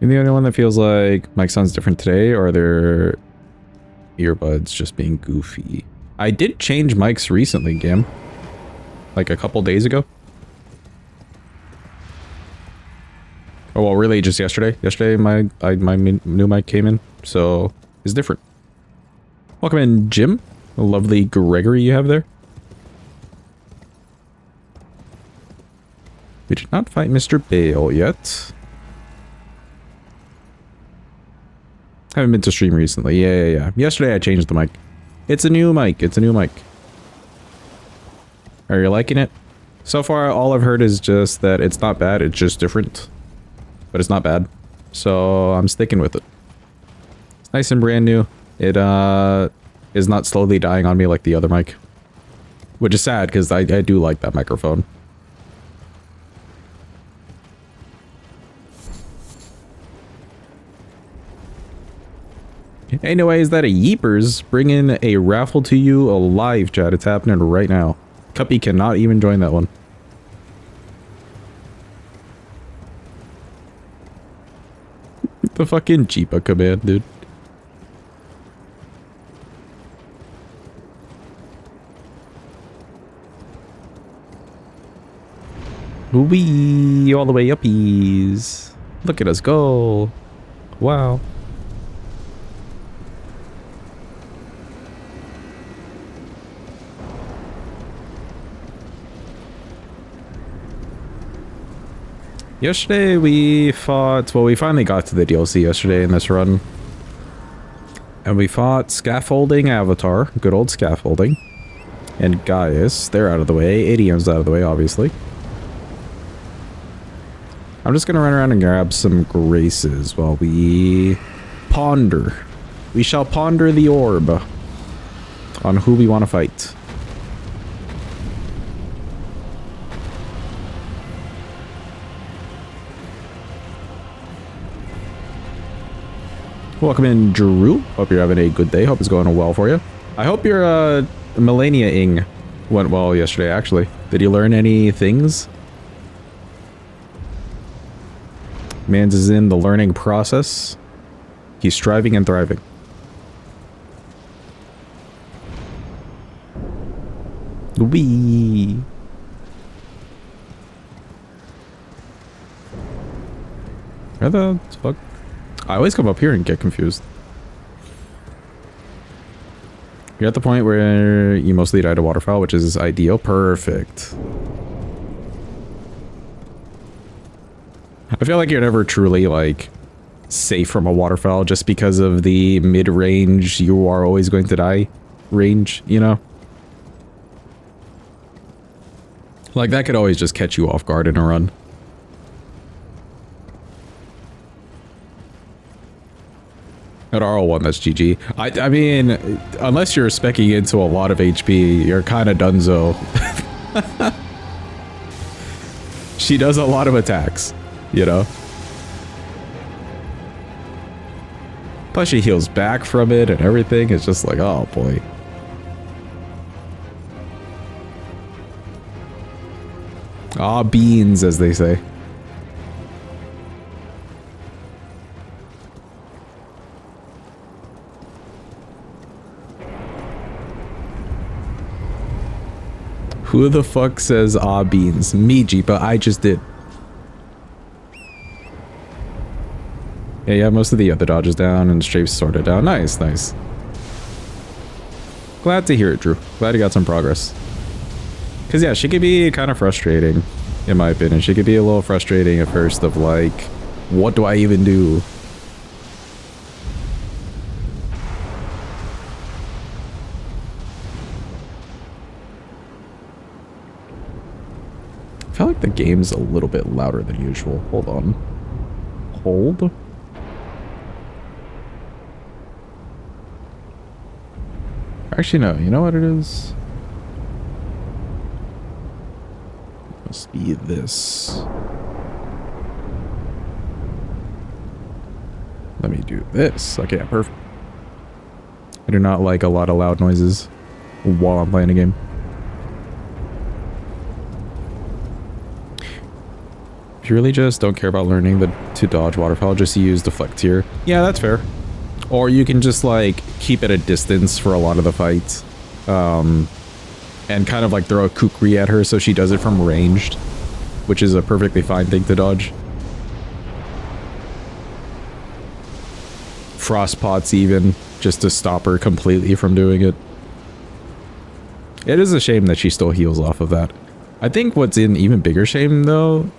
Am I the only one that feels like mic sounds different today, or are there earbuds just being goofy? I did change mics recently, Gam. Like a couple days ago. Oh, well, really, just yesterday. Yesterday, my new mic came in, so it's different. Welcome in, Jim. A lovely Gregory you have there. We did not fight Mr. Bayle yet. Haven't been to stream recently. Yeah. Yesterday I changed the mic. It's a new mic. It's a new mic. Are you liking it? So far, all I've heard is just that it's not bad. It's just different. But it's not bad. So I'm sticking with it. It's nice and brand new. It is not slowly dying on me like the other mic. Which is sad because I do like that microphone. Anyway, is that a Yeepers? Bringing a raffle to you alive, chat. It's happening right now. Cuppy cannot even join that one. The fucking Jeepa command, dude. Wee, all the way uppies. Look at us go. Wow. Yesterday we fought, well, we finally got to the DLC yesterday in this run. And we fought Scaffolding Avatar, good old Scaffolding. And Gaius, they're out of the way. Idiom's out of the way, obviously. I'm just gonna run around and grab some graces while we ponder. We shall ponder the orb on who we want to fight. Welcome in, Drew. Hope you're having a good day. Hope it's going well for you. I hope your Malenia-ing went well yesterday, actually. Did you learn any things? Mans is in the learning process. He's striving and thriving. Wee. Where the fuck? I always come up here and get confused. You're at the point where you mostly die to waterfowl, which is ideal. Perfect. I feel like you're never truly, like, safe from a waterfowl just because of the mid-range you are always going to die range, you know? Like, that could always just catch you off guard in a run. At R1, that's GG. I mean, unless you're speccing into a lot of HP, you're kind of donezo. She does a lot of attacks, you know? Plus she heals back from it and everything. It's just like, oh boy. Ah, beans, as they say. Who the fuck says ah beans? Me, Jeepa. I just did. Yeah, most of the other dodges down and strafes sorted down. Nice, nice. Glad to hear it, Drew. Glad you got some progress. Because, yeah, she could be kind of frustrating, in my opinion. She could be a little frustrating at first of, like, what do I even do? I feel like the game's a little bit louder than usual. Hold on. Hold. Actually, no. You know what it is? It must be this. Let me do this. Okay, perfect. I do not like a lot of loud noises while I'm playing a game. If you really just don't care about learning to dodge waterfowl, just use Deflect here. Yeah, that's fair. Or you can just like keep at a distance for a lot of the fights. And kind of like throw a kukri at her so she does it from ranged, which is a perfectly fine thing to dodge. Frost pots even, just to stop her completely from doing it. It is a shame that she still heals off of that. I think what's an even bigger shame though,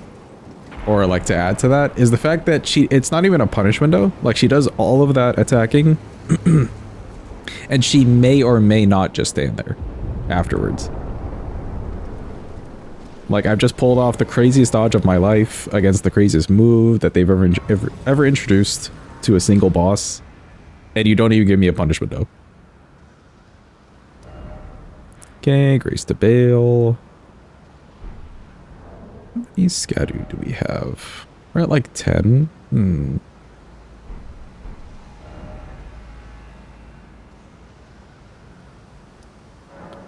or like to add to that, is the fact that it's not even a punish window. Like she does all of that attacking and she may or may not just stand there afterwards. Like I've just pulled off the craziest dodge of my life against the craziest move that they've ever introduced to a single boss, and you don't even give me a punish window. Okay, Grace to Bayle. How many Scadu do we have? We're at like 10.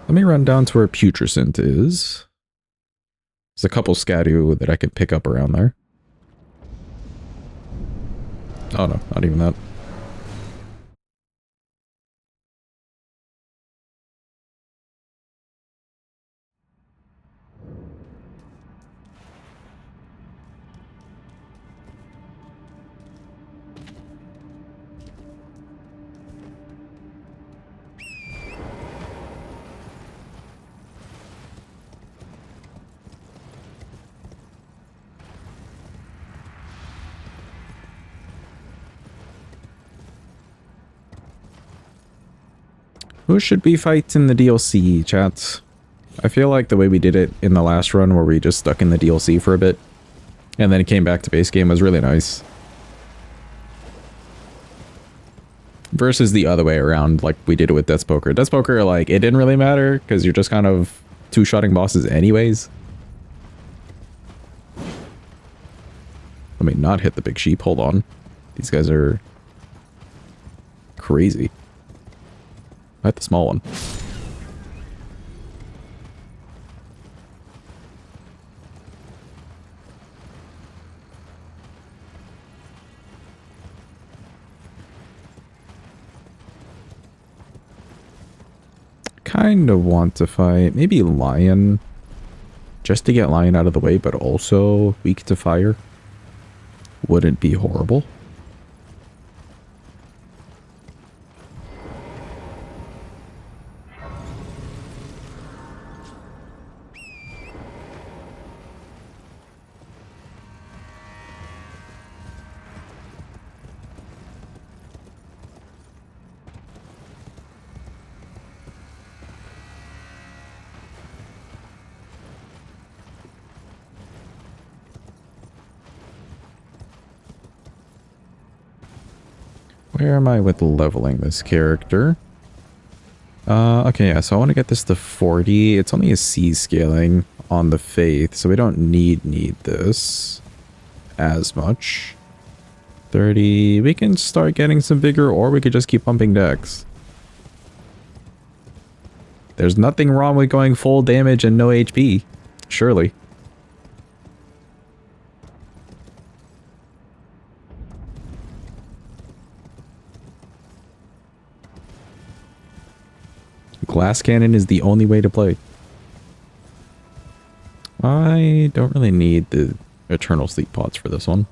Let me run down to where Putrescent is. There's a couple Scadu that I could pick up around there. Oh no, not even that. Who should we fight in the DLC, chat? I feel like the way we did it in the last run where we just stuck in the DLC for a bit and then it came back to base game was really nice. Versus the other way around, like we did it with Deathspoker. Deathspoker, like, it didn't really matter because you're just kind of two-shotting bosses anyways. Let me not hit the big sheep. Hold on. These guys are crazy. I hit the small one. Kind of want to fight maybe Lion, just to get Lion out of the way, but also weak to fire. Wouldn't be horrible. Where am I with leveling this character? Okay, yeah, so I want to get this to 40. It's only a C scaling on the Faith, so we don't need this as much. 30. We can start getting some vigor, or we could just keep pumping dex. There's nothing wrong with going full damage and no HP, surely. Glass cannon is the only way to play. I don't really need the eternal sleep pots for this one.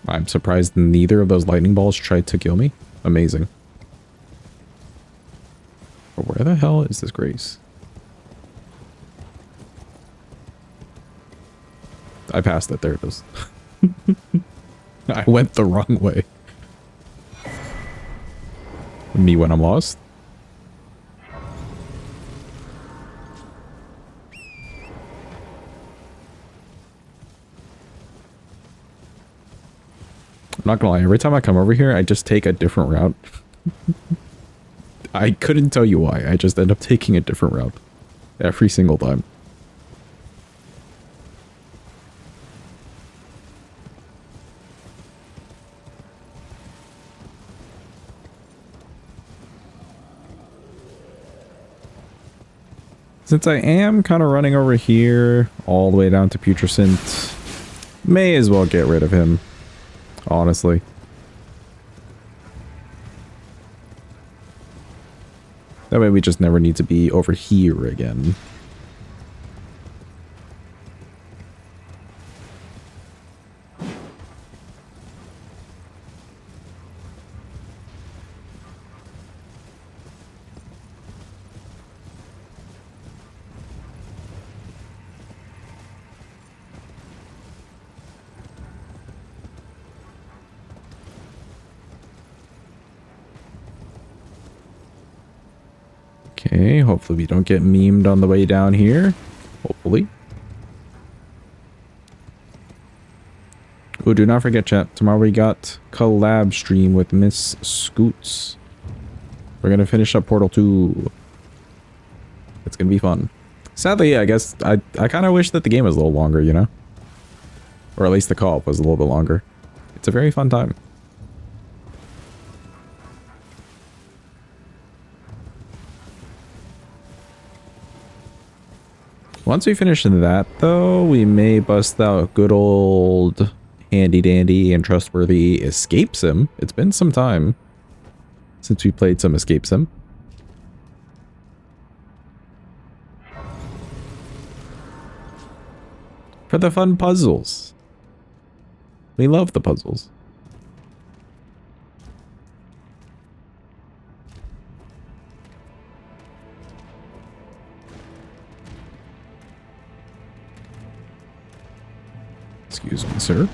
I'm surprised neither of those lightning balls tried to kill me. Amazing. But where the hell is this Grace? I passed it. There it is. I went the wrong way. Me when I'm lost. I'm not gonna lie, every time I come over here, I just take a different route. I couldn't tell you why, I just end up taking a different route. Every single time. Since I am kind of running over here all the way down to Putrescent, may as well get rid of him, honestly. That way we just never need to be over here again. Okay, hopefully we don't get memed on the way down here. Hopefully. Oh, do not forget, chat. Tomorrow we got collab stream with Miss Scoots. We're gonna finish up Portal 2. It's gonna be fun. Sadly, I guess I kind of wish that the game was a little longer, you know? Or at least the co-op was a little bit longer. It's a very fun time. Once we finish that, though, we may bust out good old handy-dandy and trustworthy Escape Sim. It's been some time since we played some Escape Sim. For the fun puzzles. We love the puzzles. Excuse me, sir.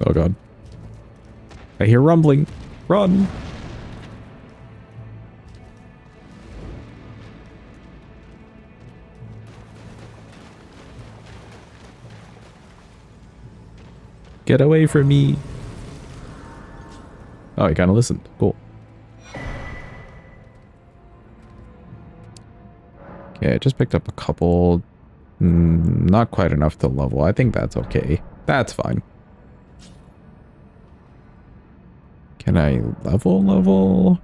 Oh god. I hear rumbling. Run! Get away from me! Oh, he kind of listened. Cool. Okay, I just picked up a couple. Not quite enough to level. I think that's okay. That's fine. Can I level?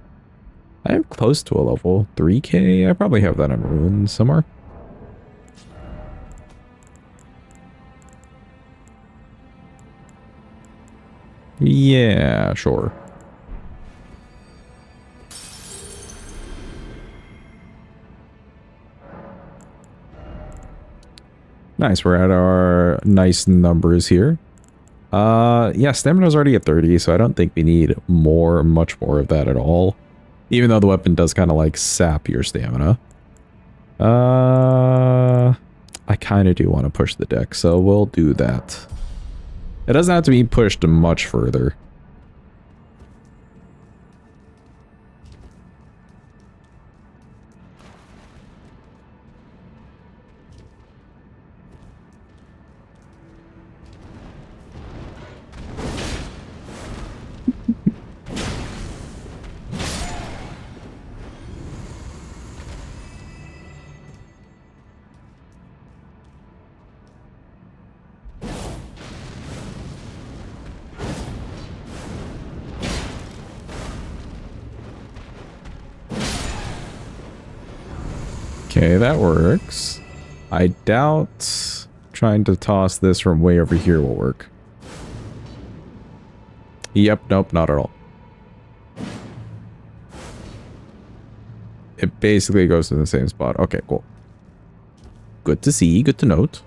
I am close to a level. 3k? I probably have that in runes somewhere. Yeah, sure. Nice, we're at our nice numbers here. Yeah, stamina's already at 30, so I don't think we need much more of that at all. Even though the weapon does kind of like sap your stamina. I kind of do want to push the deck, so we'll do that. It doesn't have to be pushed much further. Okay, that works. I doubt trying to toss this from way over here will work. Yep, nope, not at all. It basically goes to the same spot. Okay, cool. Good to see, good to note.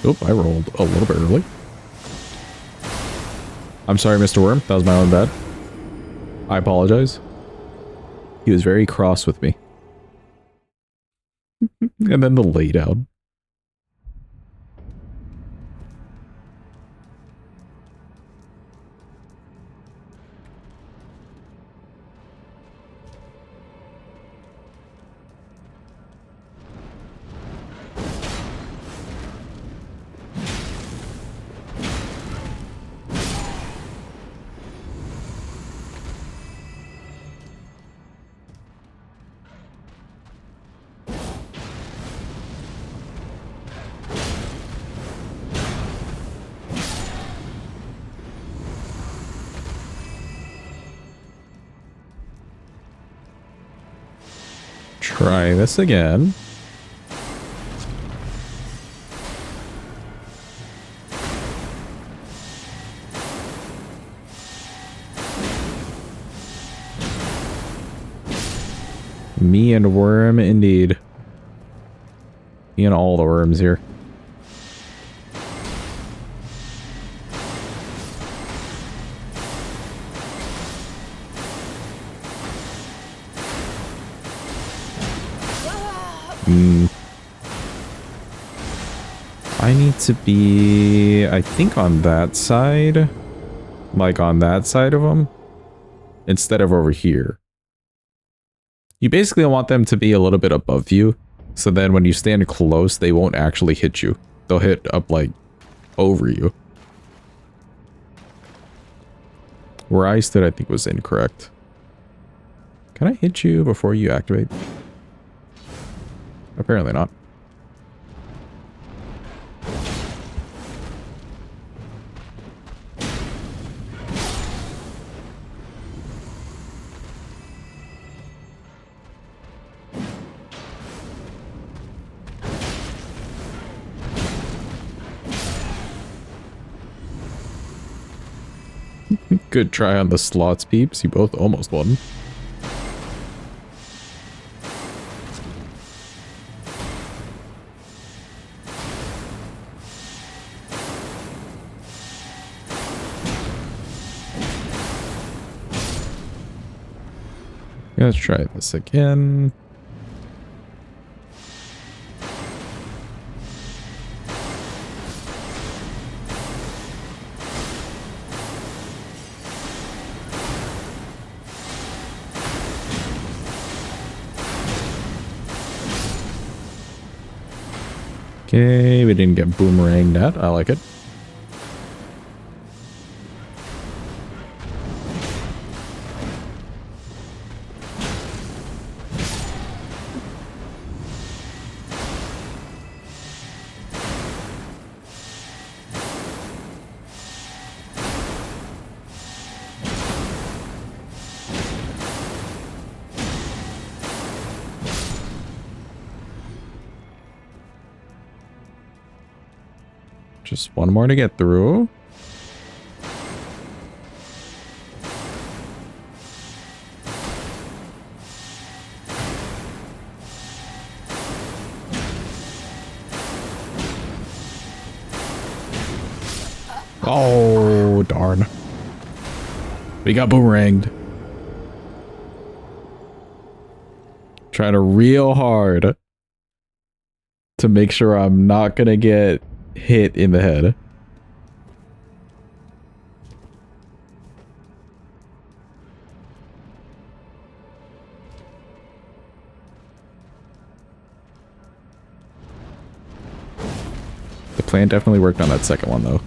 Oop, I rolled a little bit early. I'm sorry, Mr. Worm. That was my own bad. I apologize. He was very cross with me. And then the lay down. Try this again. Me and worm indeed. Me and all the worms here. I need to be, I think, on that side. Like on that side of them. Instead of over here. You basically want them to be a little bit above you. So then when you stand close, they won't actually hit you. They'll hit up like over you. Where I stood, I think, was incorrect. Can I hit you before you activate? Apparently not. Good try on the slots, peeps. You both almost won. Let's try this again. Okay, we didn't get boomeranged at. I like it. Just one more to get through. Oh, darn. We got boomeranged. Trying to real hard to make sure I'm not gonna get hit in the head. The plan definitely worked on that second one though.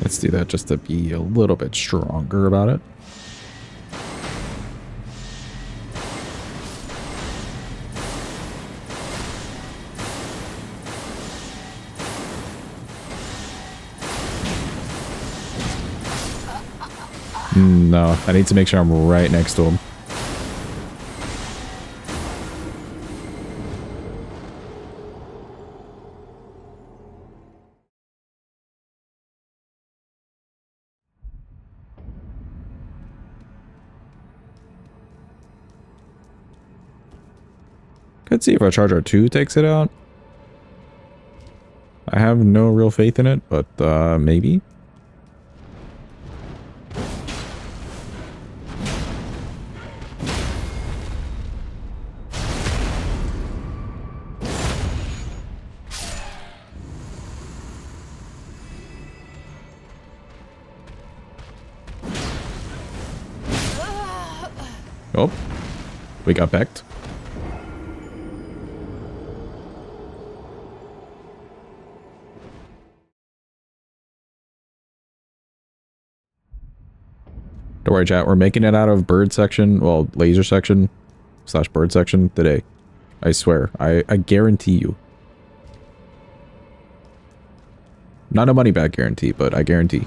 Let's do that just to be a little bit stronger about it. No, I need to make sure I'm right next to him. Could see if our Charger 2 takes it out. I have no real faith in it, but maybe. Oh, we got pecked. Don't worry, chat. We're making it out of bird section. Well, laser section / bird section today. I swear. I guarantee you. Not a money back guarantee, but I guarantee.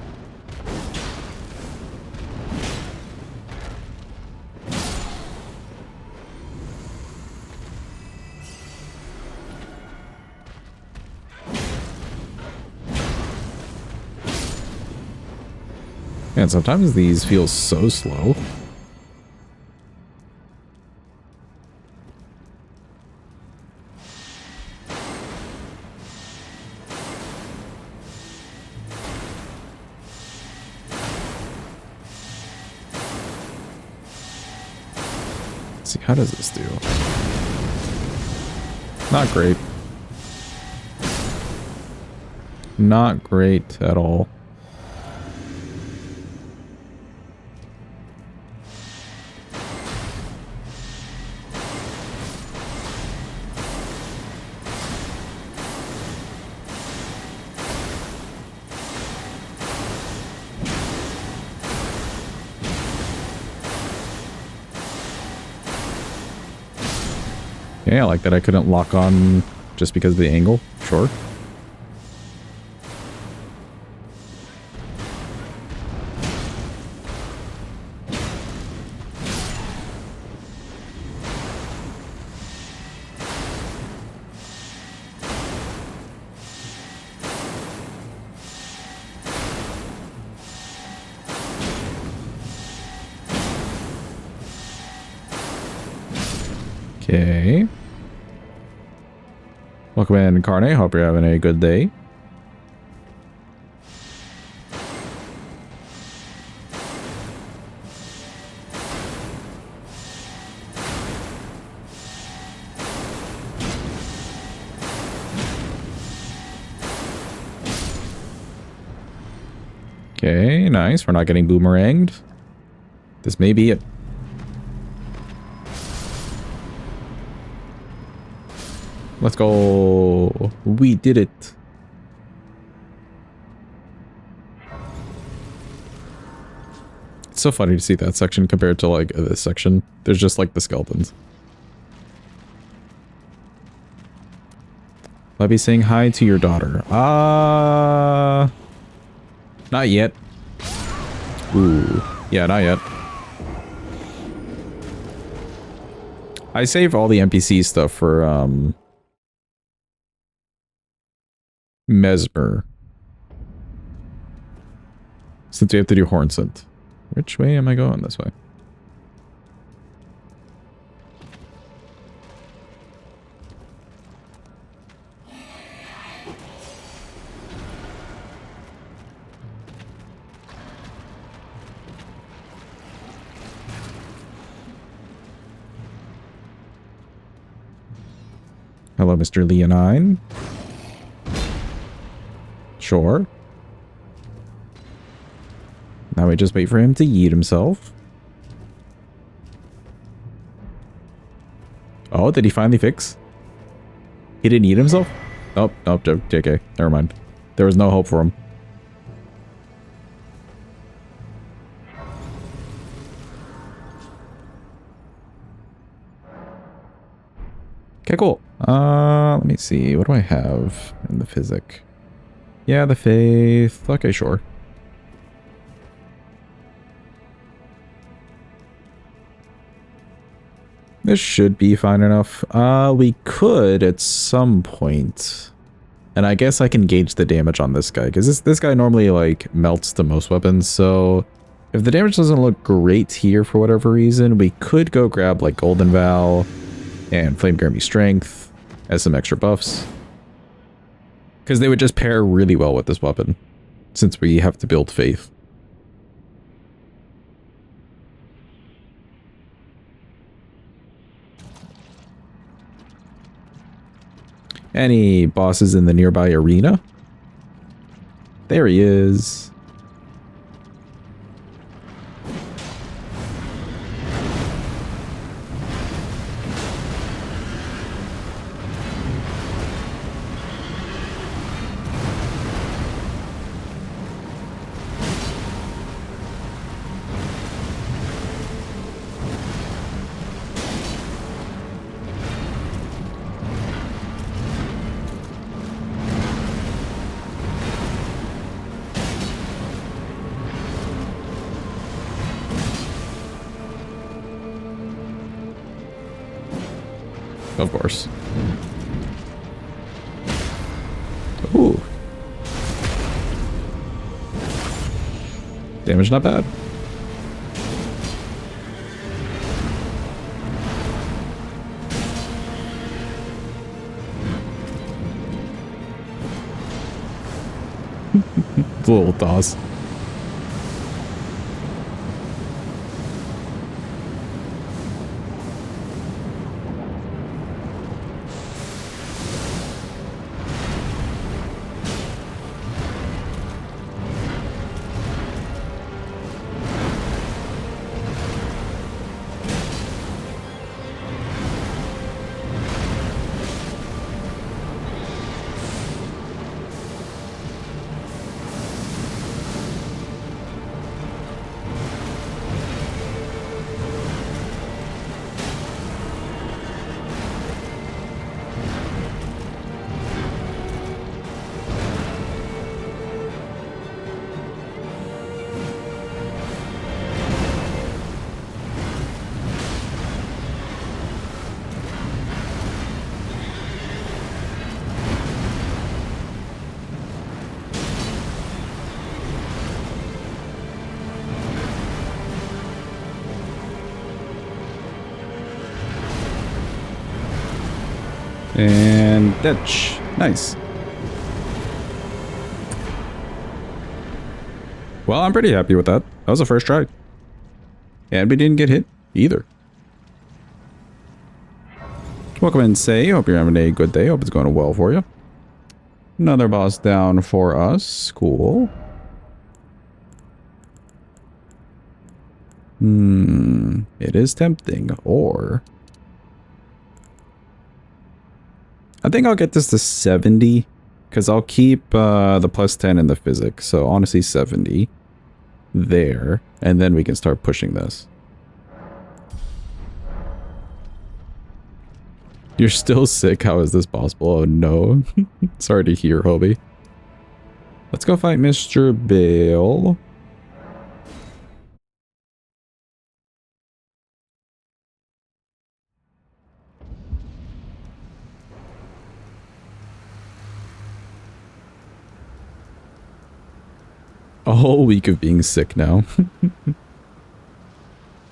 Man, sometimes these feel so slow. Let's see, how does this do? Not great. Not great at all. Yeah, I like that I couldn't lock on just because of the angle. Sure. Okay. Welcome in, Carne. Hope you're having a good day. Okay, nice. We're not getting boomeranged. This may be it. Let's go. We did it. It's so funny to see that section compared to like this section. There's just like the skeletons. Let me saying hi to your daughter. Not yet. Ooh. Yeah, not yet. I save all the NPC stuff for Messmer. Since we have to do horn scent. Which way am I going? This way. Hello, Mr. Leonine. Sure. Now we just wait for him to yeet himself. Oh, did he finally fix? He didn't eat himself? Nope, nope, JK. Never mind. There was no hope for him. Okay, cool. Let me see. What do I have in the physic? Yeah, the faith. Okay, sure. This should be fine enough. We could at some point. And I guess I can gauge the damage on this guy, because this guy normally like melts to most weapons, so if the damage doesn't look great here for whatever reason, we could go grab like Golden Vow and Flame Grammy Strength as some extra buffs. Because they would just pair really well with this weapon, since we have to build faith. Any bosses in the nearby arena? There he is. Of course. Ooh. Damage not bad. It's a little toss. And ditch. Nice. Well, I'm pretty happy with that. That was the first try. And we didn't get hit either. Welcome in, Say. Hope you're having a good day. Hope it's going well for you. Another boss down for us. Cool. It is tempting. Or I think I'll get this to 70 because I'll keep the plus 10 in the physics. So honestly, 70 there, and then we can start pushing this. You're still sick? How is this possible? Oh no. Sorry to hear, Hobie. Let's go fight Mr. Bayle. A whole week of being sick now.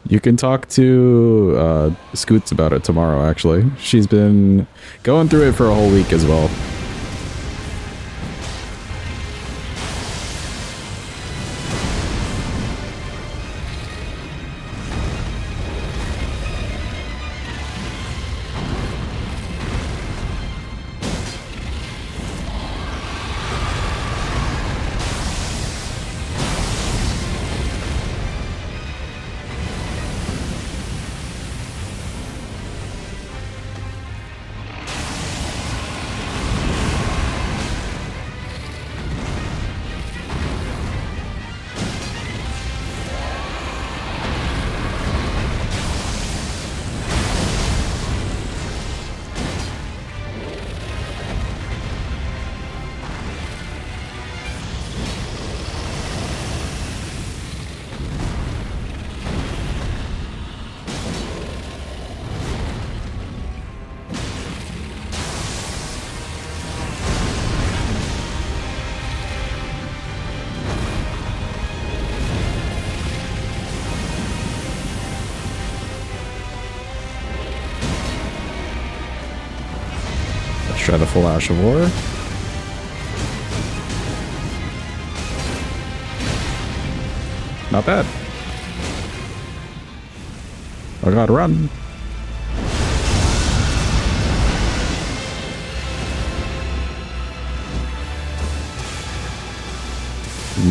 You can talk to Scoots about it tomorrow, actually. She's been going through it for a whole week as well. Try the full Ash of War. Not bad. I gotta run.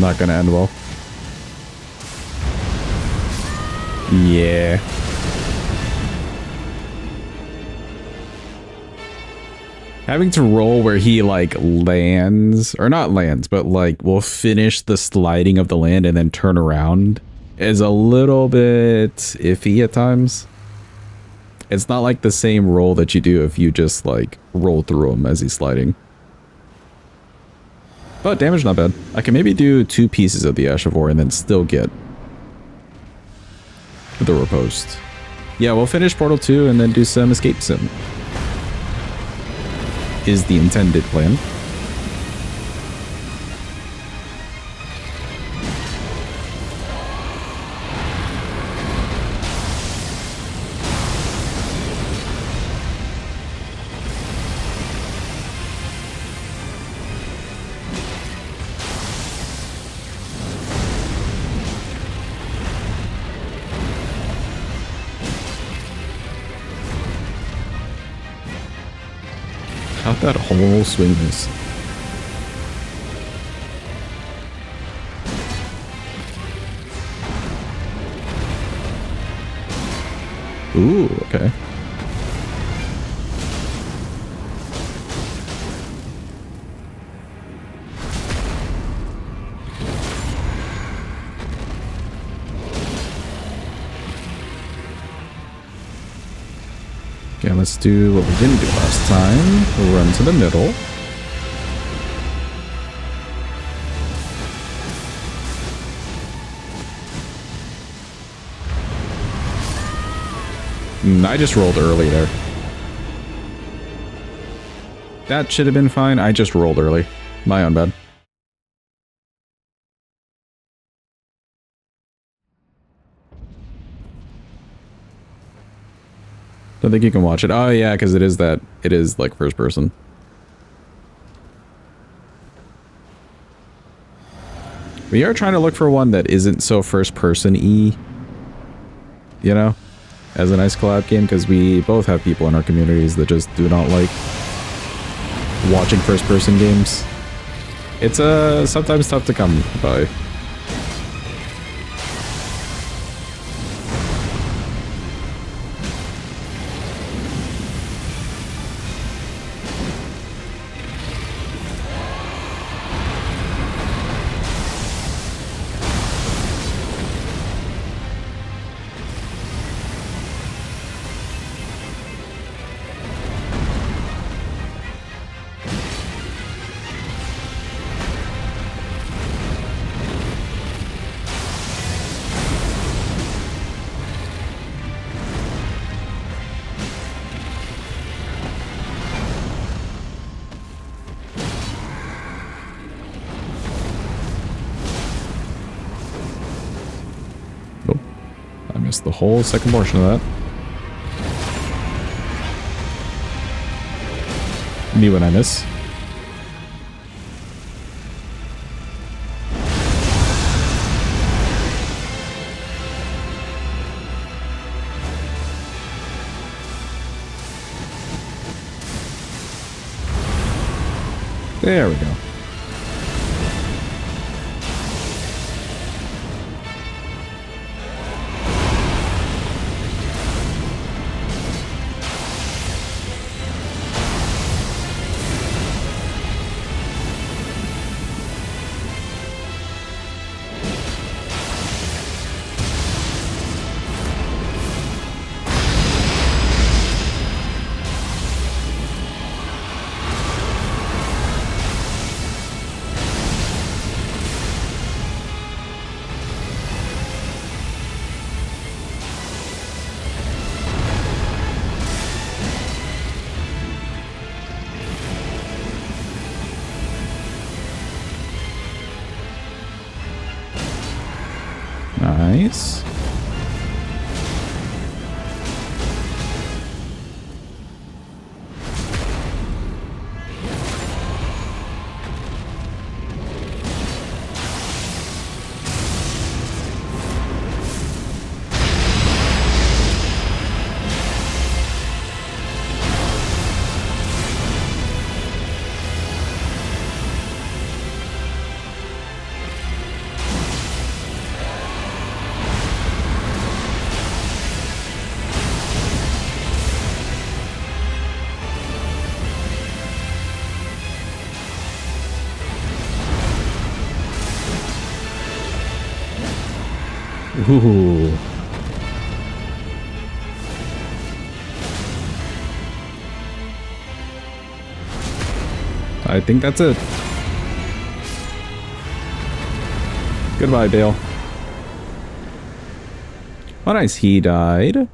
Not gonna end well. Yeah. Having to roll where he like lands, or not lands, but like will finish the sliding of the land and then turn around is a little bit iffy at times. It's not like the same roll that you do if you just like roll through him as he's sliding. But damage not bad. I can maybe do 2 pieces of the Ash of War and then still get the riposte. Yeah, we'll finish Portal 2 and then do some Escape Sim. is the intended plan. How'd that whole swing miss? Ooh, okay. Okay, let's do what we didn't do last time. We'll run to the middle. I just rolled early there. That should have been fine. I just rolled early. My own bad. Don't think you can watch it. Oh yeah, because it is that. It is like first person. We are trying to look for one that isn't so first person-y. You know? As a nice collab game, because we both have people in our communities that just do not like watching first person games. It's sometimes tough to come by. The whole second portion of that. Me when I miss. There we go. Nice. Ooh. I think that's it. Goodbye, Bayle. Oh, nice. He died.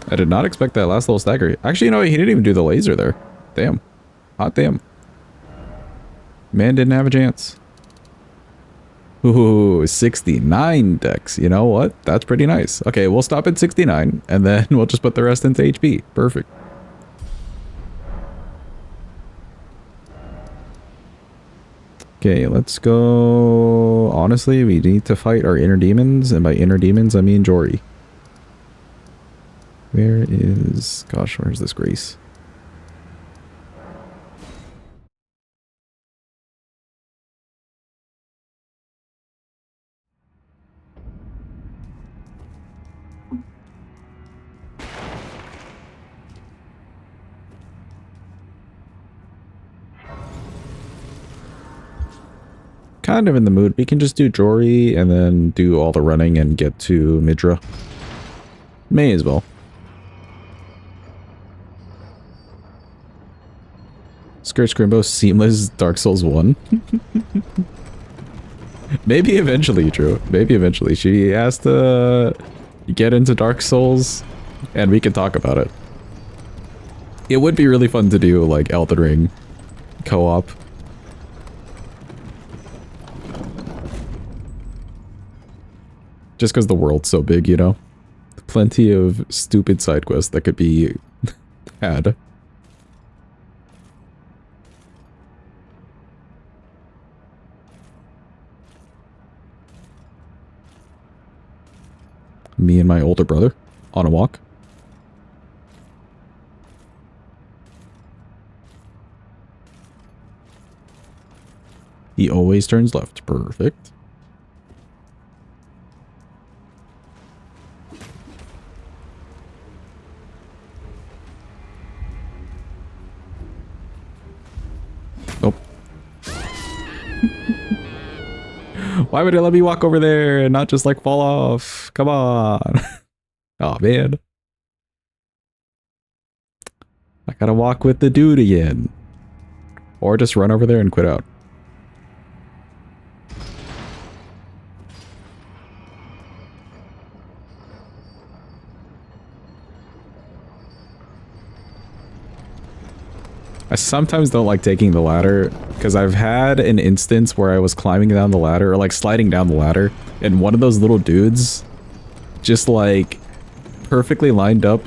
I did not expect that last little stagger. Actually, you know what? He didn't even do the laser there. Damn. Hot damn. Man didn't have a chance. Ooh, 69 dex. You know what? That's pretty nice. Okay, we'll stop at 69, and then we'll just put the rest into HP. Perfect. Okay, let's go... Honestly, we need to fight our inner demons, and by inner demons, I mean Jori. Where is... Gosh, where's this Grace? Kind of in the mood. We can just do Jori and then do all the running and get to Midra. May as well. Skirt Scrimbo, seamless Dark Souls 1. Maybe eventually, Drew. Maybe eventually. She has to get into Dark Souls and we can talk about it. It would be really fun to do like Elden Ring co-op. Just because the world's so big, you know? Plenty of stupid side quests that could be had. Me and my older brother on a walk. He always turns left. Perfect. Oh. Why would it let me walk over there and not just like fall off? Come on. Oh man. I gotta walk with the dude again. Or just run over there and quit out. I sometimes don't like taking the ladder because I've had an instance where I was climbing down the ladder or like sliding down the ladder and one of those little dudes just like perfectly lined up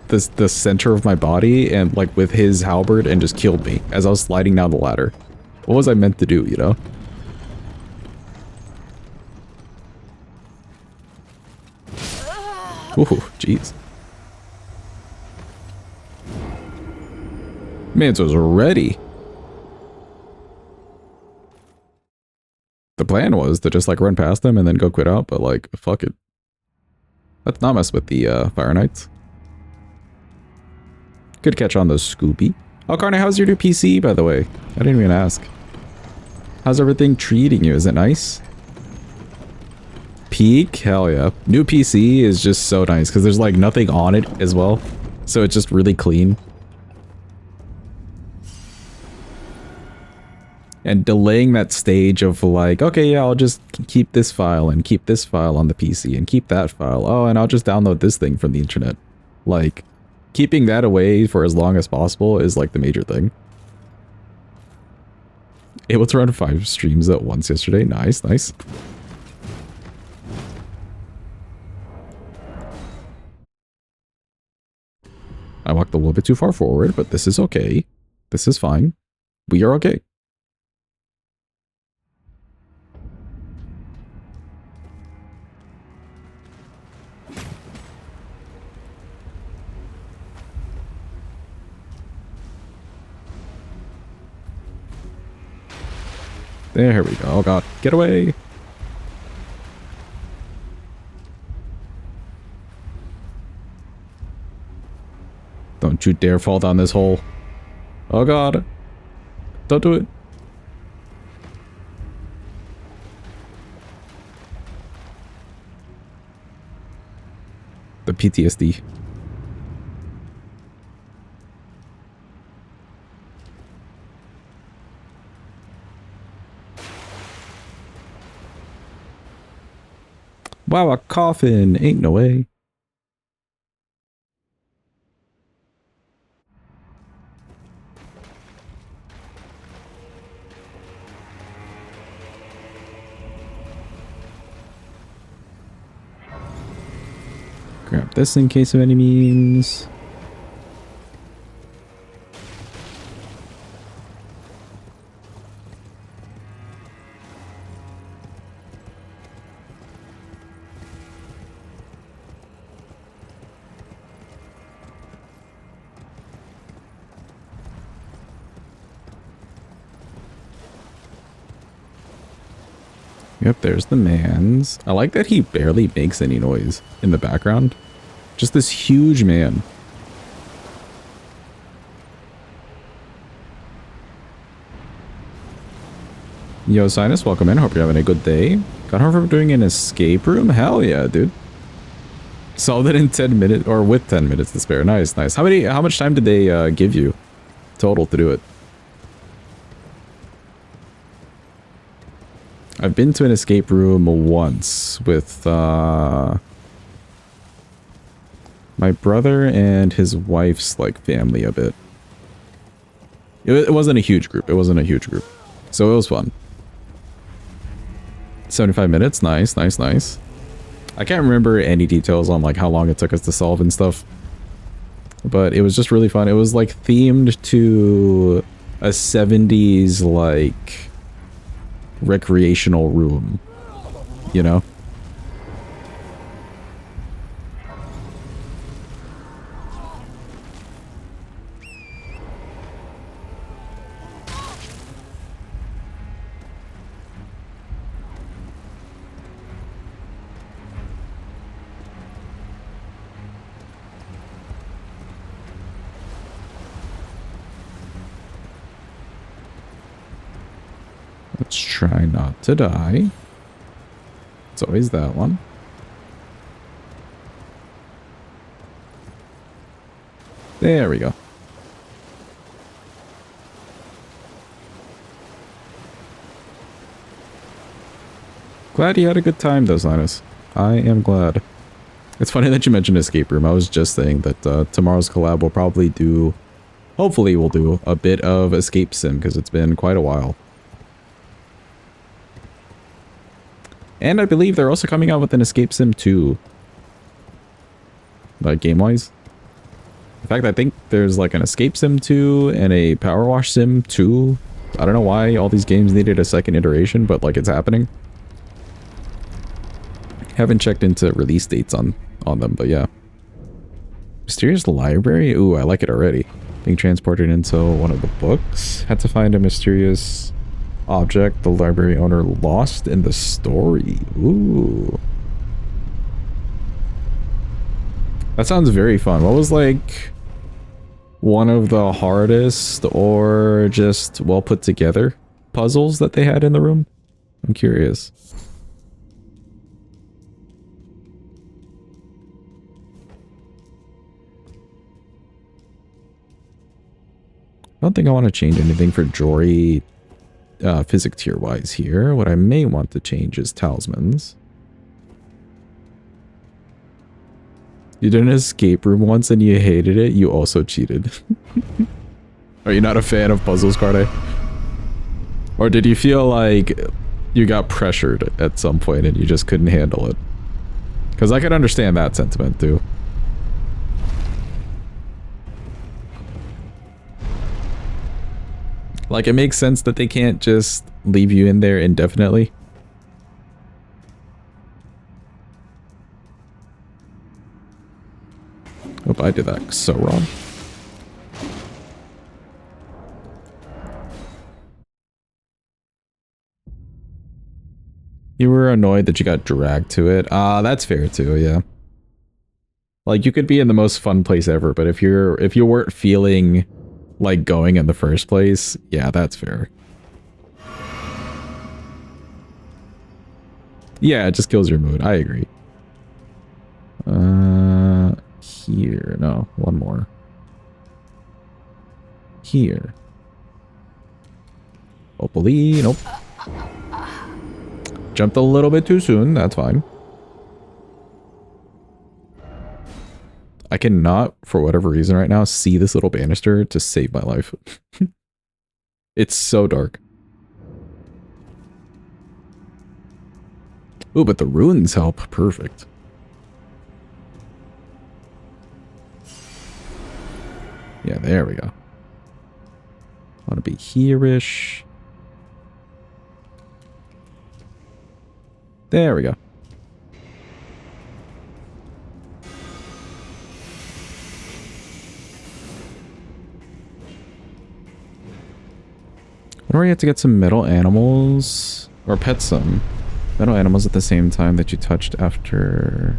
the center of my body and like with his halberd and just killed me as I was sliding down the ladder. What was I meant to do, you know? Ooh, jeez. Mans was ready. The plan was to just like run past them and then go quit out, but like, fuck it. Let's not mess with the Fire Knights. Good catch on the Scooby. Oh, Carney, how's your new PC, by the way? I didn't even ask. How's everything treating you? Is it nice? Peak? Hell yeah. New PC is just so nice because there's like nothing on it as well. So it's just really clean. And delaying that stage of like, okay, yeah, I'll just keep this file and keep this file on the PC and keep that file. Oh, and I'll just download this thing from the internet. Like, keeping that away for as long as possible is like the major thing. Able to run 5 streams at once yesterday. Nice, nice. I walked a little bit too far forward, but this is okay. This is fine. We are okay. There we go. Oh god, get away! Don't you dare fall down this hole. Oh god. Don't do it. The PTSD. Wow, a coffin. Ain't no way. Grab this in case of any memes. Yep, there's the man's. I like that he barely makes any noise in the background. Just this huge man. Yo, Sinus, welcome in. Hope you're having a good day. Got home from doing an escape room? Hell yeah, dude. Solved it in 10 minutes, or with 10 minutes to spare. Nice, nice. How much time did they give you total to do it? I've been to an escape room once with my brother and his wife's like family a bit. It wasn't a huge group. It wasn't a huge group. So it was fun. 75 minutes. Nice, nice, nice. I can't remember any details on like how long it took us to solve and stuff. But it was just really fun. It was like themed to a 70s like recreational room, you know? Let's try not to die. It's always that one. There we go. Glad you had a good time though, Sinus. I am glad. It's funny that you mentioned escape room. I was just saying that tomorrow's collab will probably do... Hopefully we'll do a bit of escape sim because it's been quite a while. And I believe they're also coming out with an Escape Sim 2. Like, game-wise. In fact, I think there's like an Escape Sim 2 and a Power Wash Sim 2. I don't know why all these games needed a second iteration, but like, it's happening. Haven't checked into release dates on them, but yeah. Mysterious Library? Ooh, I like it already. Being transported into one of the books. Had to find a mysterious... object the library owner lost in the story. Ooh. That sounds very fun. What was like one of the hardest or just well put together puzzles that they had in the room? I'm curious. I don't think I want to change anything for Jori physic tier wise here. What I may want to change is talismans. You did an escape room once and you hated it. You also cheated. Are you not a fan of puzzles, Carde? Or did you feel like you got pressured at some point and you just couldn't handle it? Because I could understand that sentiment too. Like, it makes sense that they can't just leave you in there indefinitely. Oh, I did that so wrong. You were annoyed that you got dragged to it. That's fair too, yeah. Like, you could be in the most fun place ever, but if you weren't feeling like going in the first place, yeah, that's fair. Yeah, it just kills your mood. I agree. Here. No, one more. Here. Hopefully, nope. Jumped a little bit too soon. That's fine. I cannot, for whatever reason right now, see this little banister to save my life. It's so dark. Ooh, but the runes help. Perfect. Yeah, there we go. Want to be here-ish. There we go. Wonder where you have to get some metal animals, or pet some metal animals at the same time that you touched after...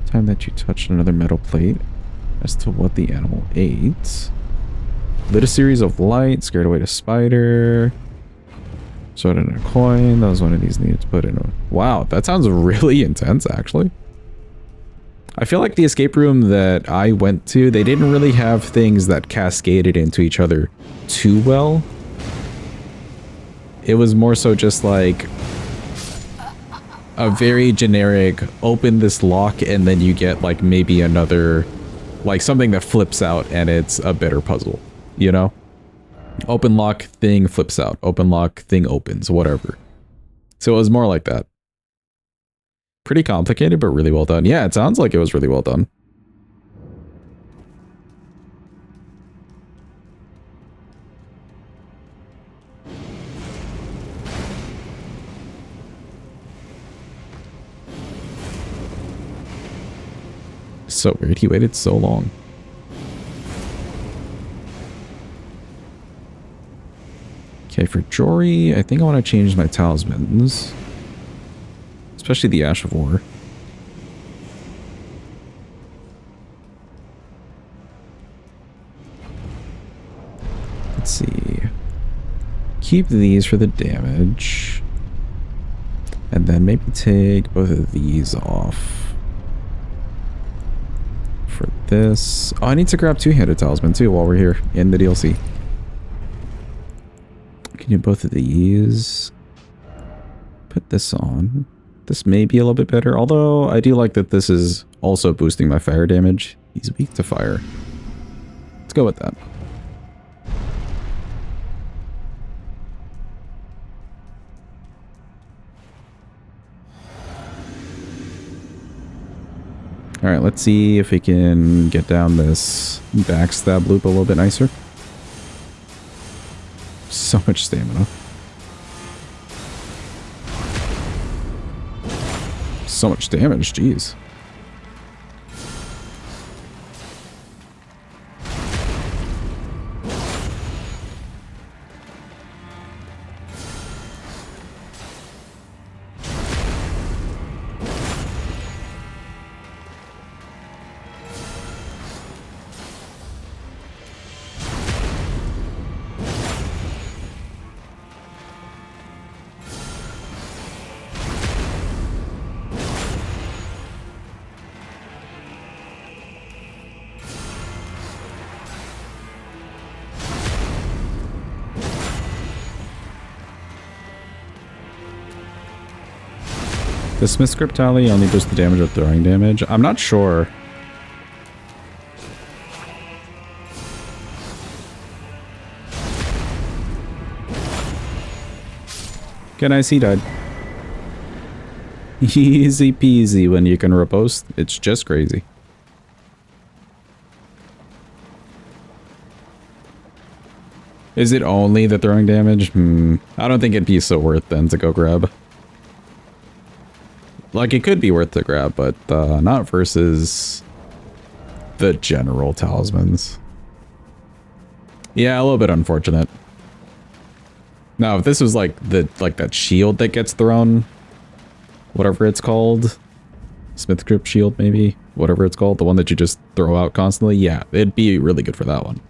time that you touched another metal plate as to what the animal ate. Lit a series of light, scared away the spider. Sort in a coin. That was one of these needed to put in a... Wow, that sounds really intense, actually. I feel like the escape room that I went to, they didn't really have things that cascaded into each other too well. It was more so just like a very generic, open this lock and then you get like maybe another, like something that flips out and it's a better puzzle, you know? Open lock, thing flips out. Open lock, thing opens, whatever. So it was more like that. Pretty complicated, but really well done. Yeah, it sounds like it was really well done. So weird, he waited so long. Okay, for Jori, I think I want to change my talismans. Especially the Ash of War. Let's see. Keep these for the damage. And then maybe take both of these off. For this. Oh, I need to grab two-handed talisman too while we're here in the DLC. Can do both of these. Put this on. This may be a little bit better, although I do like that this is also boosting my fire damage. He's weak to fire. Let's go with that. Alright, let's see if we can get down this backstab loop a little bit nicer. So much stamina. So much damage, jeez. The Smith Script Tally only boosts the damage of throwing damage. I'm not sure. Okay, nice, he died. Easy peasy when you can riposte. It's just crazy. Is it only the throwing damage? I don't think it'd be so worth then to go grab. Like, it could be worth the grab, but not versus the general talismans. Yeah, a little bit unfortunate. Now, if this was like that shield that gets thrown, whatever it's called, Smith Grip Shield maybe, whatever it's called, the one that you just throw out constantly, yeah, it'd be really good for that one.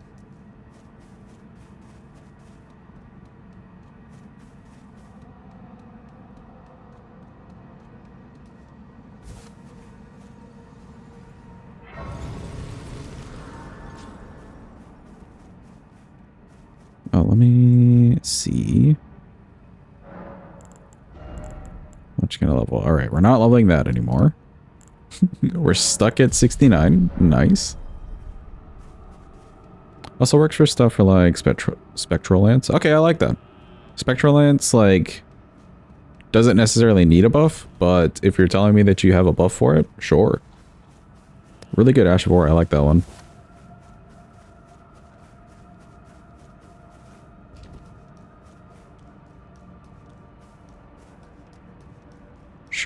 Oh, let me see. What you gonna level? Alright, we're not leveling that anymore. We're stuck at 69. Nice. Also works for stuff for like Spectral Lance. Okay, I like that. Spectral Lance, like, doesn't necessarily need a buff, but if you're telling me that you have a buff for it, sure. Really good Ash of War, I like that one.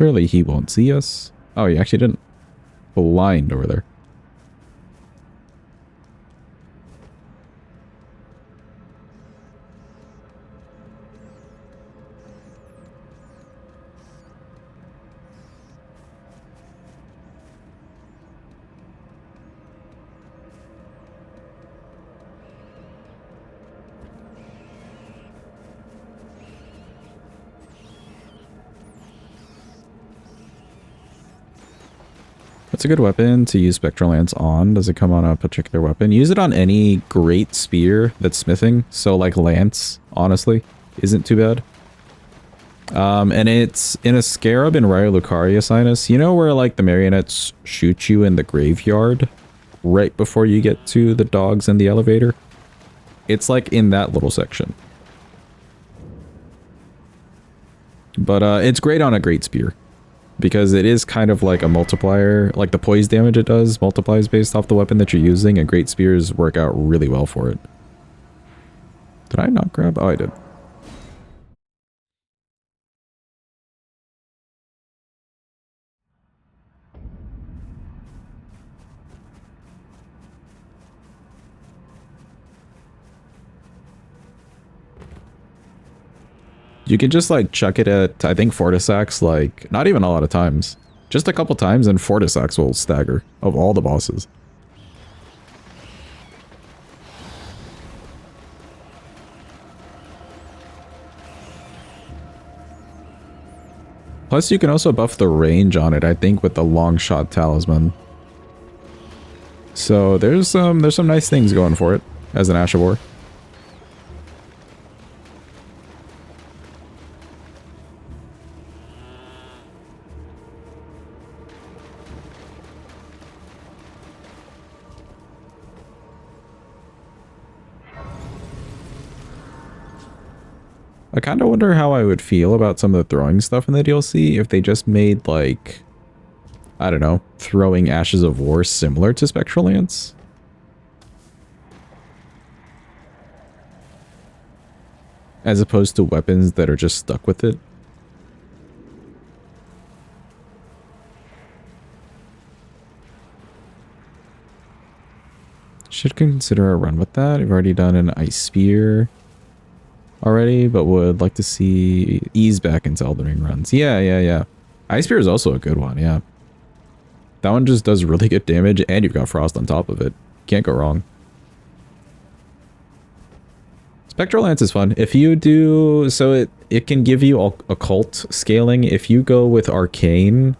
Surely he won't see us. Oh, he actually didn't. Blind over there. It's a good weapon to use Spectral Lance on. Does it come on a particular weapon? Use it on any great spear that's smithing. So like Lance, honestly, isn't too bad. And it's in a Scarab in Raya Lucaria Sinus. You know where like the marionettes shoot you in the graveyard right before you get to the dogs and the elevator? It's like in that little section. But it's great on a great spear. Because it is kind of like a multiplier, like the poise damage it does multiplies based off the weapon that you're using, and great spears work out really well for it. Did I not grab? Oh, I did. You can just like chuck it at, I think, Fortissax, like, not even a lot of times. Just a couple times and Fortissax will stagger of all the bosses. Plus you can also buff the range on it, I think, with the long shot talisman. So there's some nice things going for it as an Ash of War. I kind of wonder how I would feel about some of the throwing stuff in the DLC if they just made, like, I don't know, throwing Ashes of War similar to Spectral Lance. As opposed to weapons that are just stuck with it. Should consider a run with that. I've already done an Ice Spear already, but would like to see ease back into Elden Ring runs. Yeah. Ice Spear is also a good one, yeah. That one just does really good damage, and you've got Frost on top of it. Can't go wrong. Spectral Lance is fun. If you do... So it can give you occult scaling. If you go with Arcane,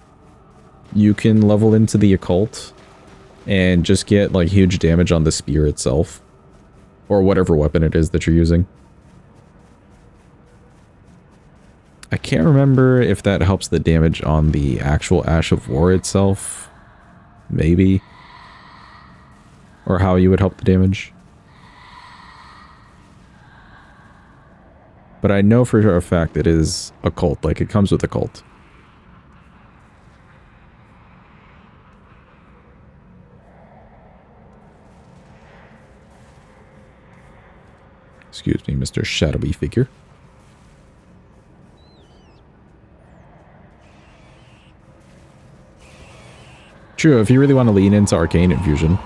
you can level into the occult and just get, like, huge damage on the spear itself. Or whatever weapon it is that you're using. I can't remember if that helps the damage on the actual Ash of War itself. Maybe. Or how you would help the damage. But I know for a fact it is occult. Like, it comes with occult. Excuse me, Mr. Shadowy Figure. True, if you really want to lean into Arcane Infusion.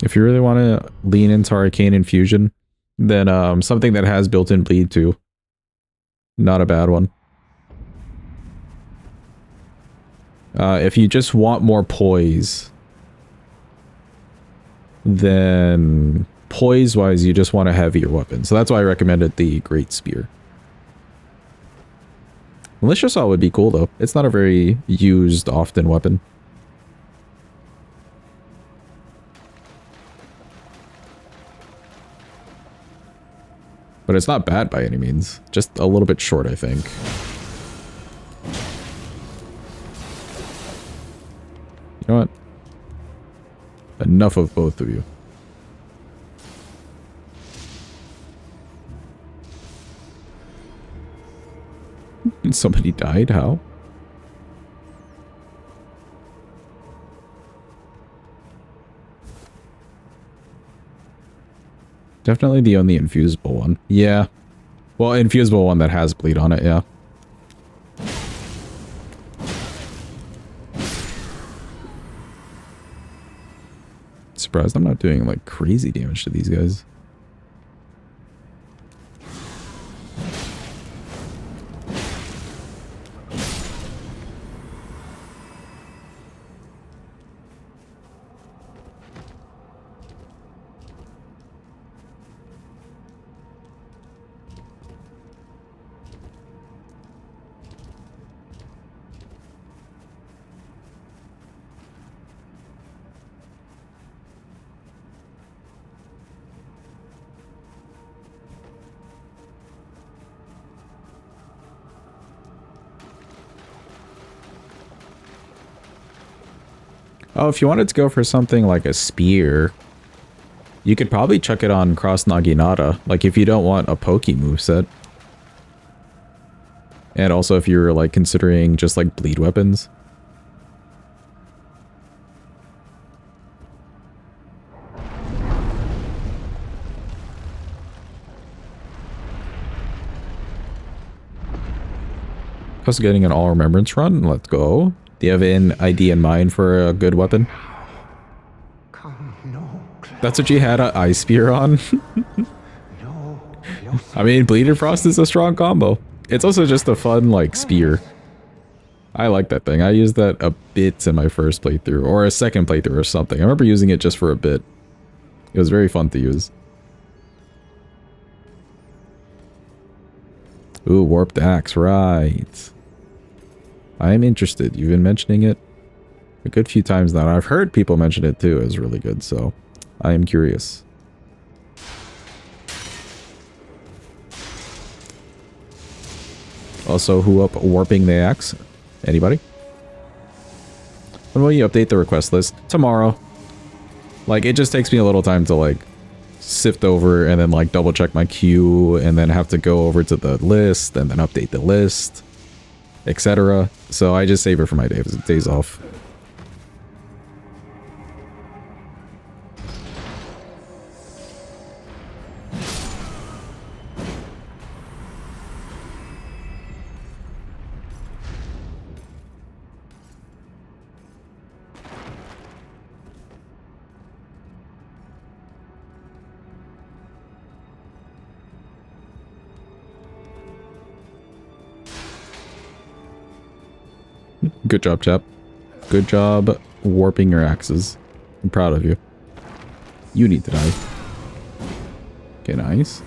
If you really want to lean into Arcane Infusion, then something that has built-in bleed too. Not a bad one. If you just want more poise, then poise-wise, you just want a heavier weapon. So that's why I recommended the Great Spear. Militia Saw would be cool, though. It's not a very used, often weapon. But it's not bad by any means. Just a little bit short, I think. You know what? Enough of both of you. Somebody died? How? Definitely the only infusible one. Yeah. Well, infusible one that has bleed on it, yeah. Surprised I'm not doing like crazy damage to these guys. Oh, if you wanted to go for something like a spear, you could probably chuck it on Cross Naginata, like if you don't want a pokey moveset. And also if you're like considering just like bleed weapons. Plus getting an all remembrance run, let's go. Do you have an idea in mind for a good weapon? That's what you had an ice spear on? I mean, Bleeded Frost is a strong combo. It's also just a fun, like, spear. I like that thing. I used that a bit in my first playthrough, or a second playthrough or something. I remember using it just for a bit. It was very fun to use. Ooh, Warped Axe, right. I am interested. You've been mentioning it a good few times now. I've heard people mention it too. It's really good, so I am curious. Also, who up warping the axe? Anybody? When will you update the request list? Tomorrow. Like, it just takes me a little time to, like, sift over and then, like, double check my queue and then have to go over to the list and then update the list, etc. So I just save it for my days off. Good job, chap. Good job warping your axes. I'm proud of you. You need to die. Okay, nice.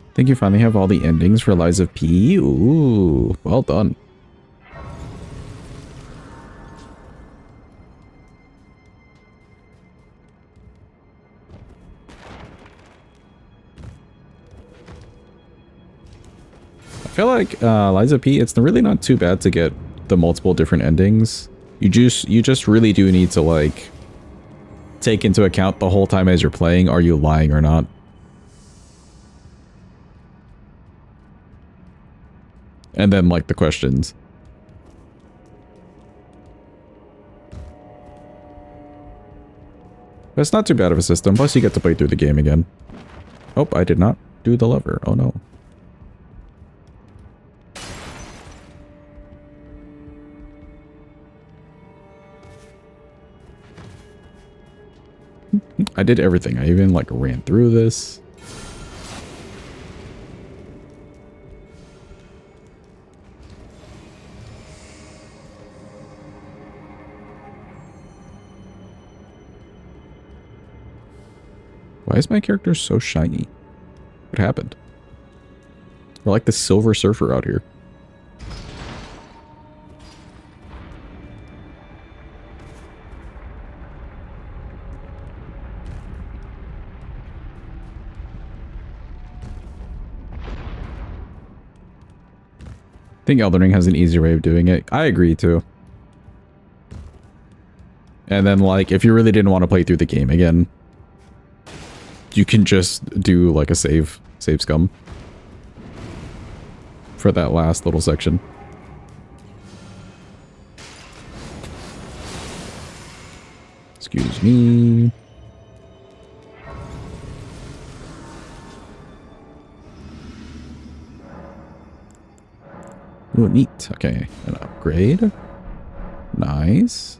I think you finally have all the endings for Lies of P. Ooh, well done. I feel like Lies of P, it's really not too bad to get the multiple different endings. You just really do need to, like, take into account the whole time as you're playing, are you lying or not? And then, like, the questions. But it's not too bad of a system. Plus, you get to play through the game again. Oh, I did not do the lever. Oh, no. I did everything. I even, like, ran through this. Why is my character so shiny? What happened? We're like the Silver Surfer out here. I think Elden Ring has an easier way of doing it. I agree too. And then, like, if you really didn't want to play through the game again, you can just do, like, a save scum for that last little section. Excuse me. Ooh, neat. Okay, an upgrade. Nice.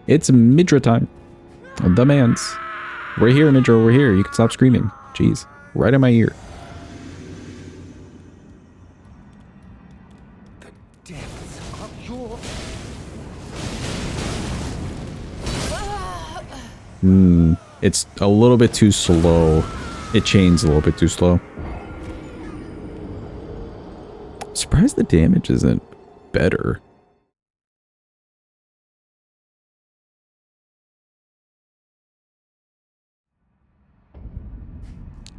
It's Midra time. The man's. We're here, Midra, we're here. You can stop screaming. Jeez. Right in my ear. The depths of your... It's a little bit too slow. It chains a little bit too slow. Surprised the damage isn't better.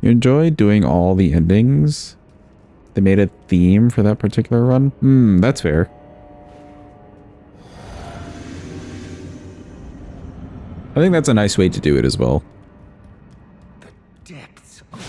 You enjoy doing all the endings? They made a theme for that particular run? That's fair. I think that's a nice way to do it as well. The depths of...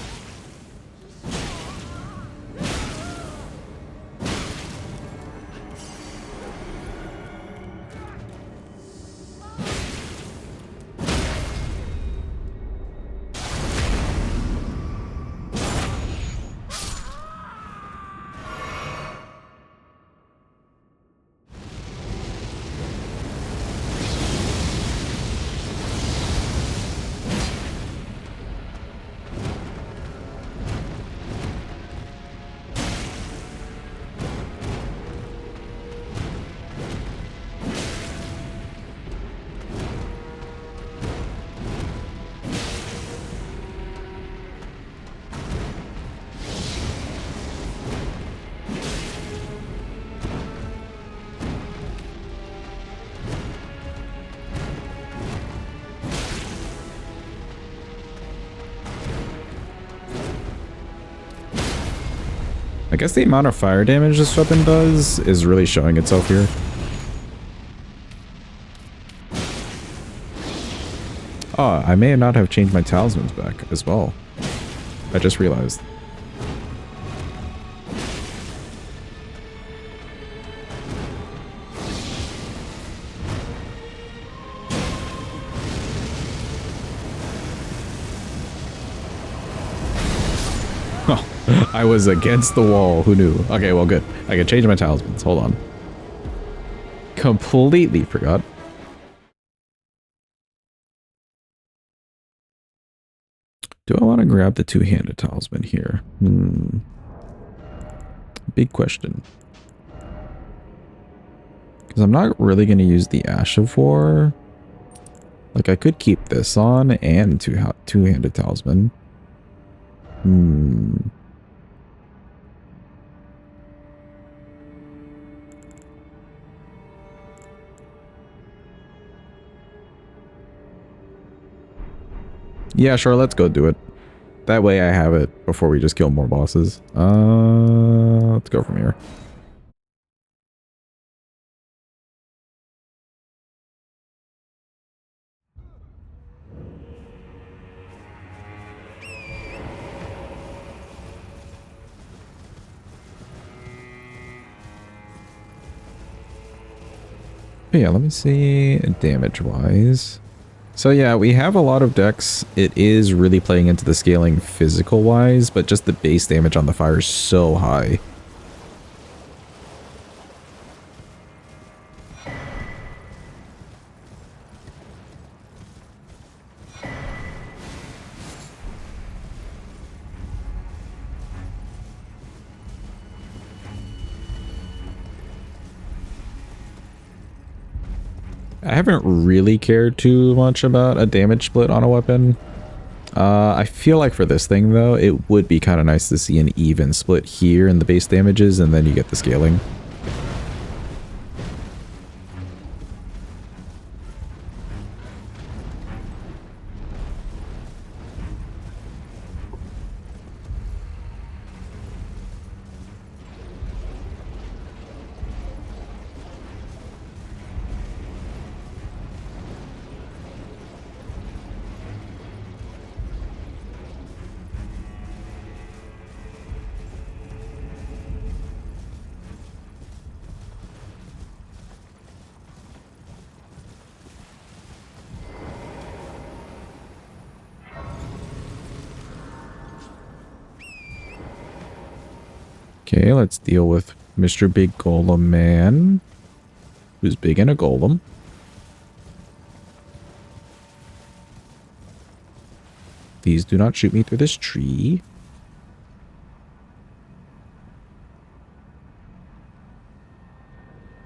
I guess the amount of fire damage this weapon does is really showing itself here. Oh, I may not have changed my talismans back as well. I just realized. I was against the wall. Who knew? Okay, well, good. I can change my talismans. Hold on. Completely forgot. Do I want to grab the two-handed talisman here? Big question. Because I'm not really going to use the Ash of War. Like, I could keep this on and two-handed talisman. Yeah, sure, let's go do it. That way I have it before we just kill more bosses. Let's go from here. But yeah, let me see damage-wise. So yeah, we have a lot of decks. It is really playing into the scaling physical-wise, but just the base damage on the fire is so high. I haven't really cared too much about a damage split on a weapon. I feel like for this thing, though, it would be kind of nice to see an even split here in the base damages, and then you get the scaling. Okay, let's deal with Mr. Big Golem Man, who's big in a golem. Please do not shoot me through this tree.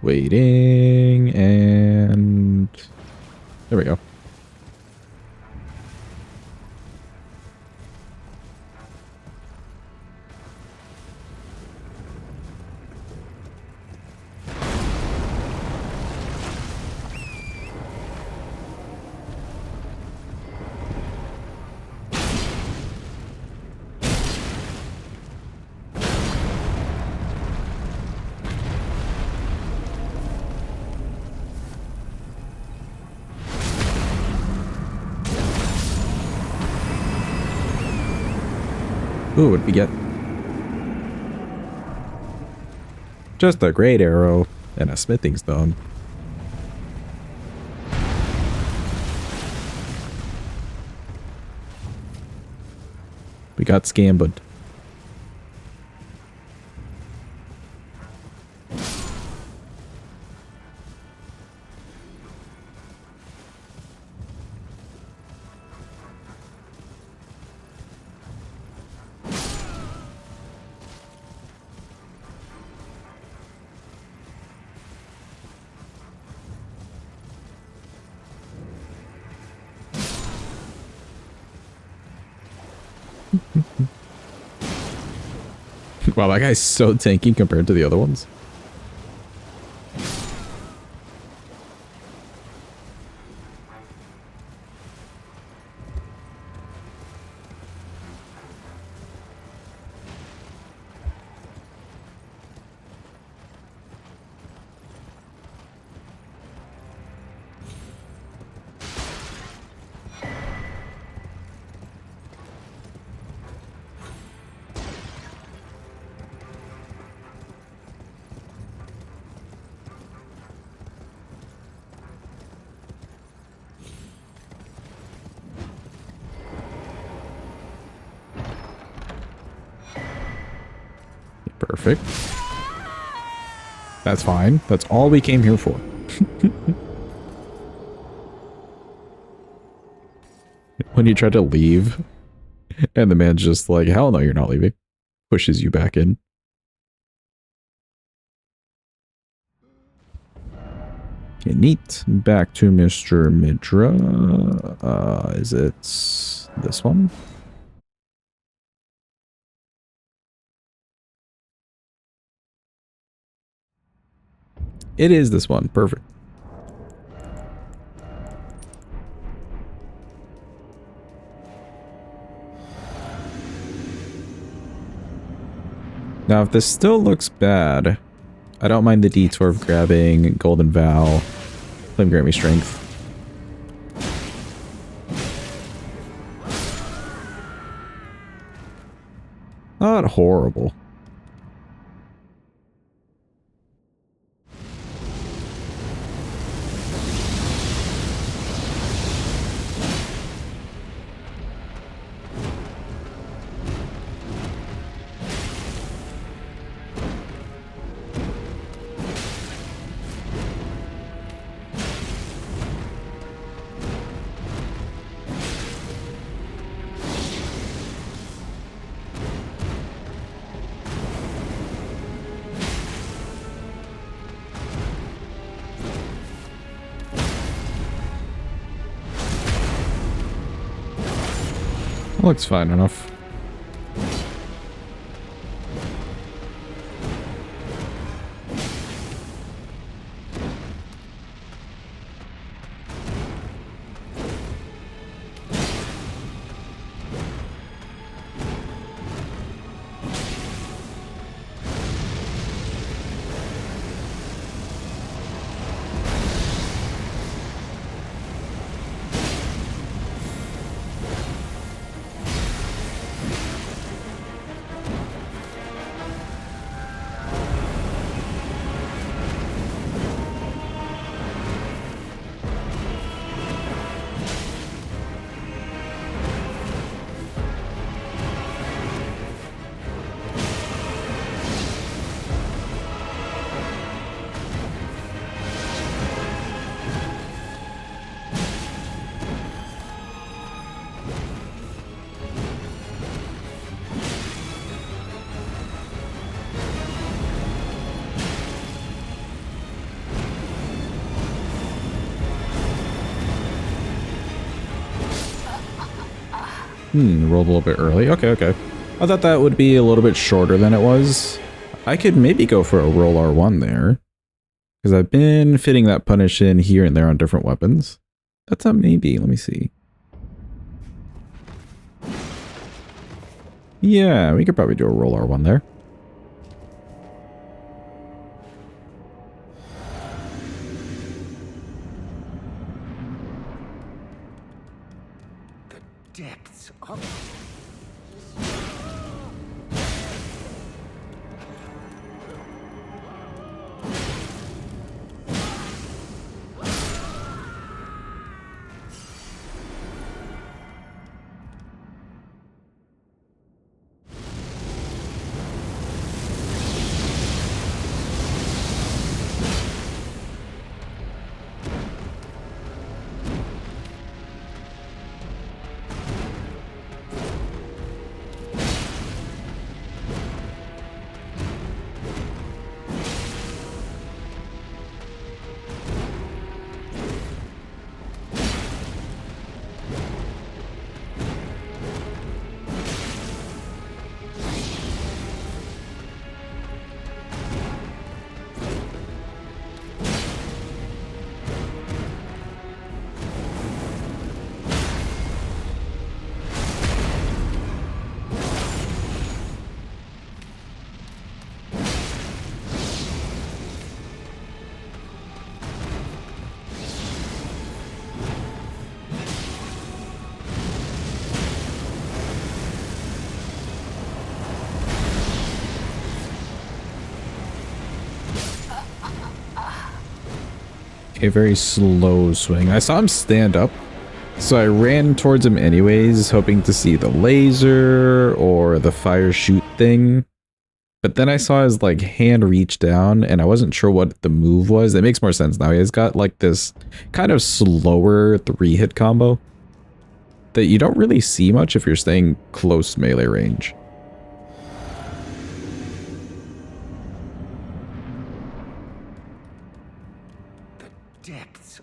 Waiting, and there we go. Ooh, what'd we get? Just a great arrow and a smithing stone. We got scambered. Wow, that guy's so tanky compared to the other ones. Perfect. That's fine. That's all we came here for. When you try to leave, and the man's just like, hell no, you're not leaving. Pushes you back in. Okay, neat. Back to Mr. Midra. Is it this one? It is this one. Perfect. Now, if this still looks bad, I don't mind the detour of grabbing Golden Vow. Flame grant me strength. Not horrible. Looks fine enough. Rolled a little bit early. Okay, okay. I thought that would be a little bit shorter than it was. I could maybe go for a roll R1 there. Because I've been fitting that punish in here and there on different weapons. That's a maybe. Let me see. Yeah, we could probably do a roll R1 there. The depths of... A very slow swing. I saw him stand up, so I ran towards him anyways, hoping to see the laser or the fire shoot thing. But then I saw his like hand reach down and I wasn't sure what the move was. It makes more sense now. He's got like this kind of slower 3-hit combo that you don't really see much if you're staying close melee range. Depths.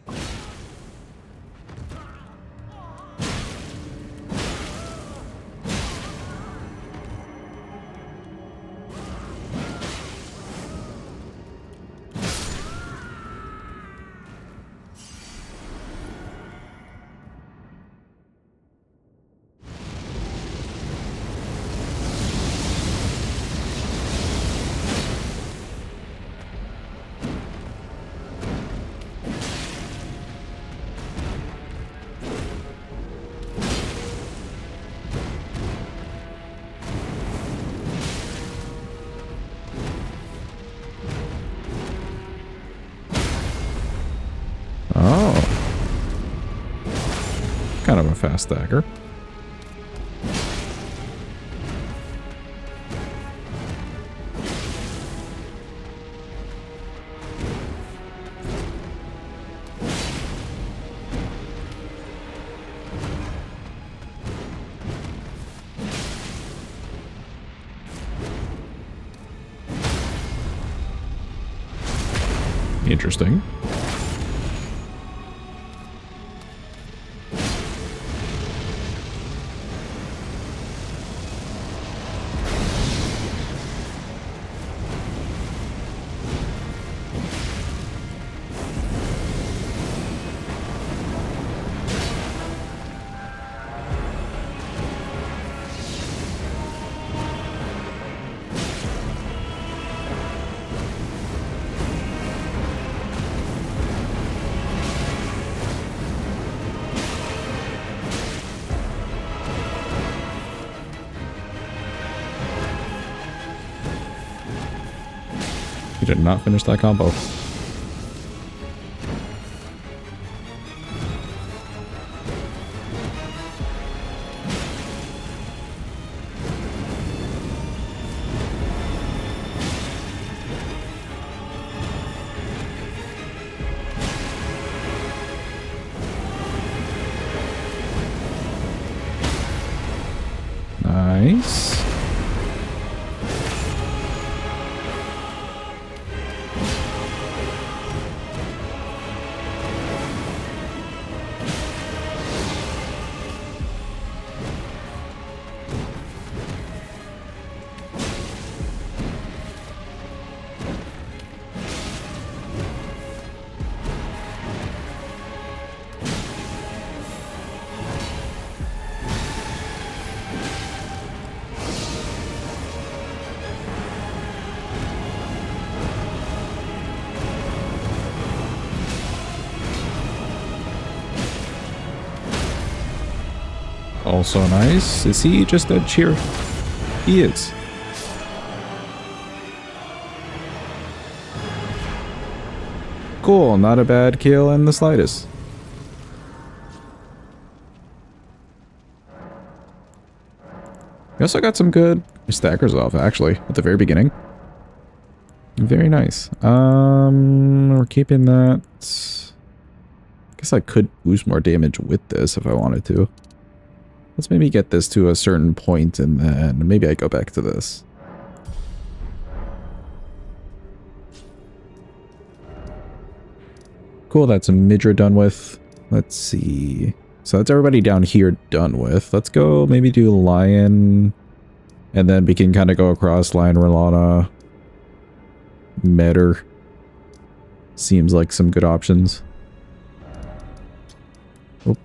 Kind of a fast dagger. Interesting. You did not finish that combo. Nice. Also nice. Is he just dead cheer? He is. Cool, not a bad kill in the slightest. We also got some good stackers off, actually, at the very beginning. Very nice. We're keeping that. I guess I could boost more damage with this if I wanted to. Let's maybe get this to a certain point and then maybe I go back to this. Cool, that's a Midra done with. Let's see. So that's everybody down here done with. Let's go maybe do Lion. And then we can kind of go across Lion, Rellana, Metyr. Seems like some good options. Oh.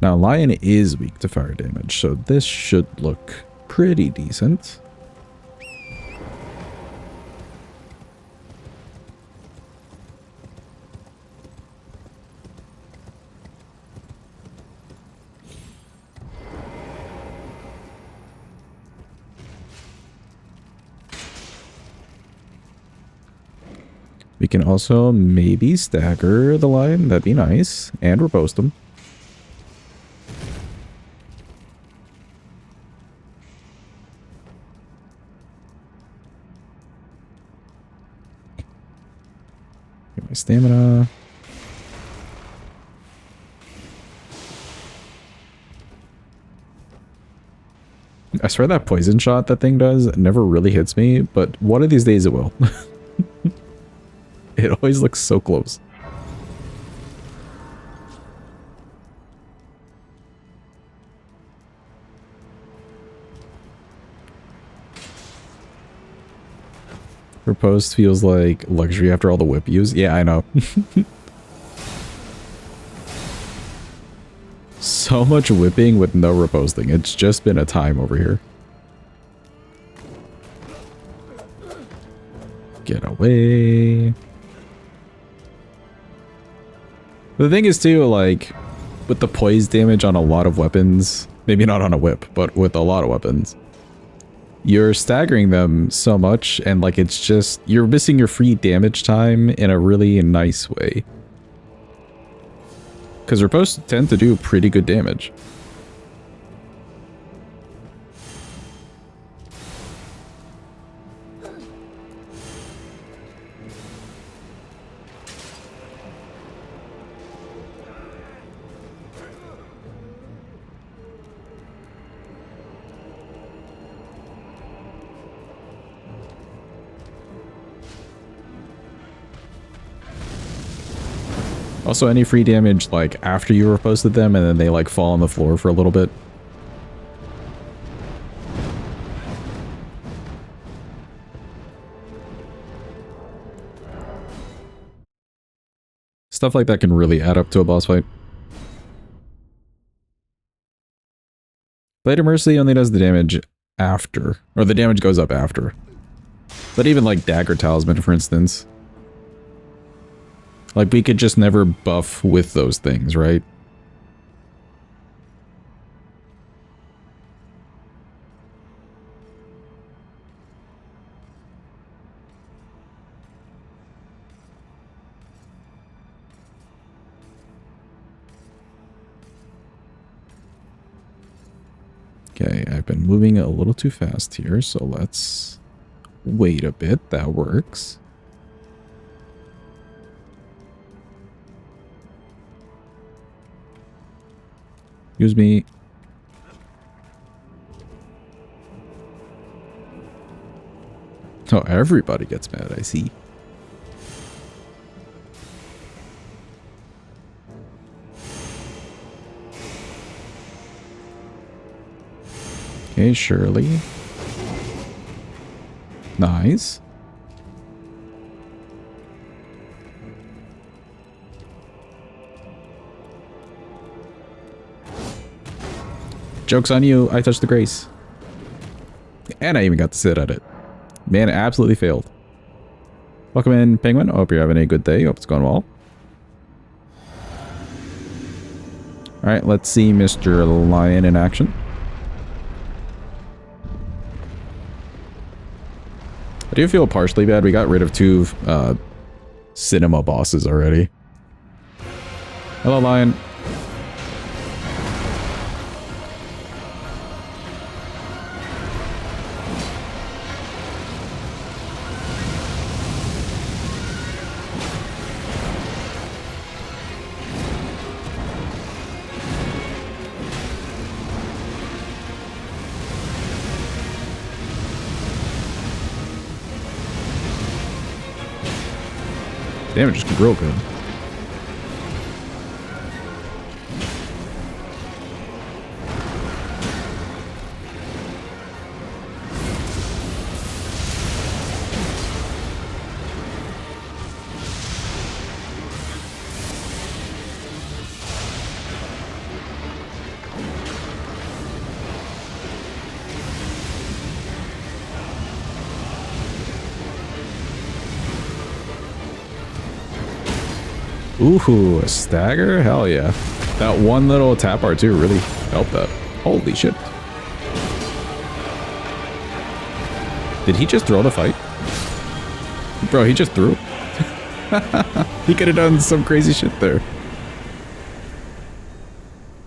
Now, Lion is weak to fire damage, so this should look pretty decent. We can also maybe stagger the Lion, that'd be nice, and riposte him. Get my stamina. I swear that poison shot that thing does never really hits me, but one of these days it will. It always looks so close. Riposte feels like luxury after all the whip use. Yeah, I know. So much whipping with no riposting. It's just been a time over here. Get away. The thing is too, like, with the poise damage on a lot of weapons, maybe not on a whip, but with a lot of weapons, you're staggering them so much, and like it's just, you're missing your free damage time in a really nice way. Because riposte tend to do pretty good damage. Also, any free damage, like, after you riposted them, and then they, like, fall on the floor for a little bit. Stuff like that can really add up to a boss fight. Blade of Mercy only does the damage after, or the damage goes up after. But even, like, Dagger Talisman, for instance. Like, we could just never buff with those things, right? Okay, I've been moving a little too fast here, so let's wait a bit. That works. Excuse me. Oh, everybody gets mad, I see. Okay, Shirley. Nice. Joke's on you, I touched the grace. And I even got to sit at it. Man, it absolutely failed. Welcome in, Penguin. Hope you're having a good day. Hope it's going well. Alright, let's see Mr. Lion in action. I do feel partially bad. We got rid of 2 cinema bosses already. Hello, Lion. Damage is real good. Ooh, a stagger? Hell yeah. That one little tap R2 really helped that. Holy shit. Did he just throw the fight? Bro, he just threw. He could have done some crazy shit there.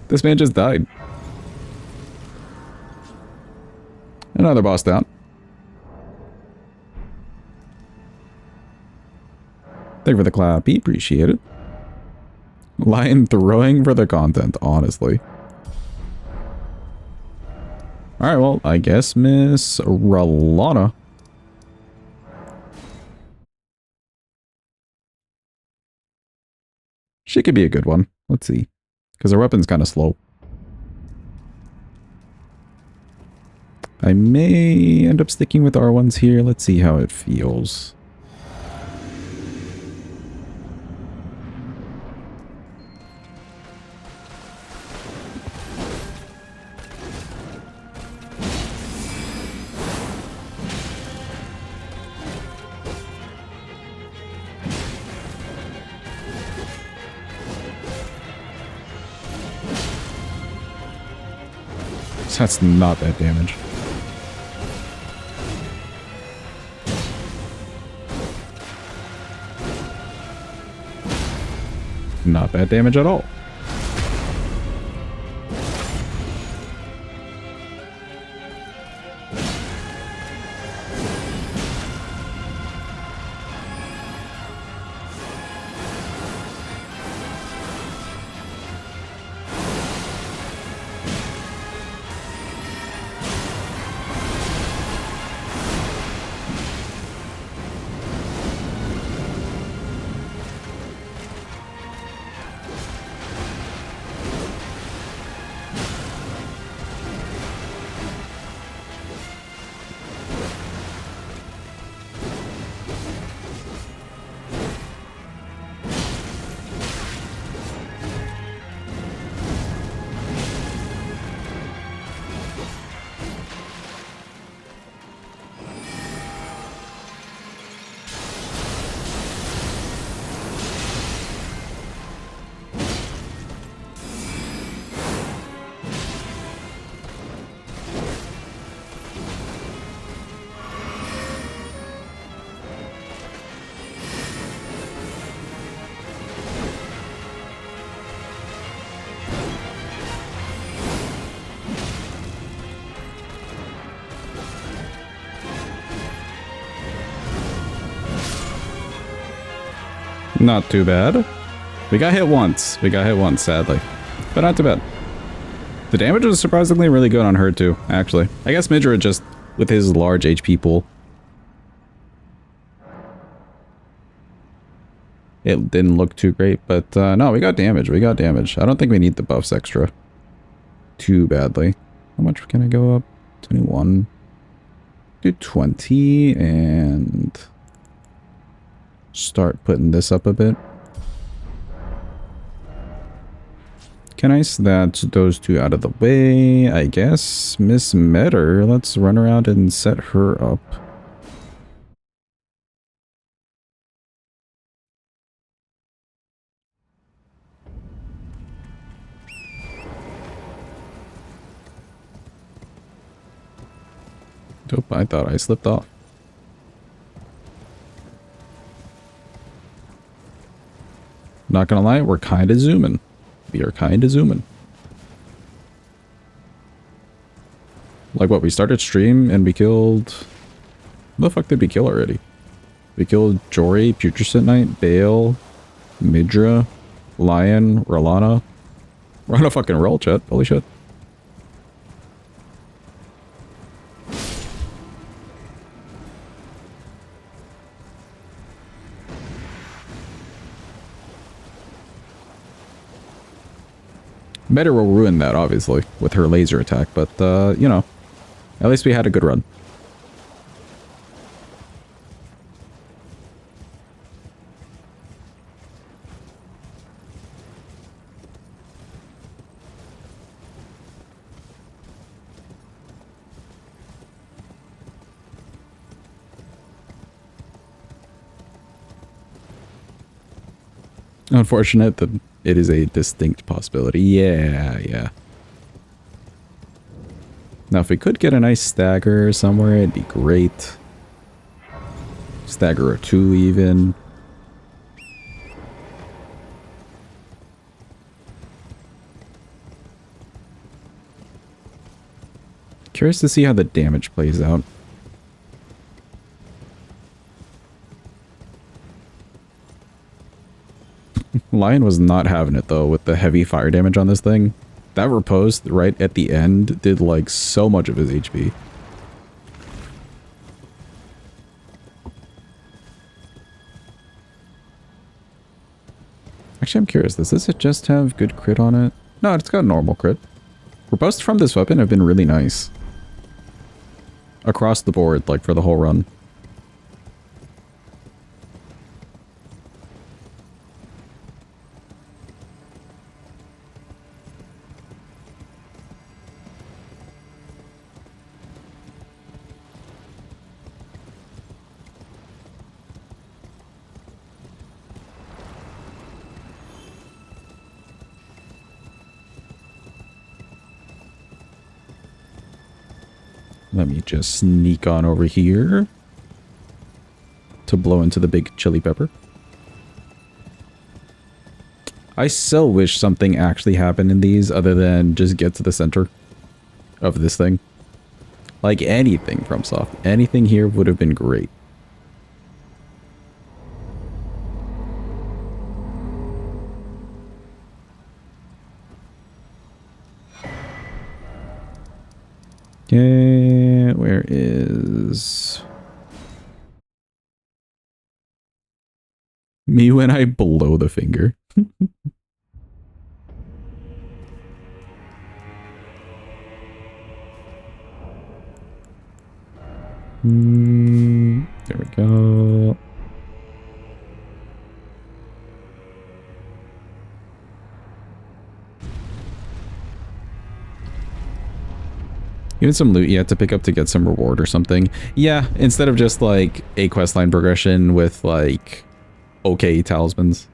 This man just died. Another boss down. Thank you for the clappy. Appreciate it. Lion throwing for the content, honestly. Alright, well, I guess Miss Rellana. She could be a good one. Let's see. Because her weapon's kind of slow. I may end up sticking with R1s here. Let's see how it feels. That's not that damage. Not bad damage at all. Not too bad. We got hit once. We got hit once, sadly. But not too bad. The damage was surprisingly really good on her too, actually. I guess Midra just, with his large HP pool, it didn't look too great, but no, we got damage. We got damage. I don't think we need the buffs extra too badly. How much can I go up? 21. Do 20 and start putting this up a bit. Can I snatch those 2 out of the way? I guess Miss Metyr. Let's run around and set her up. Oh, I thought I slipped off. Not gonna lie, we're kinda zooming. We are kinda zooming. Like what, we started stream and we killed... What the fuck did we kill already? We killed Jori, Putrescent Knight, Bayle, Midra, Lion, Rellana. We're on a fucking roll, chat. Holy shit. Metyr will ruin that, obviously, with her laser attack, but, you know, at least we had a good run. Unfortunate that it is a distinct possibility. Yeah. Now, if we could get a nice stagger somewhere, it'd be great. Stagger or two, even. Curious to see how the damage plays out. Lion was not having it, though, with the heavy fire damage on this thing. That riposte right at the end did, like, so much of his HP. Actually, I'm curious. Does this just have good crit on it? No, it's got normal crit. Ripostes from this weapon have been really nice. Across the board, like, for the whole run. Let me just sneak on over here to blow into the big chili pepper. I so wish something actually happened in these other than just get to the center of this thing. Like anything from Soft. Anything here would have been great. Okay, where is me when I blow the finger? There we go. Even some loot you have to pick up to get some reward or something. Yeah, instead of just like a questline progression with like okay talismans.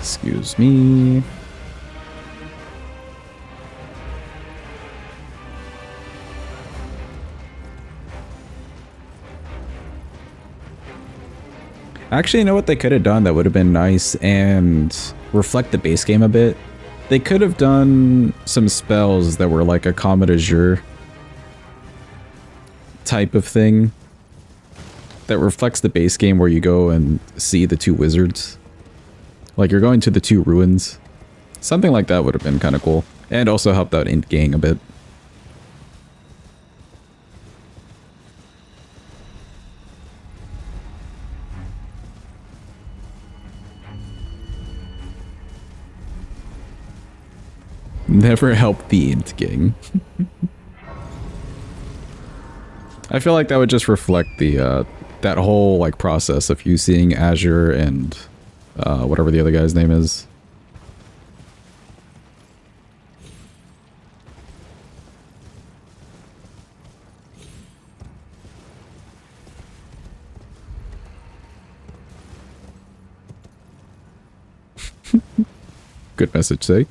Excuse me. Actually, you know what they could have done that would have been nice and reflect the base game a bit? They could have done some spells that were like a Combat Azure type of thing that reflects the base game where you go and see the two wizards. Like you're going to the two ruins. Something like that would have been kind of cool. And also helped out Int Gang a bit. Never help the Int Gang. I feel like that would just reflect the that whole like process of you seeing Azure and whatever the other guy's name is. Good message, say.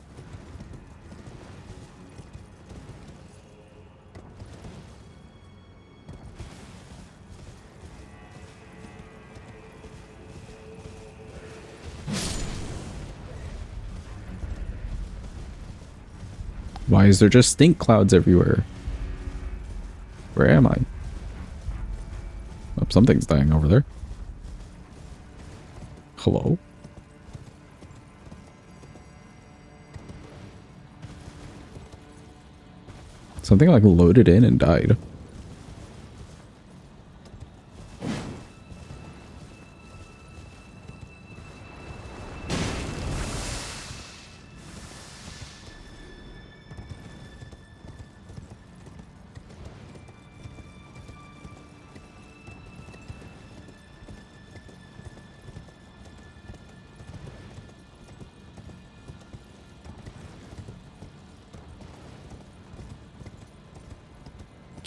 Why is there just stink clouds everywhere? Where am I? Oh, something's dying over there. Hello? Something like loaded in and died.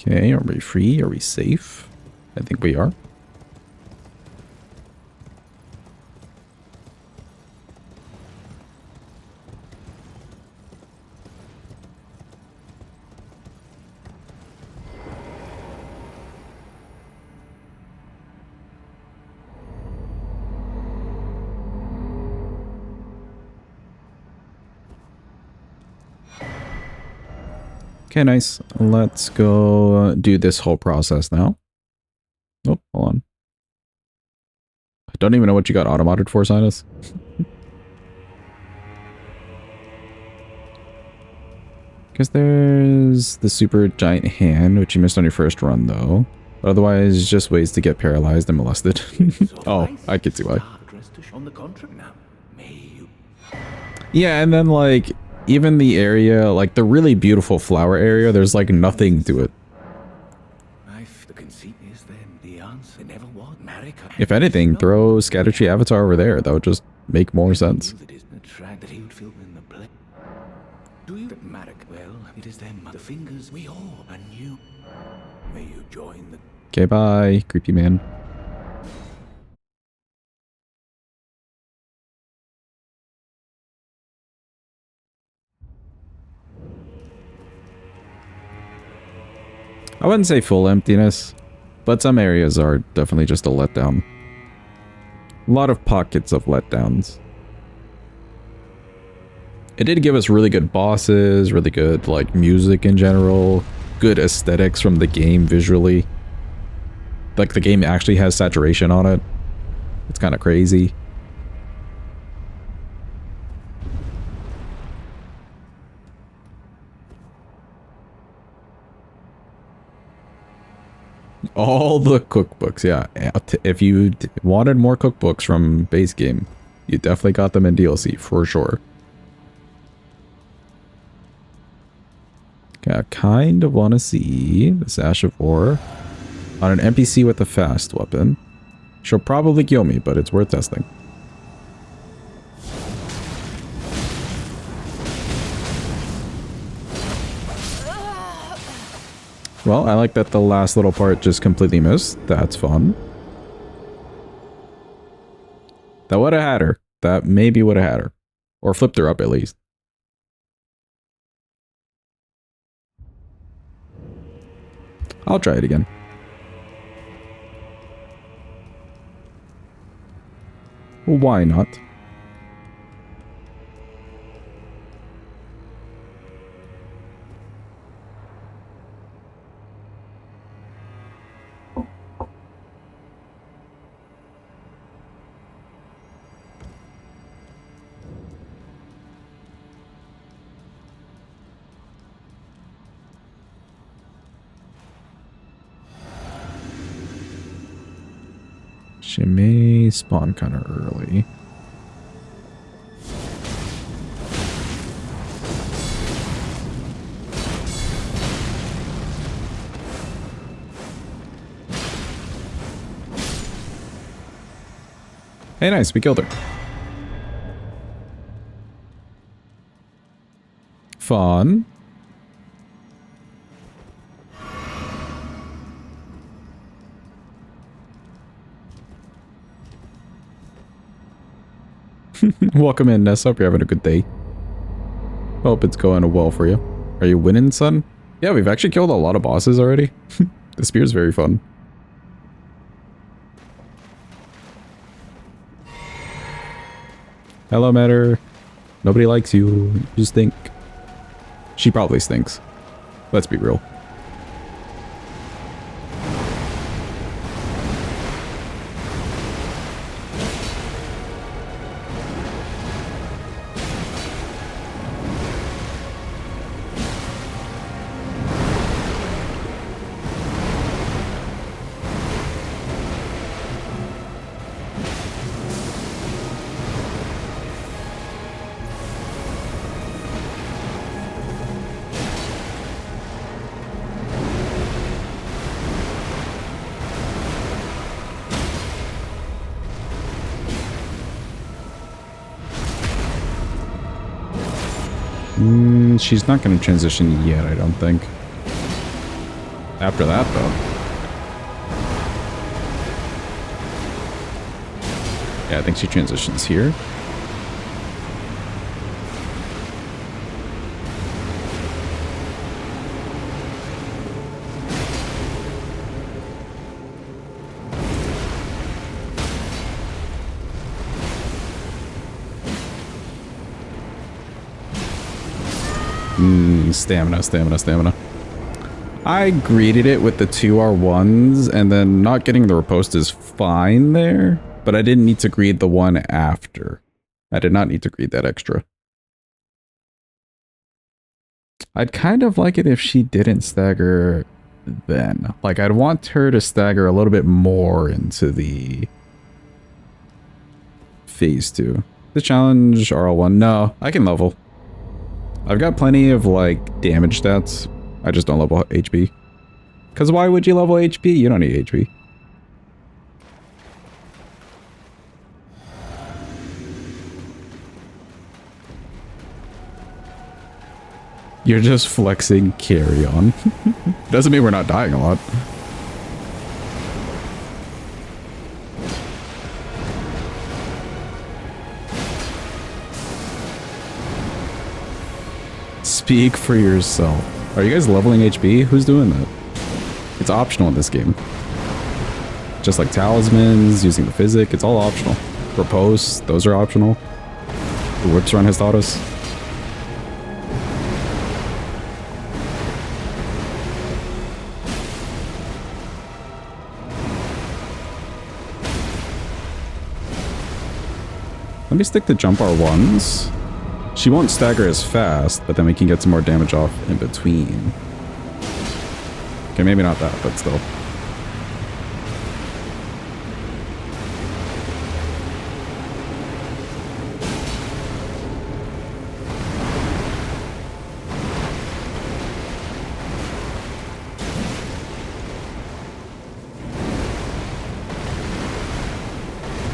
Okay, are we free? Are we safe? I think we are. Okay, nice. Let's go do this whole process now. Oh, hold on. I don't even know what you got automated for, Sinus. Because there's the super giant hand, which you missed on your first run, though. But otherwise, just ways to get paralyzed and molested. Oh, I can see why. Yeah, and then, like, even the area, like the really beautiful flower area, there's like nothing to it. If anything, throw Scattertree Avatar over there. That would just make more sense. Okay, bye, creepy man. I wouldn't say full emptiness, but some areas are definitely just a letdown. A lot of pockets of letdowns. It did give us really good bosses, really good like music in general, good aesthetics from the game visually. Like the game actually has saturation on it. It's kind of crazy. All the cookbooks, yeah. If you wanted more cookbooks from base game, you definitely got them in DLC, for sure. Okay, I kind of want to see this Ash of War on an NPC with a fast weapon. She'll probably kill me, but it's worth testing. Well, I like that the last little part just completely missed. That's fun. That would have had her. That maybe would have had her. Or flipped her up at least. I'll try it again. Well, why not? She may spawn kind of early. Hey, nice. We killed her. Fun. Welcome in, Ness. Hope you're having a good day. Hope it's going well for you. Are you winning, son? Yeah, we've actually killed a lot of bosses already. The spear's very fun. Hello, Metyr. Nobody likes you. You stink. She probably stinks. Let's be real. She's not going to transition yet, I don't think. After that, though. Yeah, I think she transitions here. Stamina. I greeted it with the 2R1s, and then not getting the riposte is fine there, but I didn't need to greed the one after. I did not need to greed that extra. I'd kind of like it if she didn't stagger then. Like, I'd want her to stagger a little bit more into the phase 2. The challenge RL1, no, I can level. I've got plenty of, like, damage stats. I just don't level HP. Because why would you level HP? You don't need HP. You're just flexing carry on. Doesn't mean we're not dying a lot. Speak for yourself. Are you guys leveling HP? Who's doing that? It's optional in this game. Just like talismans, using the physic, it's all optional. Repose, those are optional. The whips run has taught us. Let me stick to jump R1s. She won't stagger as fast, but then we can get some more damage off in between. Okay, maybe not that, but still.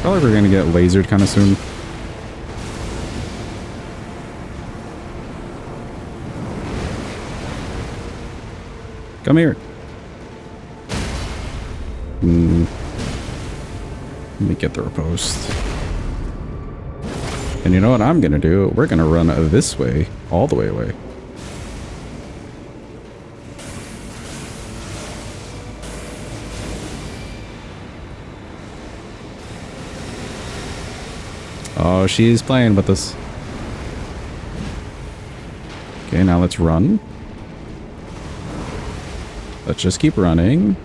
Probably we're gonna get lasered kind of soon. Come here. Let me get the riposte. And you know what I'm gonna do? We're gonna run this way, all the way away. Oh, she's playing with us. Okay, now let's run. Let's just keep running.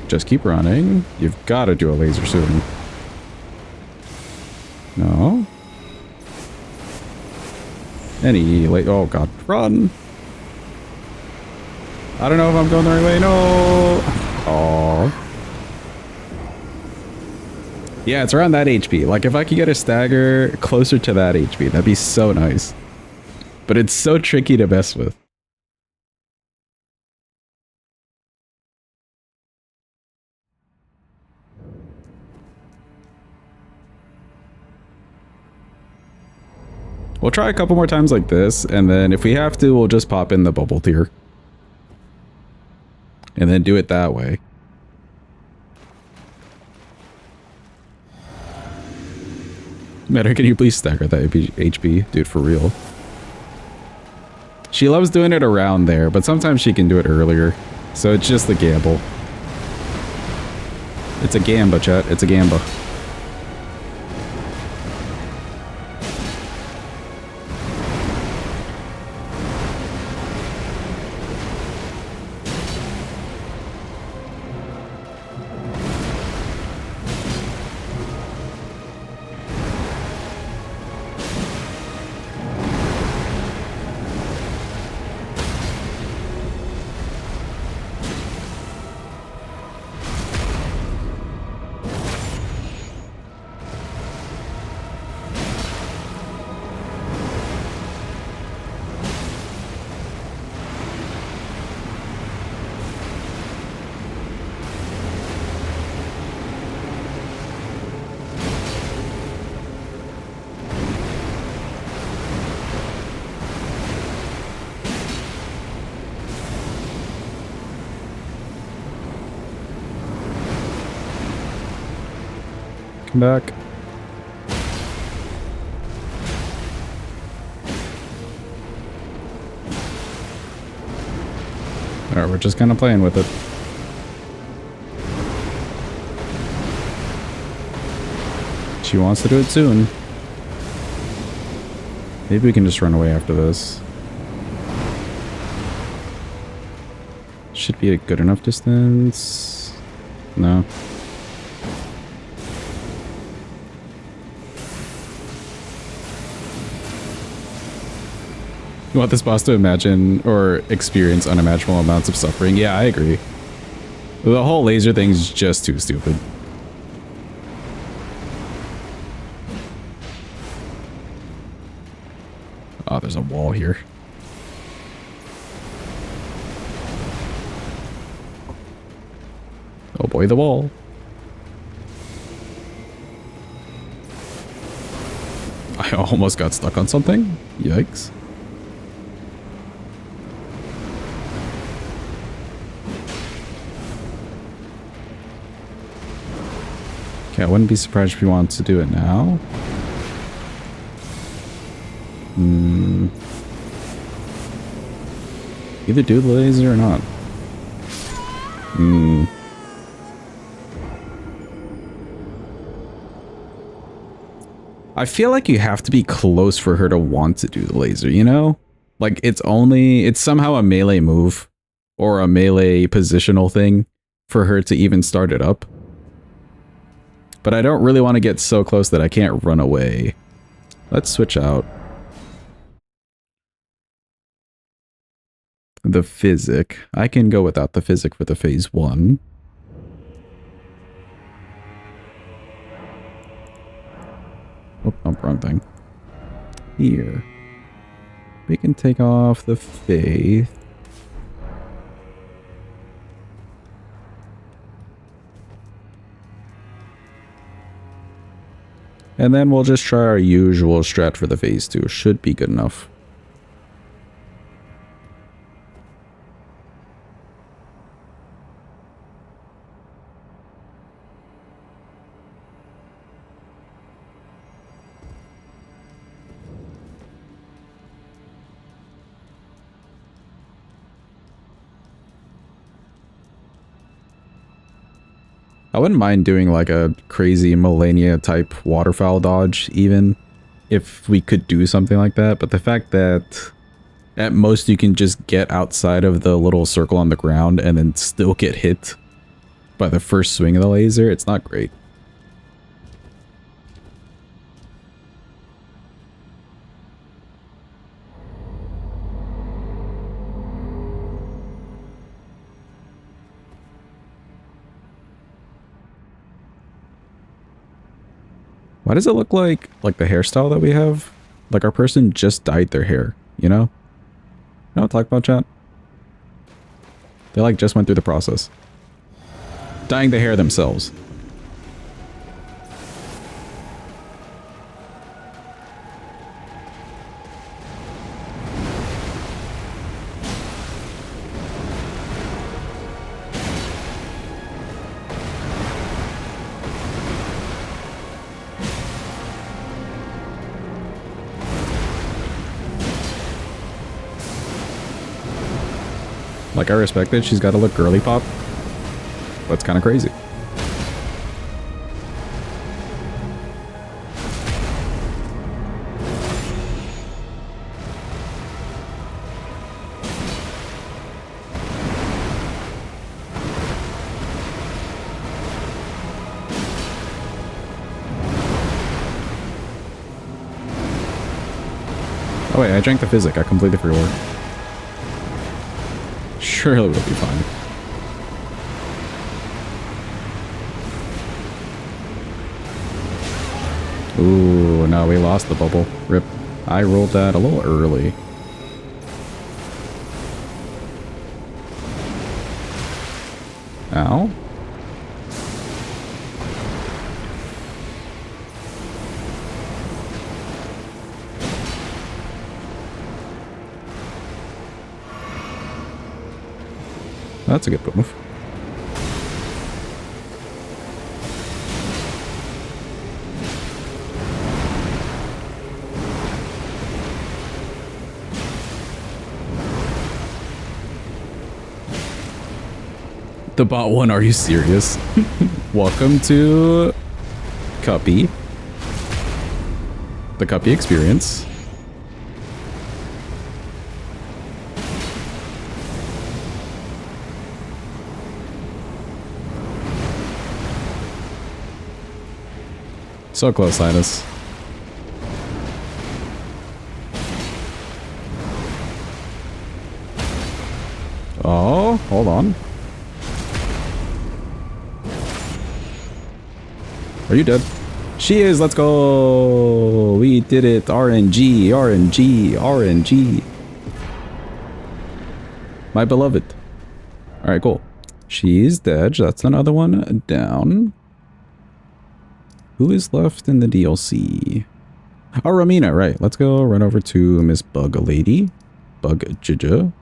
Just keep running. You've got to do a laser soon. No. Oh god, run. I don't know if I'm going the right way. No. Oh. Yeah, it's around that HP. Like, if I could get a stagger closer to that HP, that'd be so nice. But it's so tricky to mess with. We'll try a couple more times like this, and then if we have to, we'll just pop in the bubble tier. And then do it that way. Metyr, can you please stagger that HP? Dude, for real. She loves doing it around there, but sometimes she can do it earlier. So it's just a gamble. It's a gamba, chat. It's a gamba. Back. Alright, we're just kind of playing with it. She wants to do it soon. Maybe we can just run away after this. Should be a good enough distance. No. You want this boss to imagine or experience unimaginable amounts of suffering? Yeah, I agree. The whole laser thing's just too stupid. Oh, there's a wall here. Oh boy, the wall. I almost got stuck on something. Yikes. Okay, I wouldn't be surprised if we want to do it now. Either do the laser or not. I feel like you have to be close for her to want to do the laser, you know? Like, it's somehow a melee move or a melee positional thing for her to even start it up. But I don't really want to get so close that I can't run away. Let's switch out. The physic. I can go without the physic for the phase 1. Oh, wrong thing. Here. We can take off the faith. And then we'll just try our usual strat for the phase 2. Should be good enough. I wouldn't mind doing like a crazy Malenia type waterfowl dodge even if we could do something like that, but the fact that at most you can just get outside of the little circle on the ground and then still get hit by the first swing of the laser, it's not great. Why does it look like the hairstyle that we have? Like our person just dyed their hair, you know? You know what I'm talking about, chat? They like just went through the process. Dyeing the hair themselves. Like, I respect it. She's got to look girly pop. That's kind of crazy. Oh wait, I drank the physic. I completely forgot. Surely we'll be fine. Ooh, no, we lost the bubble. Rip. I rolled that a little early. Ow. That's a good move. The bot one, are you serious? Welcome to Cuppy. The Cuppy experience. So close, Linus. Oh, hold on. Are you dead? She is, let's go! We did it! RNG, RNG, RNG. My beloved. Alright, cool. She's dead. That's another one down. Who is left in the DLC? Oh, Romina, right. Let's go run over to Miss Bug Lady. Bug Jija.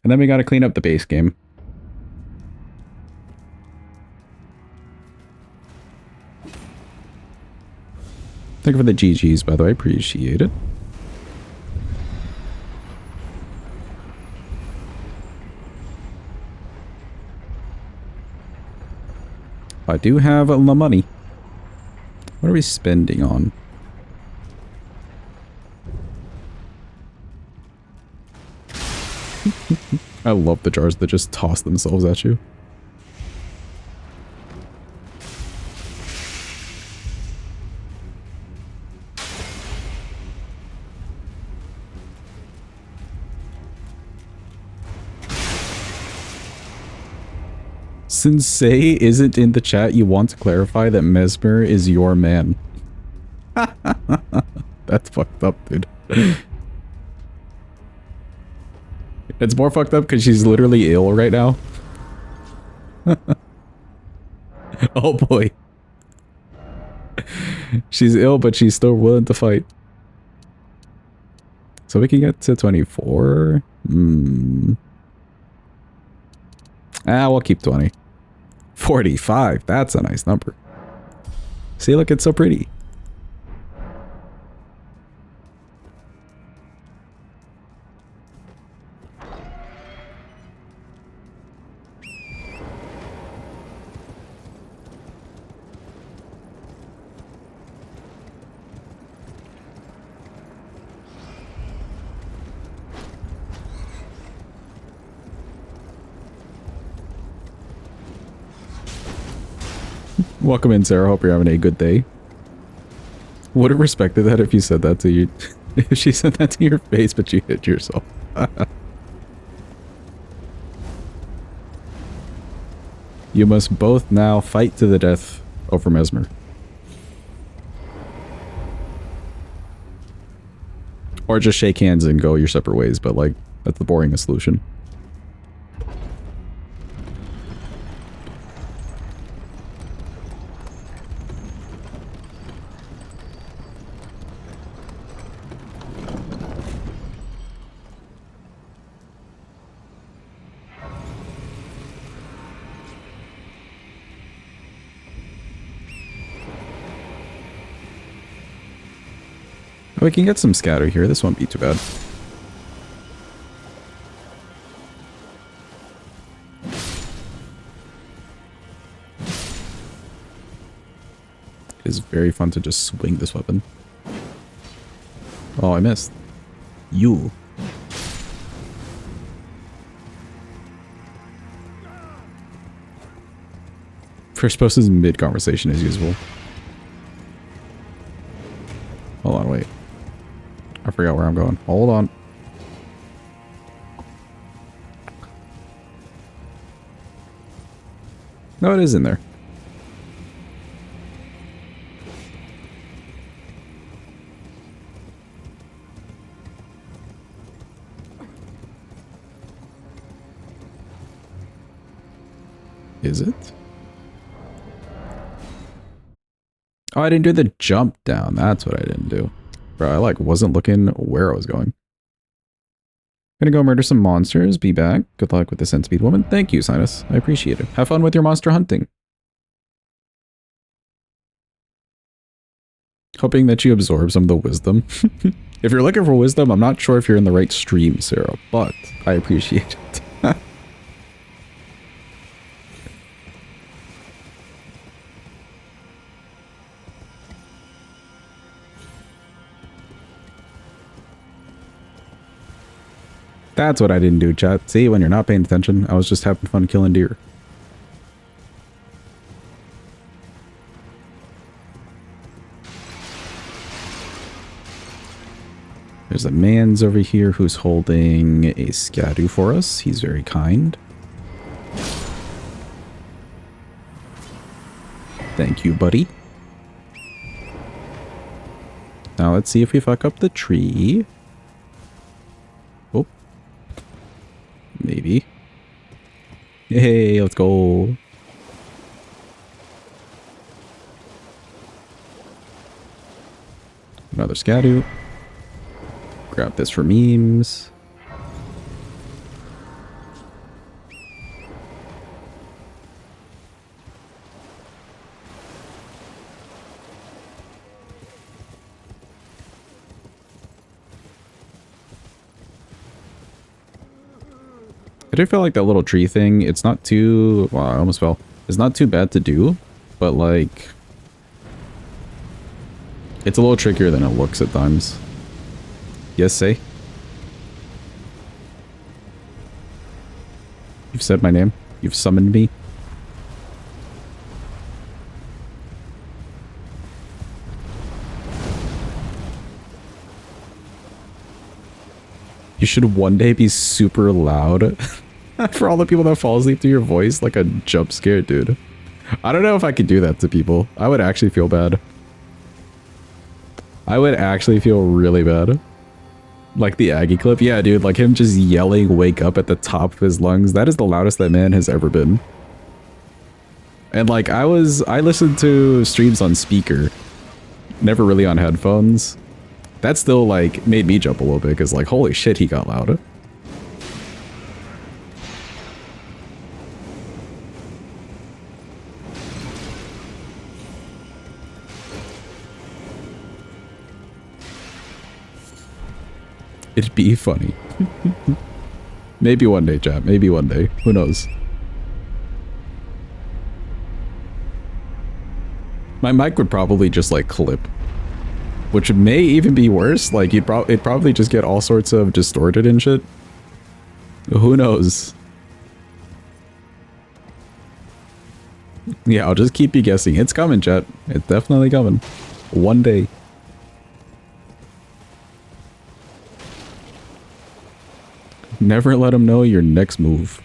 And then we gotta clean up the base game. Thank you for the GGs, by the way. Appreciate it. I do have the money. What are we spending on? I love the jars that just toss themselves at you. Sensei isn't in the chat. You want to clarify that Messmer is your man. That's fucked up, dude. It's more fucked up because she's literally ill right now. Oh boy. She's ill, but she's still willing to fight. So we can get to 24. We'll keep 20. 45. That's a nice number. See, look, it's so pretty. Welcome in, Sarah. Hope you're having a good day. Would have respected that if you said that to you. If she said that to your face, but you hit yourself. You must both now fight to the death over Messmer. Or just shake hands and go your separate ways, but like, that's the boringest solution. We can get some scatter here. This won't be too bad. It is very fun to just swing this weapon. Oh, I missed. You. First person's mid-conversation is useful. Hold on, wait. I forgot where I'm going. Hold on. No, it is in there. Is it? Oh, I didn't do the jump down. That's what I didn't do. Bro, I like wasn't looking where I was going. Gonna go murder some monsters. Be back. Good luck with the centipede woman. Thank you, Sinus. I appreciate it. Have fun with your monster hunting. Hoping that you absorb some of the wisdom. If you're looking for wisdom, I'm not sure if you're in the right stream, Sarah, but I appreciate it. That's what I didn't do, chat. See, when you're not paying attention, I was just having fun killing deer. There's a man's over here who's holding a Scadu for us. He's very kind. Thank you, buddy. Now let's see if we fuck up the tree. Oh. Maybe. Hey, let's go. Another Scadu. Grab this for memes. I do feel like that little tree thing, it's not too... Well, I almost fell. It's not too bad to do, but like... It's a little trickier than it looks at times. Yes, say? You've said my name. You've summoned me. You should one day be super loud for all the people that fall asleep to your voice like a jump scare, dude. I don't know if I could do that to people. I would actually feel bad. I would actually feel really bad. Like the Aggie clip. Yeah, dude, like him just yelling wake up at the top of his lungs. That is the loudest that man has ever been. And like I listened to streams on speaker. Never really on headphones. That still like made me jump a little bit because like holy shit he got loud. It'd be funny. Maybe one day, chat. Maybe one day. Who knows? My mic would probably just like clip. Which may even be worse. Like it'd probably just get all sorts of distorted and shit. Who knows? Yeah, I'll just keep you guessing. It's coming, chat. It's definitely coming. One day. Never let them know your next move.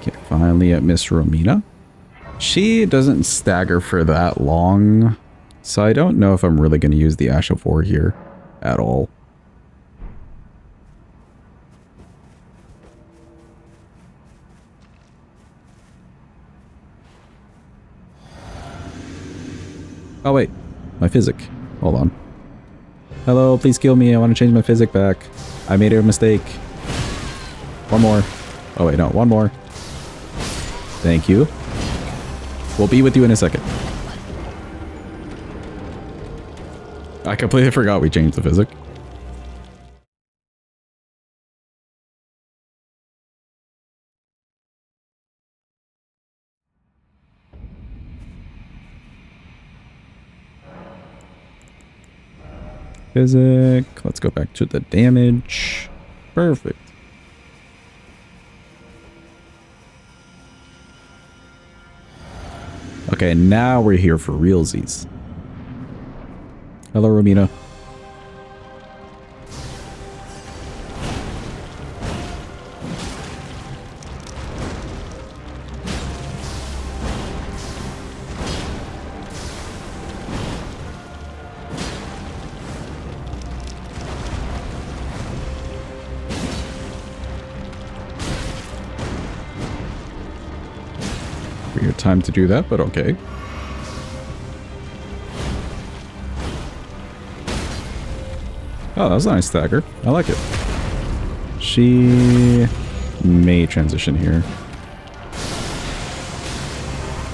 Okay, finally at Miss Romina. She doesn't stagger for that long, so I don't know if I'm really going to use the Ash of War here at all. Oh wait, my physic. Hold on. Hello, please kill me. I want to change my physic back. I made a mistake. One more. Oh wait, no, one more. Thank you. We'll be with you in a second. I completely forgot we changed the physic. Physic. Let's go back to the damage. Perfect. Okay, now we're here for realsies. Hello, Romina. Weird time to do that, but okay. Oh, that was a nice stagger. I like it. She may transition here.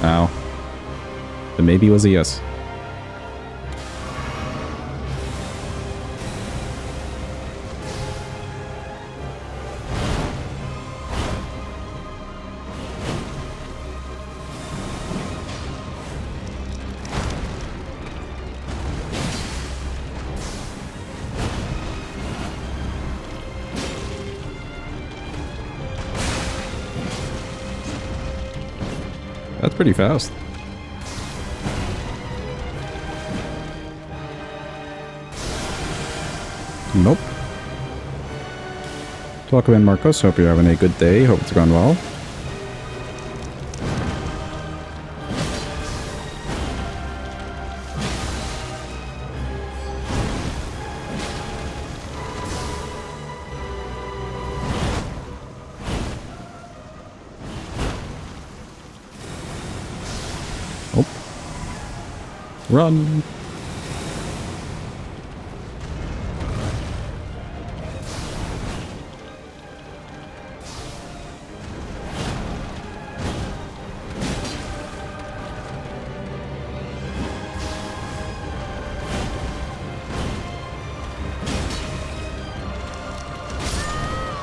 Ow. The maybe was a yes. That's pretty fast. Nope. Welcome in, Marcos. Hope you're having a good day. Hope it's going well. Run.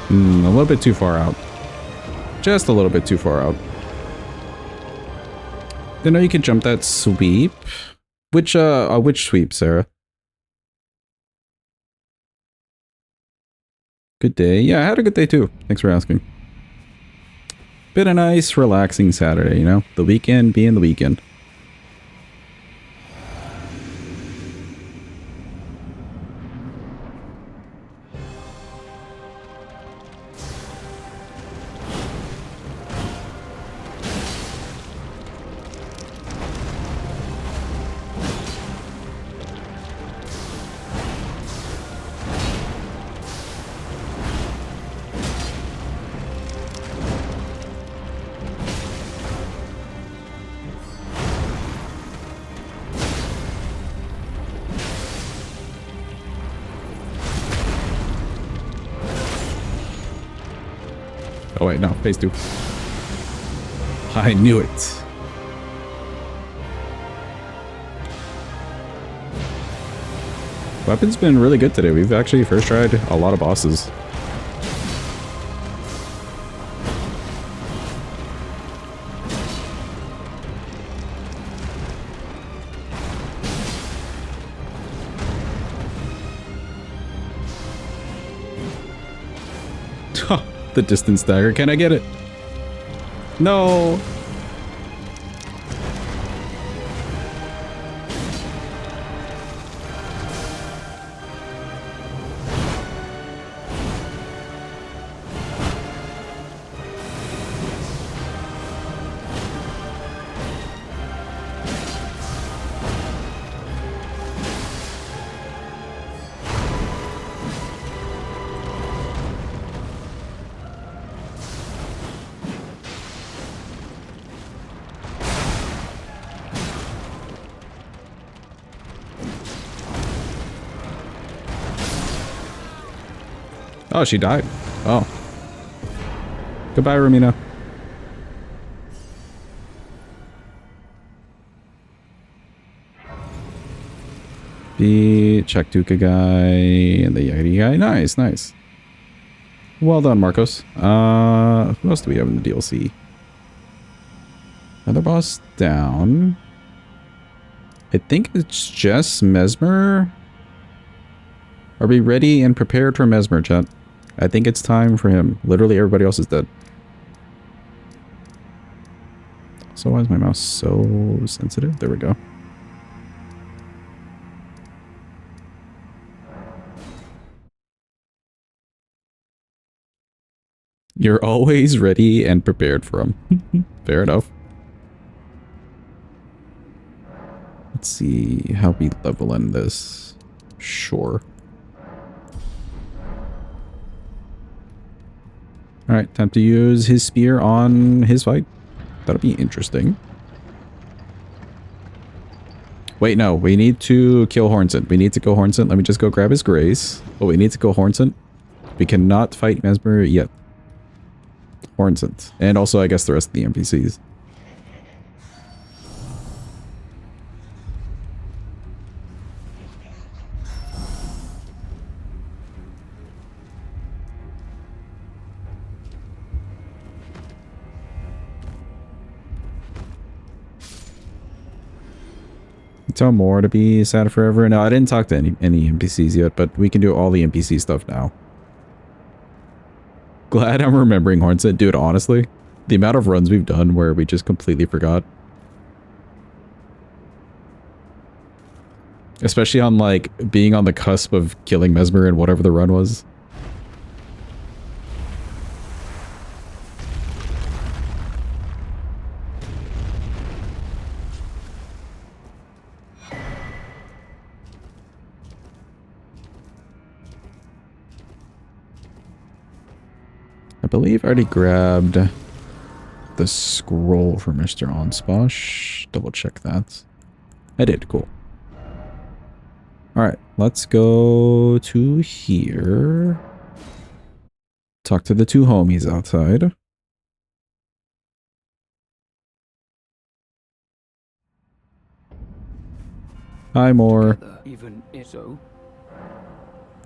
A little bit too far out. Just a little bit too far out. Didn't know you could jump that sweep. Which sweep, Sarah? Good day. Yeah, I had a good day too. Thanks for asking. Been a nice, relaxing Saturday, you know? The weekend being the weekend. Oh wait, no, phase 2. I knew it. Weapon's been really good today. We've actually first tried a lot of bosses. The distance dagger. Can I get it? No. Oh, she died. Oh. Goodbye, Romina. The Chaktuka guy and the Yeti guy. Nice, nice. Well done, Marcos. Who else do we have in the DLC? Another boss down. I think it's just Messmer. Are we ready and prepared for Messmer, chat? I think it's time for him. Literally everybody else is dead. So why is my mouse so sensitive? There we go. You're always ready and prepared for him. Fair enough. Let's see how we level in this. Sure. Alright, time to use his spear on his fight. That'll be interesting. Wait, no. We need to kill Hornsent. We need to kill Hornsent. Let me just go grab his grace. Oh, we need to kill Hornsent. We cannot fight Messmer yet. Hornsent. And also, I guess, the rest of the NPCs. Tell more to be sad forever. No, I didn't talk to any NPCs yet, but we can do all the NPC stuff now. Glad I'm remembering Hornsent. Dude, honestly, the amount of runs we've done where we just completely forgot. Especially on, like, being on the cusp of killing Messmer and whatever the run was. I believe I already grabbed the scroll for Mr. Onsposh. Double check that. I did, cool. Alright, let's go to here. Talk to the two homies outside. Hi, Moore. Even so,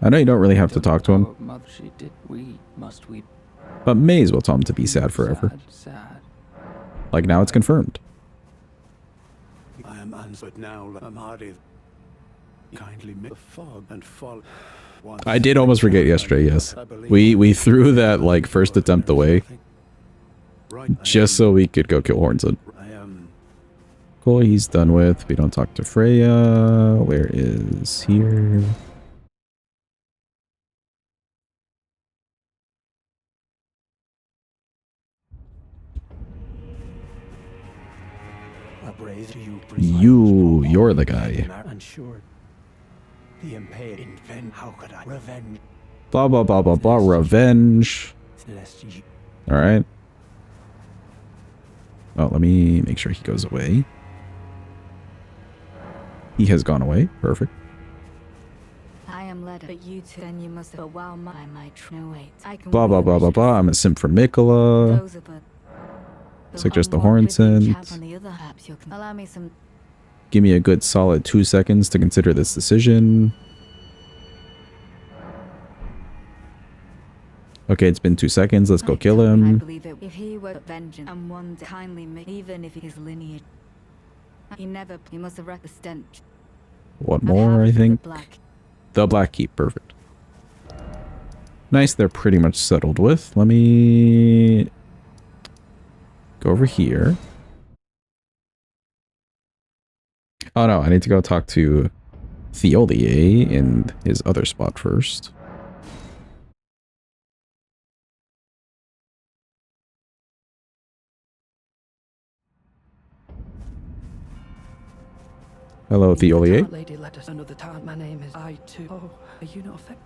I know you don't really have to talk to him, mother, she did. We must weep. but may as well tell him to be sad forever. Sad, sad. Like now it's confirmed. I am answered now. I'm hardy. Kindly make the fog and fall. I did almost forget yesterday, yes. We threw that like first attempt away. Just so we could go kill Hornsent. Cool, he's done with. We don't talk to Freya. Where is here? You're the guy. Blah blah blah blah blah. Revenge. Alright. Oh, let me make sure he goes away. He has gone away. Perfect. I am Leda, but you two, then you must have while my no wait. I can Blah blah blah blah blah. I'm a simp for Miquella. Suggest the Hornsent. Allow me some. Give me a good solid 2 seconds to consider this decision. Okay, it's been 2 seconds. Let's go kill I him. believe it. If he were vengeance and one day kindly make, even if his lineage, he must have wrecked the stench. One more, I think. The Black Keep, perfect. Nice, they're pretty much settled with. Let me go over here. Oh no, I need to go talk to Theolier in his other spot first. Hello, Theolier. Lady, let us another time. My name is I too. Oh, are you not affected?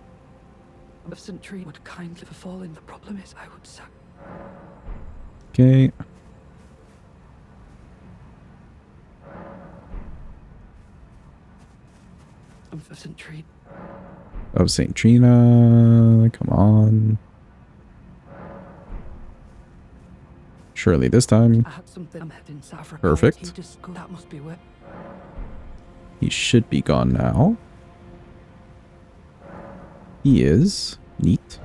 Of St. Tree would kindly fall in. The problem is I would sack. Okay. Of St. Tree. of St. Trina. Come on. Surely this time. I had something. I'm heading south for Perfect. He just go, that must be where. He should be gone now. He is. Neat.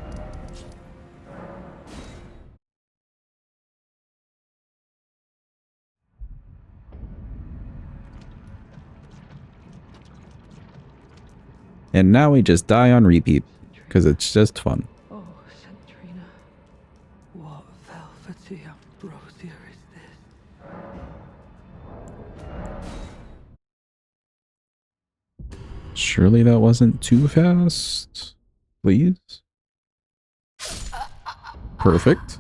And now we just die on repeat, because it's just fun. Oh, Centrina. What velvety ambrosia is this? Surely that wasn't too fast. Please. Perfect.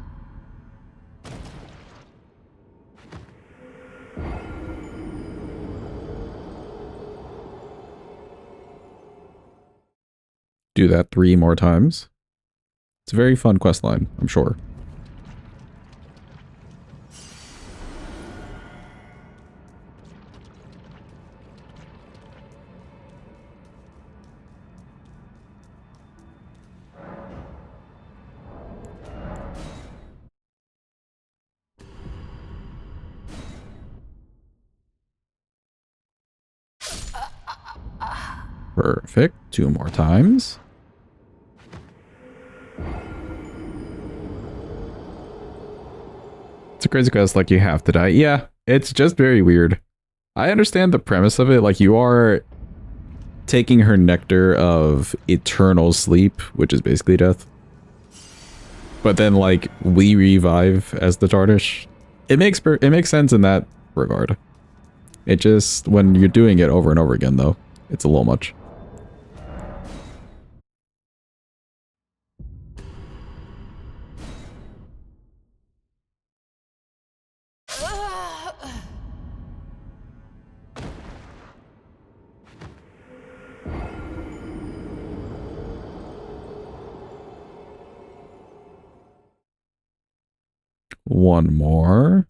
Do that 3 more times. It's a very fun quest line, I'm sure. Perfect. 2 more times. It's a crazy quest, like you have to die. Yeah, it's just very weird. I understand the premise of it, like you are taking her nectar of eternal sleep, which is basically death. But then like we revive as the Tarnish. It makes sense in that regard. It just, when you're doing it over and over again though, it's a little much. One more.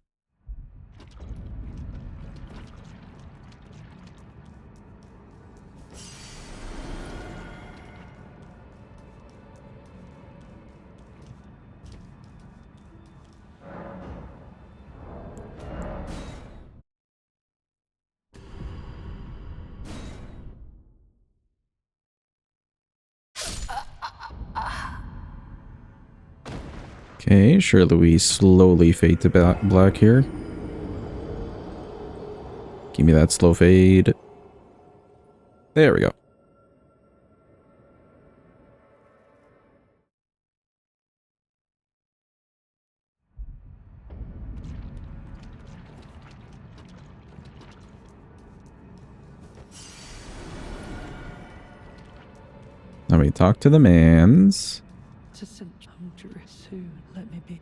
Okay, surely we slowly fade to black here. Give me that slow fade. There we go. Now we talk to the mans. To St. Andrew soon. Let me be.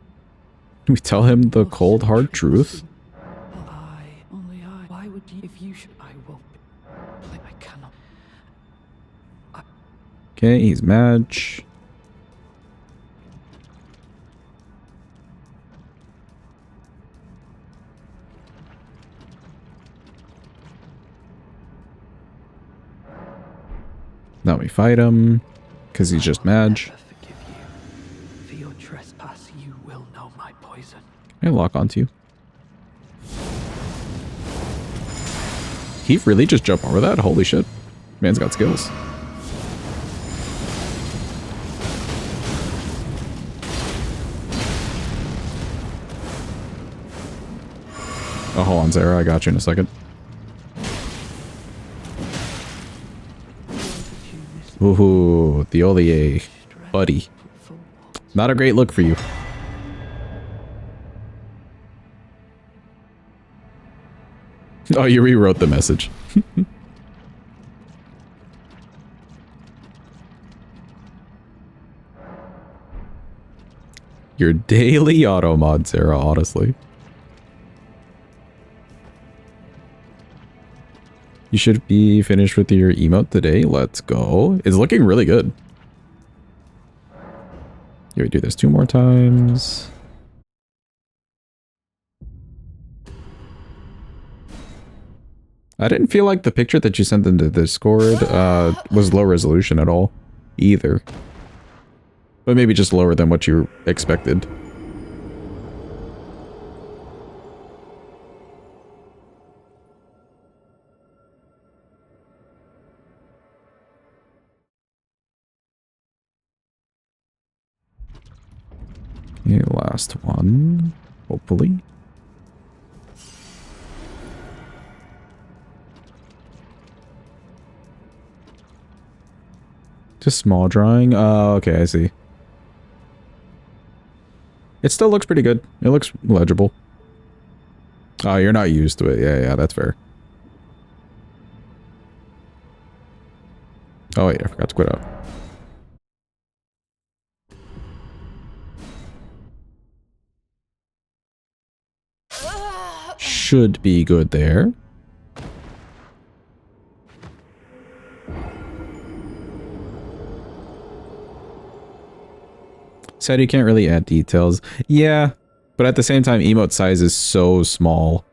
We tell him the cold hard truth. Only I. Why would you? If you should, I won't be. I cannot. Okay, he's match. Now we fight him, because he's just Madge. For your trespass, you will know my poison. I lock onto you. He really just jumped over that? Holy shit. Man's got skills. Oh, hold on, Sarah. I got you in a second. Ooh, the Olier. Buddy. Not a great look for you. Oh, you rewrote the message. Your daily auto mod, Sarah, honestly. You should be finished with your emote today. Let's go. It's looking really good. Here, we do this 2 more times. I didn't feel like the picture that you sent into Discord was low resolution at all. either. But maybe just lower than what you expected. Okay, last one, hopefully. Just small drawing. Oh, okay, I see. It still looks pretty good. It looks legible. Oh, you're not used to it. Yeah, that's fair. Oh, wait, I forgot to quit out. Should be good there. Said you can't really add details. Yeah, but at the same time, emote size is so small.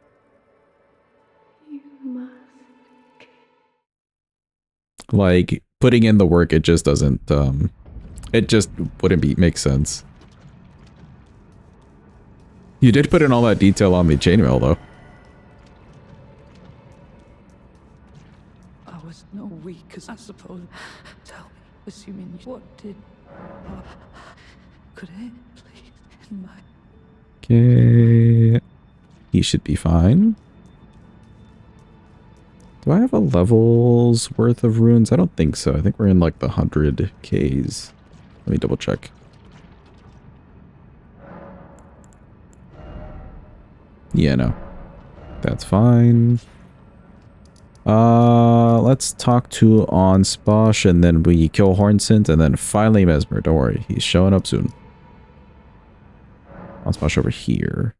Like, putting in the work, it just doesn't, it just wouldn't make sense. You did put in all that detail on the chainmail, though. I was no weak, as I suppose. Tell me, assuming you... What did... could it please in my... Okay. He should be fine. Do I have a level's worth of runes? I don't think so. I think we're in like the 100Ks. Let me double check. Yeah, no. That's fine. Let's talk to Onsposh, and then we kill Hornsint, and then finally Messmer. Don't worry, he's showing up soon. Onsposh over here.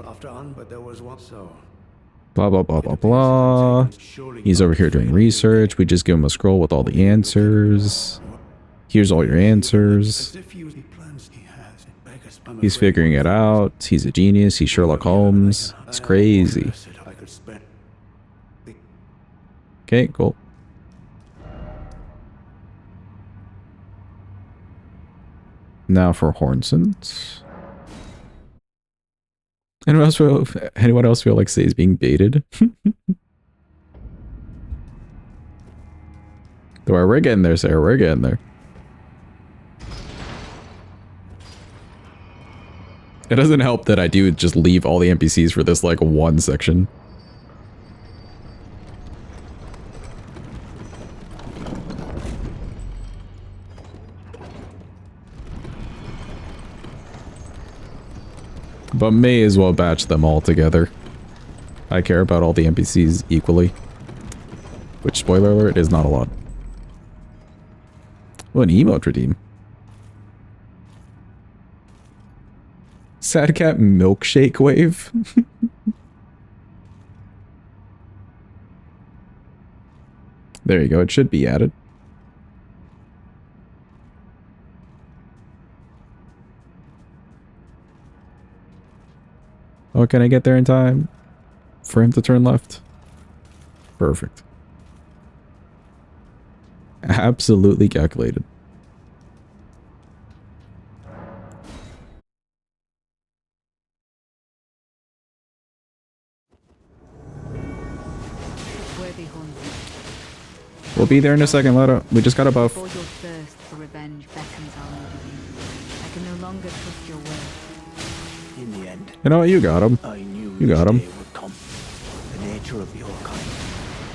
After on, but there was one so. Blah, blah, blah, blah, blah. He's over here doing research. We just give him a scroll with all the answers. Here's all your answers. He's figuring it out. He's a genius. He's Sherlock Holmes. It's crazy. Okay, cool. Now for Hornsint. Anyone else feel like Say's being baited? We're getting there, Sarah. We're getting there. It doesn't help that I do just leave all the NPCs for this, like, one section. But may as well batch them all together. I care about all the NPCs equally. Which, spoiler alert, is not a lot. Oh, an emote redeem. Sad Cat Milkshake Wave. There you go, it should be added. Oh, can I get there in time for him to turn left? Perfect. Absolutely calculated. We'll be there in a second, Leda. We just got a buff. Before your thirst for revenge beckons our lady, I can no longer trust your word. In the end, You know what? You got him. I knew You got this him. day would come. The nature of your kind,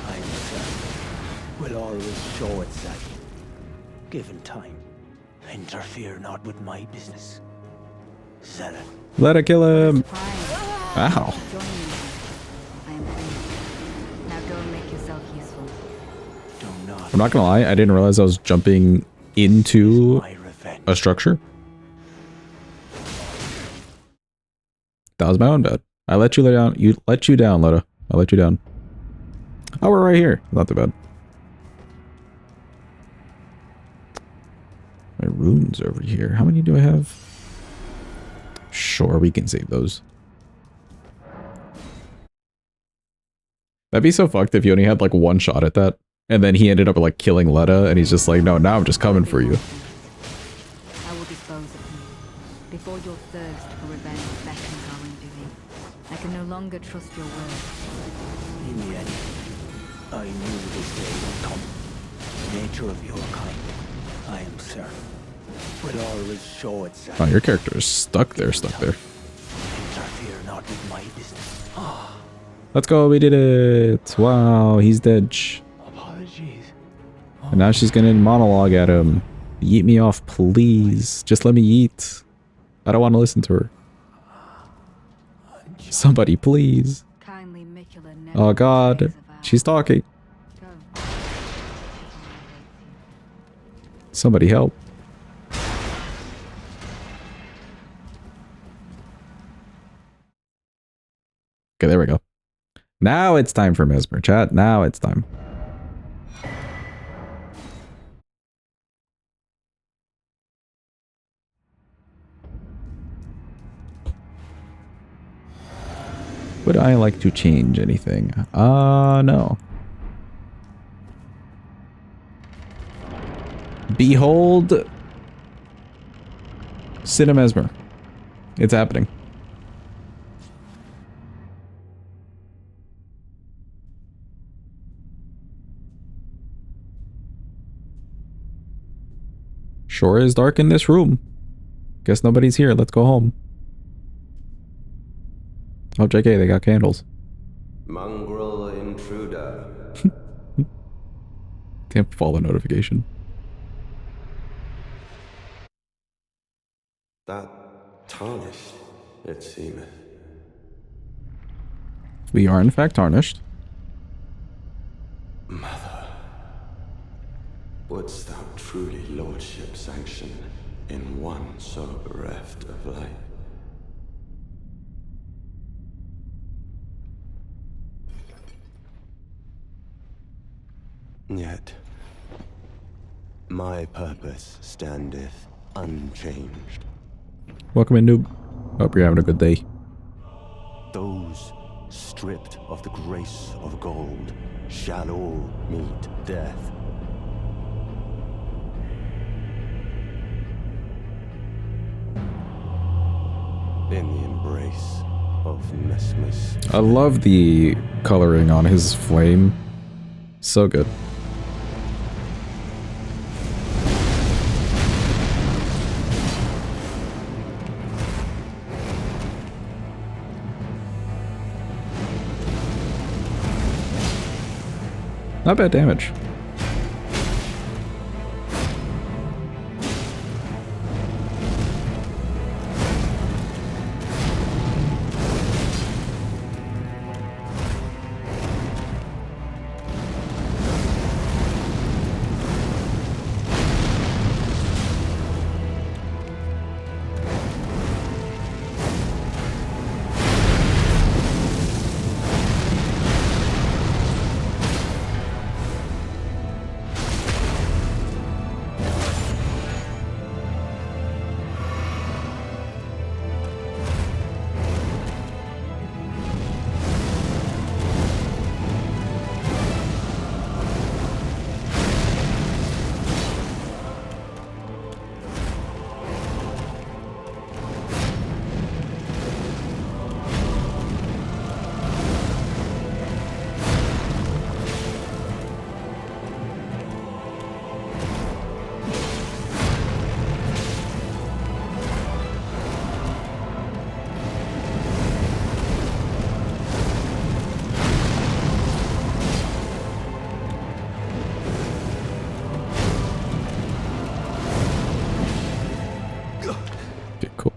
I am certain, will always show itself. Given time, interfere not with my business. Zealot. Let it kill him. Surprise. Ow. Join me. I am pleased. Now go and make yourself useful. Do not. I'm not gonna lie, I didn't realize I was jumping into my revenge. a structure. That was my own bad. I let you down. You let you down, Leda. I let you down. Oh, we're right here. Not too bad. My runes over here. How many do I have? Sure, we can save those. That'd be so fucked if you only had like one shot at that. And then he ended up like killing Leda and he's just like, no, now I'm just coming for you. I will dispose of you. Before your thirst for revenge beckons our undoing. I can no longer trust your word. In the end, I knew this day would come. The nature of your kind, I am certain, will always show itself. Oh, your character is stuck there, Interfere not with my business. Let's go, we did it. Wow, he's dead. Apologies. And now she's gonna monologue at him. Yeet me off, please. Just let me eat. I don't want to listen to her. Somebody, please. Kindly Miquella never Oh god, betrays a vow. she's talking. Go. Somebody help. Okay, there we go. Now it's time for Messmer, chat. Now it's time. Would I like to change anything? No. Behold Cinemesmer. It's happening. Sure is dark in this room. Guess nobody's here. Let's go home. Oh, JK, they got candles. Mongrel intruder. Can't follow notification. That tarnished, it seemeth. We are in fact tarnished. Mother, wouldst thou truly lordship sanction in one so bereft of light? Yet, my purpose standeth unchanged. Welcome in, noob. Hope you're having a good day. Those stripped of the grace of gold shall all meet death. In the embrace of Messmer's. I love the coloring on his flame. So good. Not bad damage.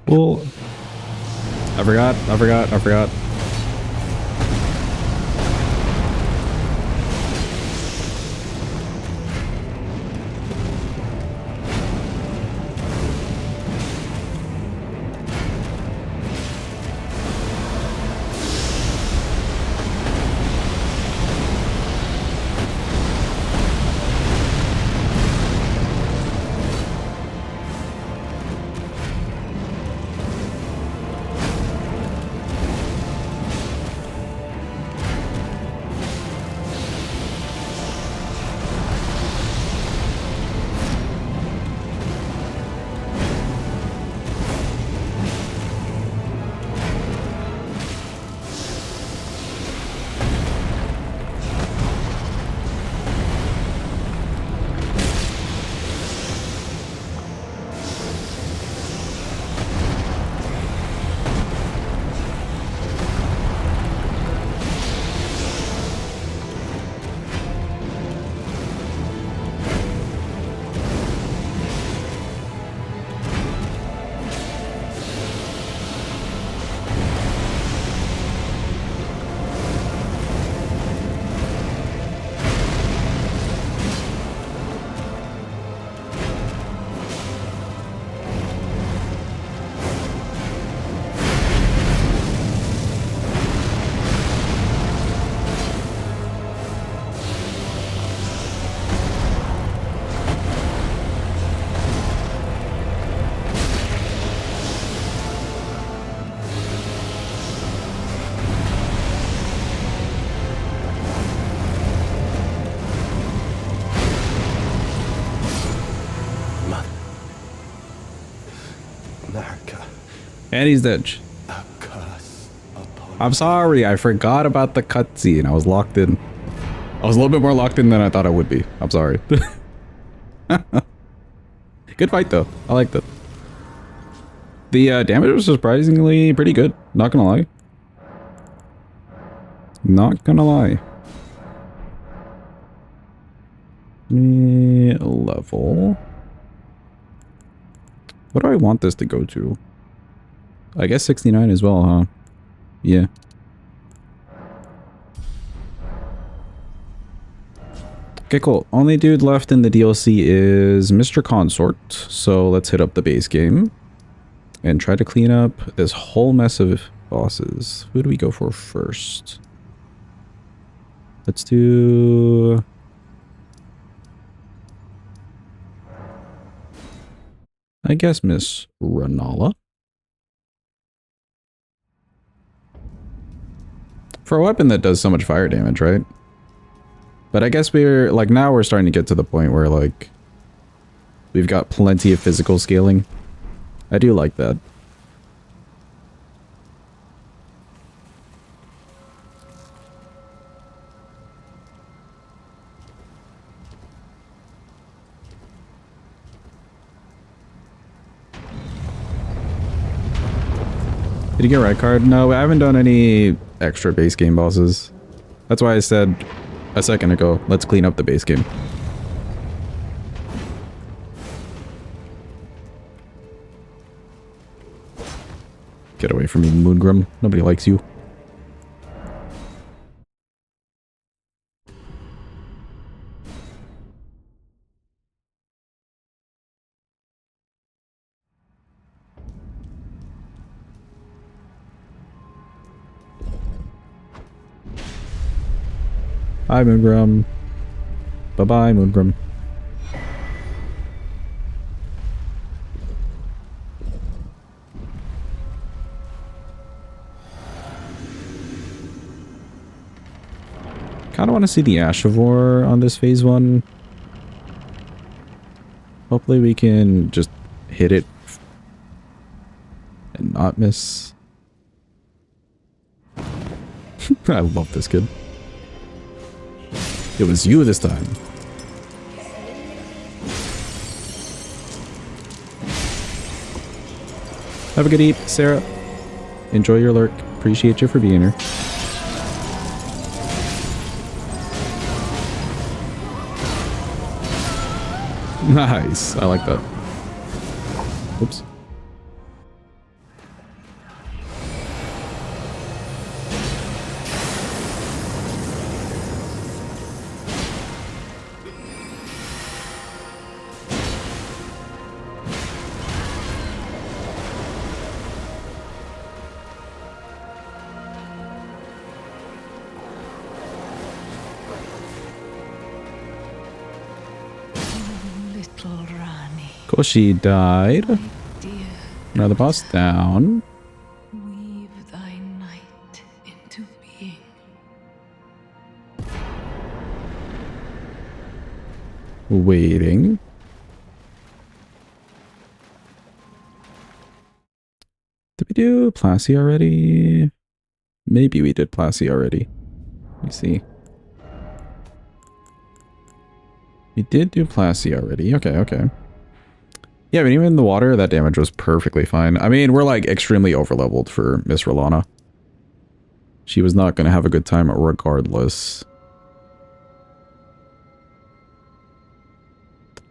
Cool. I forgot. And he's dead. A curse upon I'm sorry, I forgot about the cutscene. I was locked in. I was a little bit more locked in than I thought I would be. I'm sorry. Good fight though. I liked it. The damage was surprisingly pretty good. Not gonna lie. Not gonna lie. Level. What do I want this to go to? I guess 69 as well, huh? Yeah. Okay, cool. Only dude left in the DLC is Mr. Consort. So let's hit up the base game and try to clean up this whole mess of bosses. Who do we go for first? Let's do... I guess Miss Rennala. For a weapon that does so much fire damage, right? But I guess we're, like, now we're starting to get to the point where, like, we've got plenty of physical scaling. I do like that. Did you get Rykard? No, I haven't done any extra base game bosses. That's why I said a second ago, let's clean up the base game. Get away from me, Moongrim. Nobody likes you. Hi, Moongrim. Bye-bye, Moongrim. Kinda want to see the Ashavor on this phase 1. Hopefully we can just hit it and not miss. I love this kid. It was you this time. Have a good eat, Sarah. Enjoy your lurk. Appreciate you for being here. Nice. I like that. Oops. She died. Dear, Another boss down. weave thy night into being. Waiting. Did we do Plassey already? Maybe we did Plassey already. Let me see. We did do Plassey already. Okay, okay. Yeah, but even in the water, that damage was perfectly fine. I mean, we're like extremely overleveled for Miss Rellana. She was not going to have a good time regardless.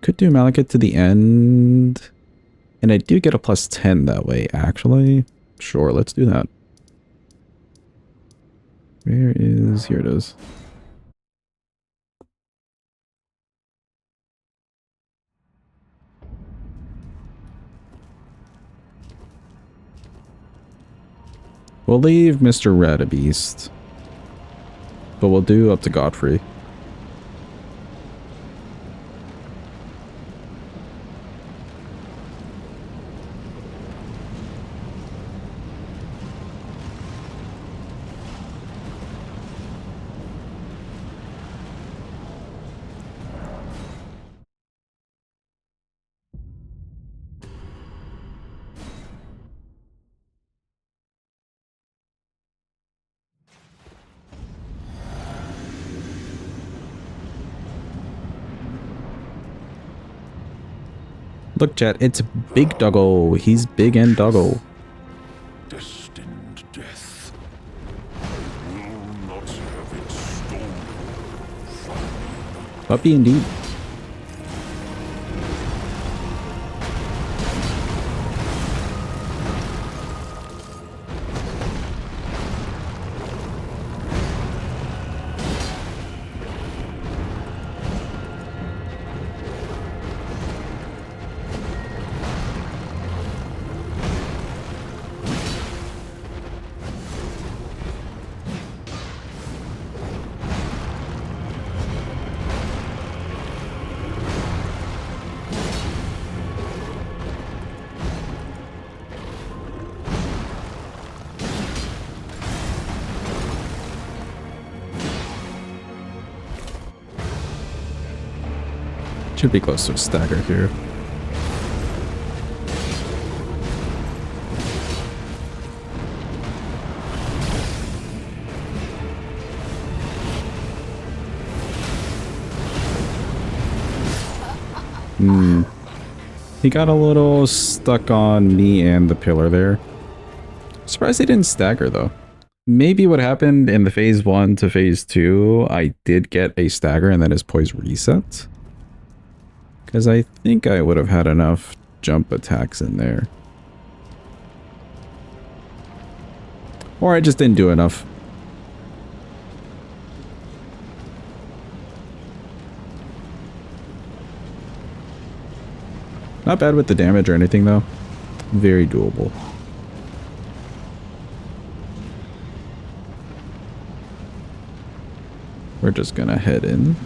Could do Maliketh to the end. And I do get a plus 10 that way, actually. Sure, let's do that. Where is... Here it is. We'll leave Mr. Radabeast. But we'll do up to Godfrey. Look, chat, it's Big Doggo. He's big and doggo. Destined death. I will not have it stolen from me. Puppy indeed. Should be close to a stagger here. He got a little stuck on me and the pillar there. Surprised he didn't stagger though. Maybe what happened in the phase 1 to phase 2, I did get a stagger and then his poise reset. Because I think I would have had enough jump attacks in there. Or I just didn't do enough. Not bad with the damage or anything though. Very doable. We're just gonna head in.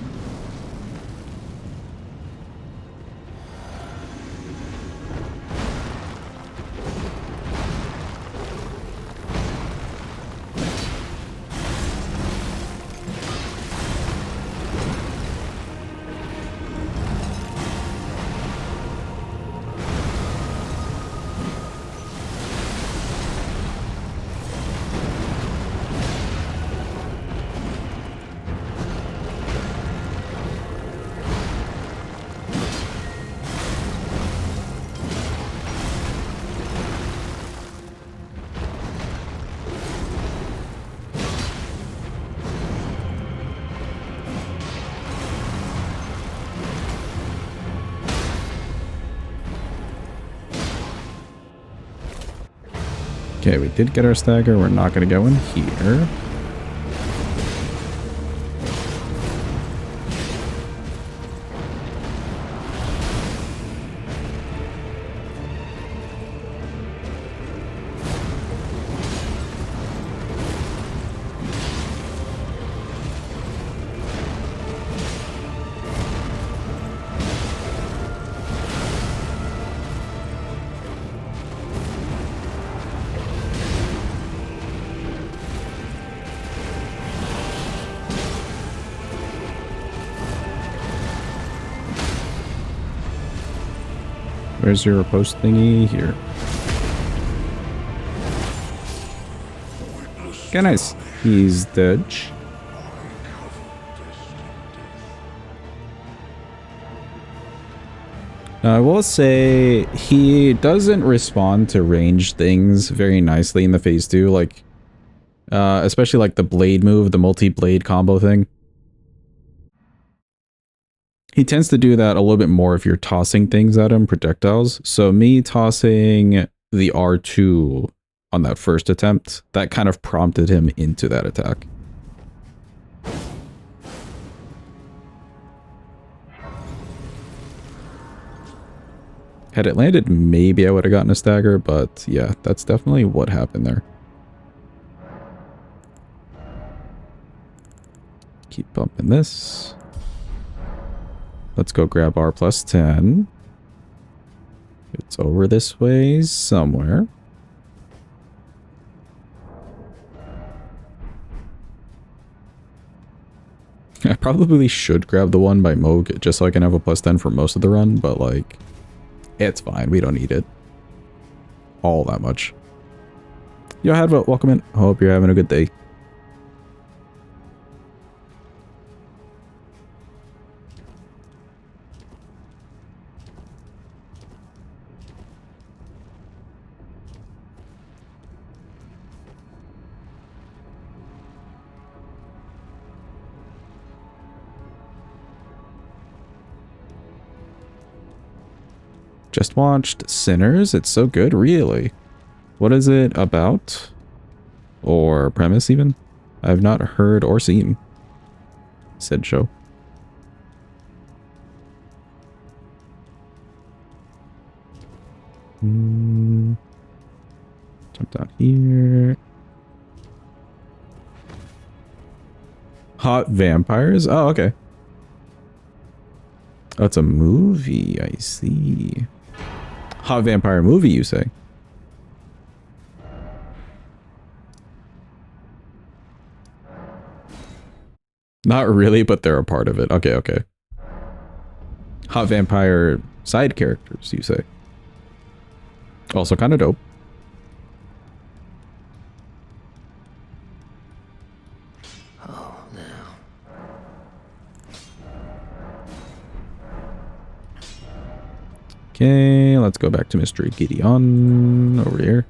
Okay, we did get our stagger. We're not going to go in here. Where's your post thingy? Here. Okay, nice. He's dead. Now, I will say he doesn't respond to ranged things very nicely in the phase 2, like especially like the blade move, the multi-blade combo thing. He tends to do that a little bit more if you're tossing things at him, projectiles. So me tossing the R2 on that first attempt, that kind of prompted him into that attack. Had it landed, maybe I would have gotten a stagger, but yeah, that's definitely what happened there. Keep bumping this. Let's go grab our +10. It's over this way somewhere. I probably should grab the one by Moog just so I can have a +10 for most of the run, but like, it's fine. We don't need it all that much. Yo, Hadvote, welcome in. Hope you're having a good day. Just watched Sinners. It's so good, really. What is it about? Or premise, even? I have not heard or seen said show. Jump down here. Hot vampires? Oh, okay. Oh, it's a movie. I see. Hot vampire movie, you say? Not really, but they're a part of it. Okay, okay. Hot vampire side characters, you say? Also kind of dope. Oh, now. Okay, let's go back to Mr. Gideon over here.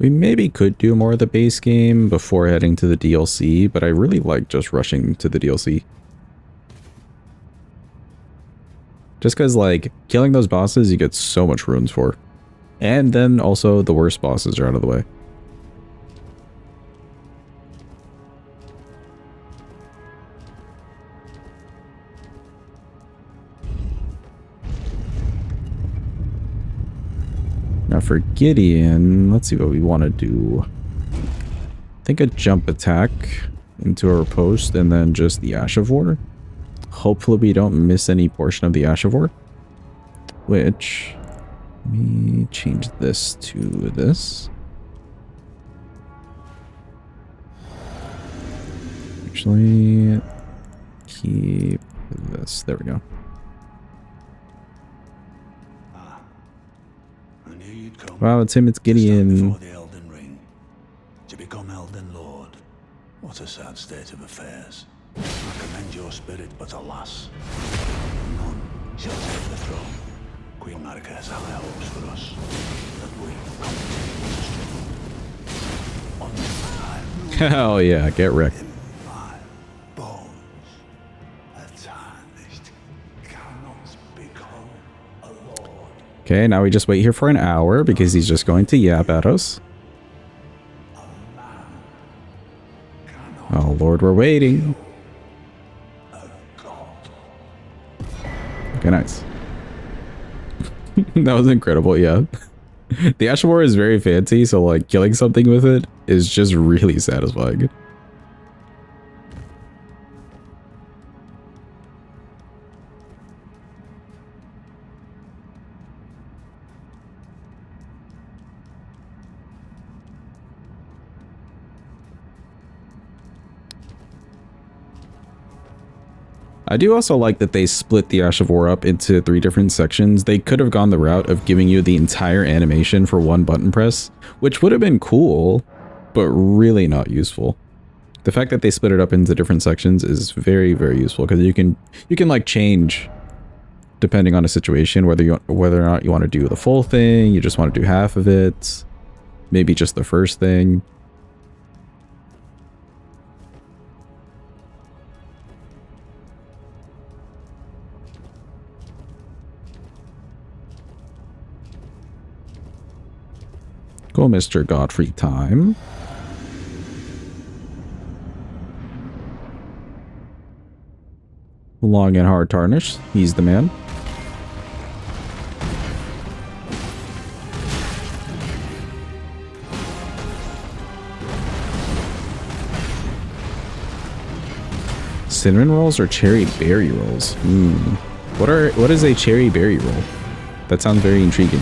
We maybe could do more of the base game before heading to the DLC, but I really like just rushing to the DLC. Just because, like, killing those bosses, you get so much runes for. And then also the worst bosses are out of the way. Now for Gideon, let's see what we want to do. I think a jump attack into our post and then just the Ash of War. Hopefully we don't miss any portion of the Ash of War. Which, let me change this to this. Actually, keep this. There we go. Wow, it's him, it's Gideon. Before the Elden Ring, to become Elden Lord. What a sad state of affairs. I commend your spirit, but alas, none shall take the throne. Queen Maliketh high hopes for us, that we continue to struggle. Hell yeah, get wrecked. In my bones, a tarnished cannot become a lord. Okay, now we just wait here for an hour because he's just going to yap at us. Oh lord, we're waiting. Okay, nice. That was incredible, yeah. The Ash of War is very fancy, so like killing something with it is just really satisfying. I do also like that they split the Ash of War up into 3 different sections. They could have gone the route of giving you the entire animation for one button press, which would have been cool, but really not useful. The fact that they split it up into different sections is very, very useful because you can like change depending on a situation whether or not you want to do the full thing, you just want to do half of it, maybe just the first thing. Go, Mr. Godfrey time. Long and hard tarnish. He's the man. Cinnamon rolls or cherry berry rolls? What is a cherry berry roll? That sounds very intriguing.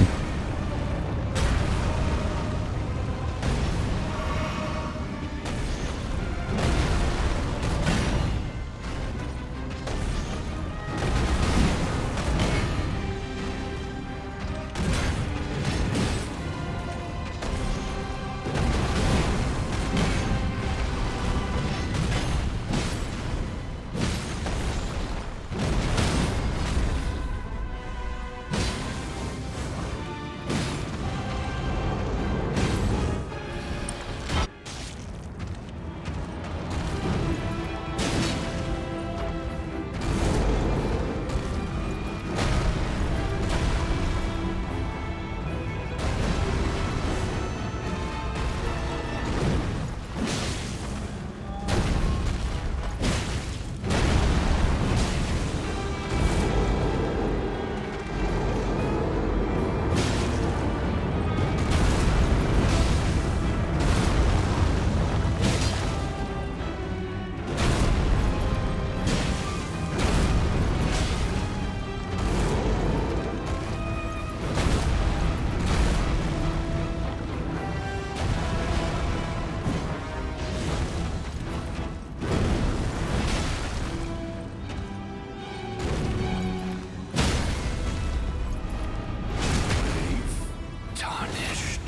tarnished.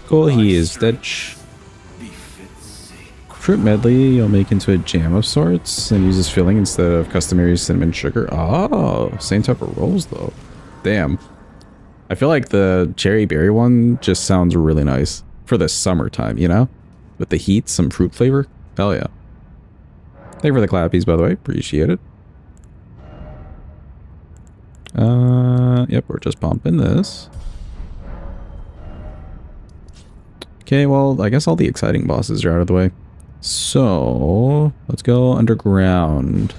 Cool, he is dead. Fruit medley you'll make into a jam of sorts and use as filling instead of customary cinnamon sugar. Oh, same type of rolls though. Damn. I feel like the cherry berry one just sounds really nice for the summertime, you know? With the heat, some fruit flavor. Hell yeah. Thank you for the clappies, by the way. Appreciate it. Yep, we're just pumping this. Okay, well, I guess all the exciting bosses are out of the way. So, let's go underground.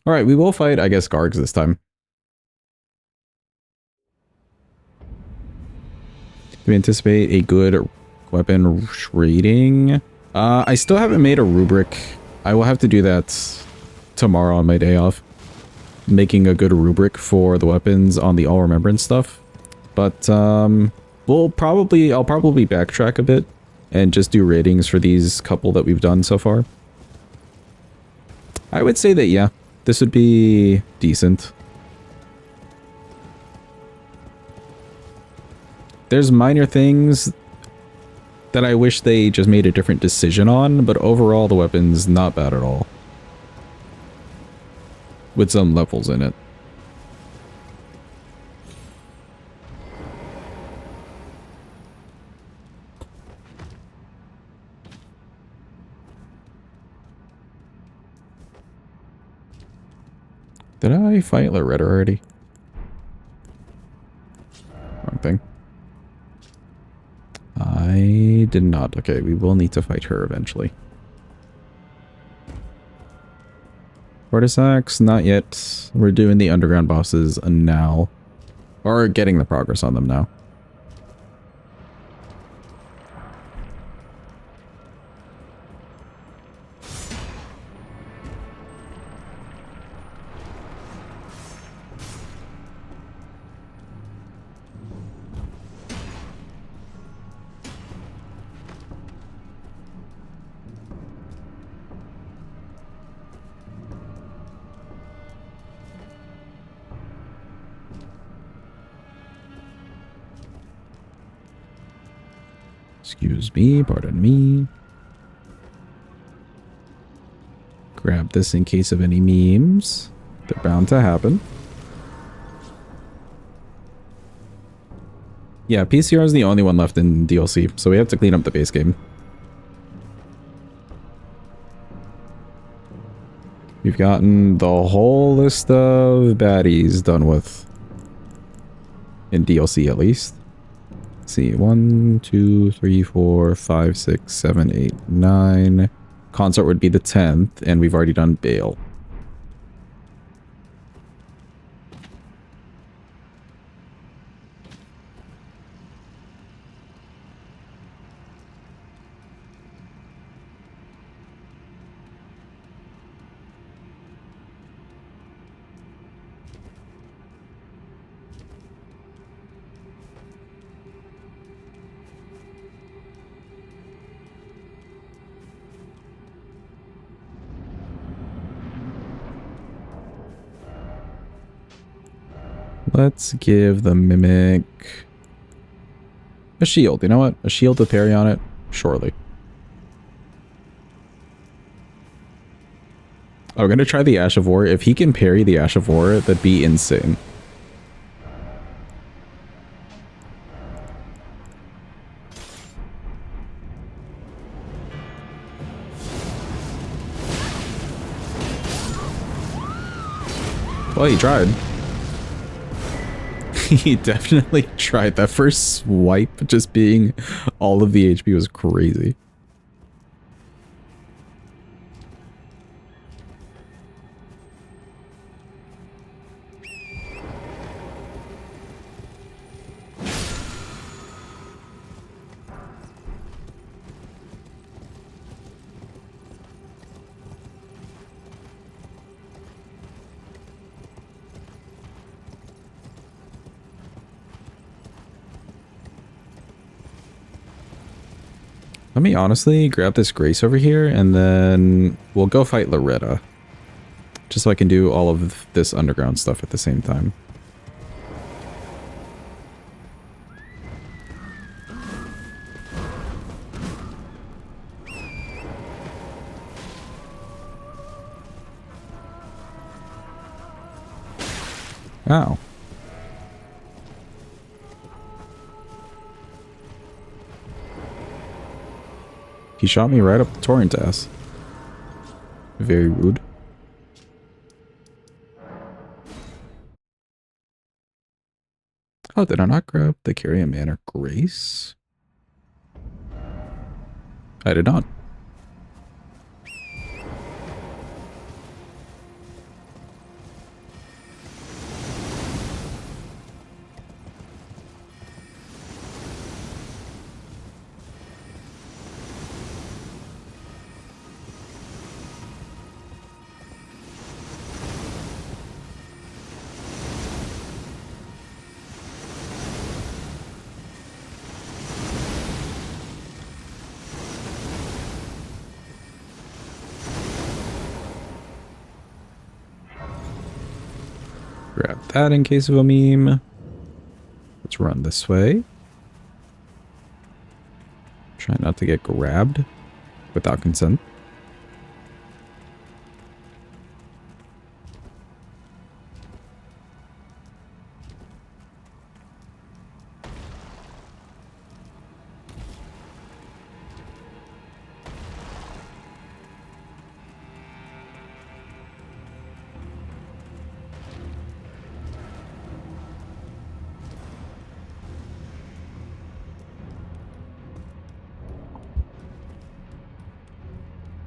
Alright, we will fight, I guess, Gargs this time. Do we anticipate a good weapon rating? I still haven't made a rubric. I will have to do that tomorrow on my day off. Making a good rubric for the weapons on the All Remembrance stuff. But, I'll probably backtrack a bit and just do ratings for these couple that we've done so far. I would say that, yeah, this would be decent. There's minor things that I wish they just made a different decision on, but overall the weapon's not bad at all. With some levels in it. Did I fight Loretta already? Wrong thing. I did not. Okay, we will need to fight her eventually. Fortissax, not yet. We're doing the underground bosses now. Or getting the progress on them now. Excuse me, pardon me. Grab this in case of any memes. They're bound to happen. Yeah, PCR is the only one left in DLC, so we have to clean up the base game. We've gotten the whole list of baddies done with. In DLC at least. Let's see, 1, 2, 3, 4, 5, 6, 7, 8, 9. Consort would be the 10th, and we've already done Bayle. Let's give the Mimic a shield. You know what? A shield with parry on it? Surely. Oh, we're going to try the Ash of War. If he can parry the Ash of War, that'd be insane. Well, he tried. He definitely tried. That first swipe just being all of the HP was crazy. Let me honestly grab this Grace over here, and then we'll go fight Loretta. Just so I can do all of this underground stuff at the same time. Ow. He shot me right up the torrent ass. Very rude. Oh, did I not grab the Carry a Manor Grace? I did not. Grab that in case of a meme. Let's run this way. Try not to get grabbed without consent.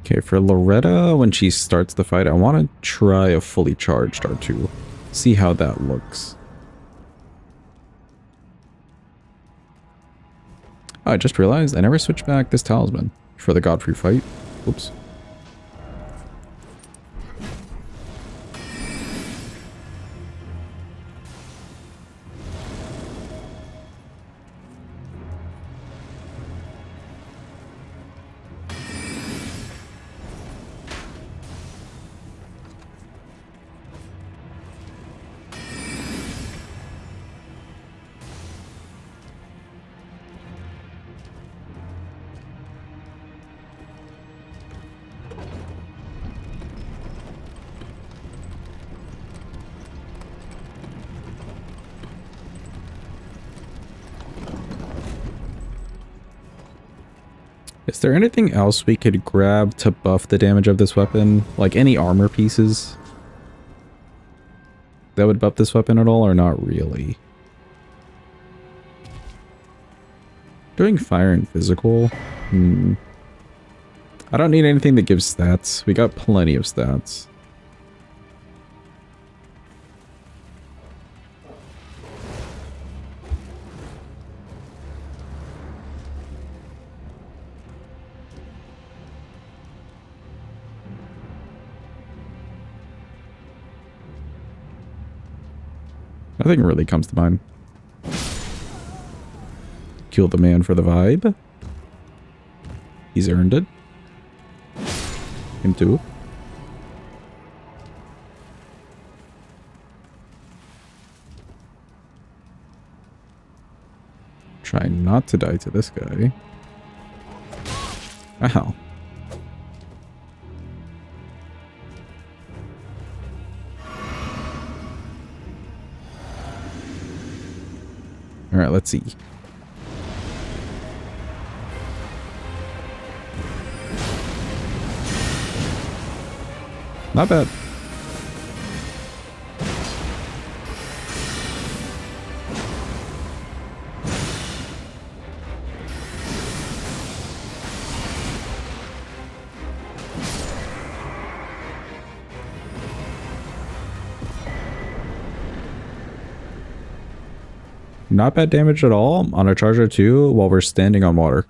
Okay, for Loretta, when she starts the fight, I want to try a fully charged R2. See how that looks. Oh, I just realized I never switched back this talisman for the Godfrey fight. Oops. Is there anything else we could grab to buff the damage of this weapon? Like any armor pieces that would buff this weapon at all, or not really? Doing fire and physical? I don't need anything that gives stats. We got plenty of stats. Nothing really comes to mind. Kill the man for the vibe. He's earned it. Him too. Try not to die to this guy. Ow. Alright, let's see. Not bad. Not bad damage at all on a charger too while we're standing on water.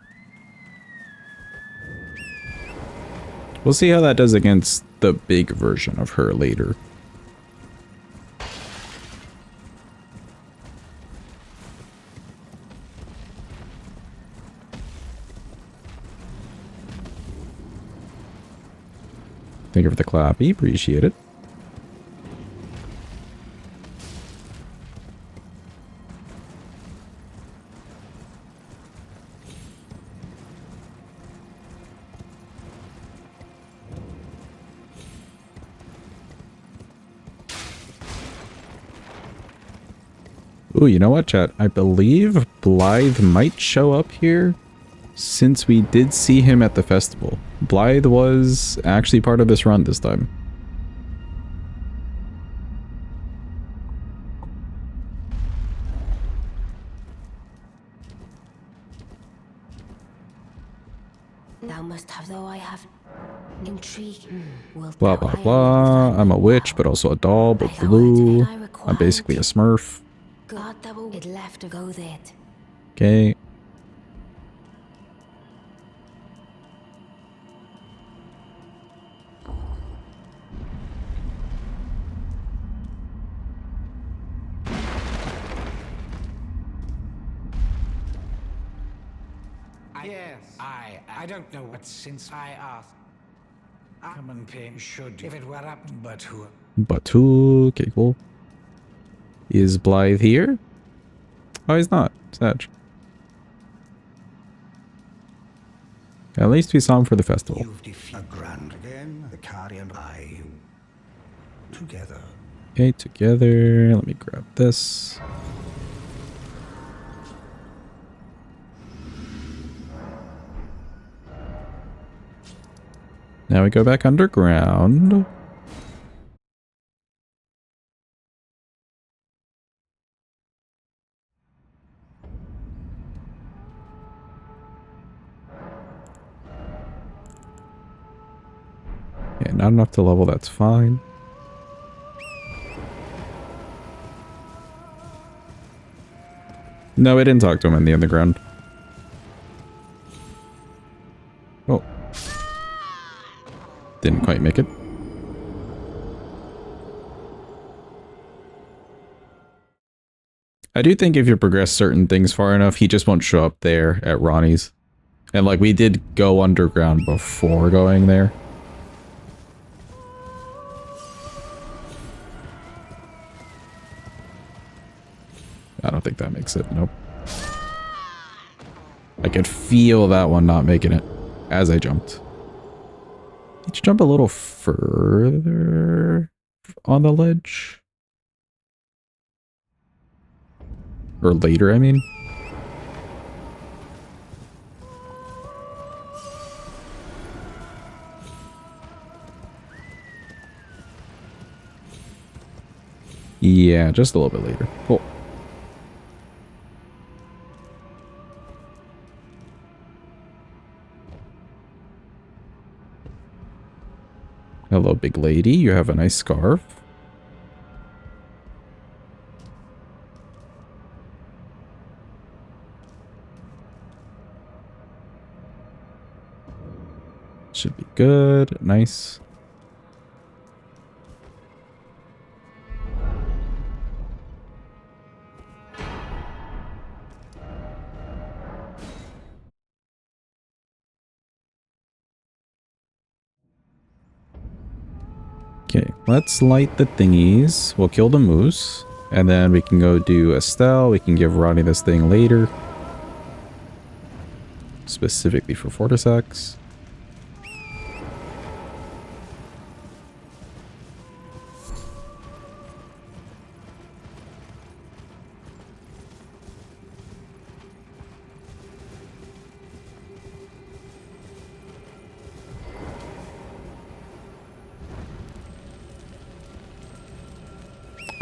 We'll see how that does against the big version of her later. Thank you for the clappy, appreciate it. Ooh, you know what, chat? I believe Blythe might show up here since we did see him at the festival. Blythe was actually part of this run this time. Thou must have, though I have intrigue. Blah, blah, blah. I'm a witch, but also a doll, but blue. I'm basically a smurf. God, thou it left to go there. Okay. Yes, I don't know what since I asked. Common pain should, if it were up, but who? But who? Okay, cool. Is Blythe here? Oh, he's not. Sad. At least we saw him for the festival. You've defeated a grand again. The carry and I together. Okay, together. Let me grab this. Now we go back underground. Okay, not enough to level, that's fine. No, we didn't talk to him in the underground. Oh. Didn't quite make it. I do think if you progress certain things far enough, he just won't show up there at Ronnie's. And like, we did go underground before going there. I don't think that makes it. Nope. I could feel that one not making it as I jumped. Did you jump a little further on the ledge? Or later, I mean? Yeah, just a little bit later. Cool. Hello, big lady. You have a nice scarf. Should be good. Nice. Okay, let's light the thingies. We'll kill the moose. And then we can go do Astel. We can give Ronnie this thing later. Specifically for Fortissax.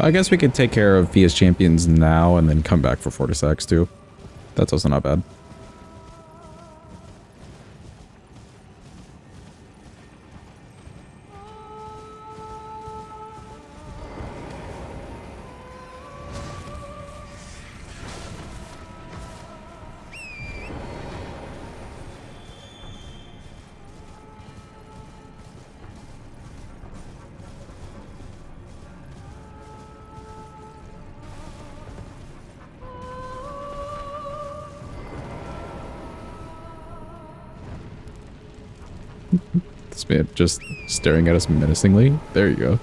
I guess we could take care of Via's champions now and then come back for Fortissax too. That's also not bad. This man just staring at us menacingly. There you go.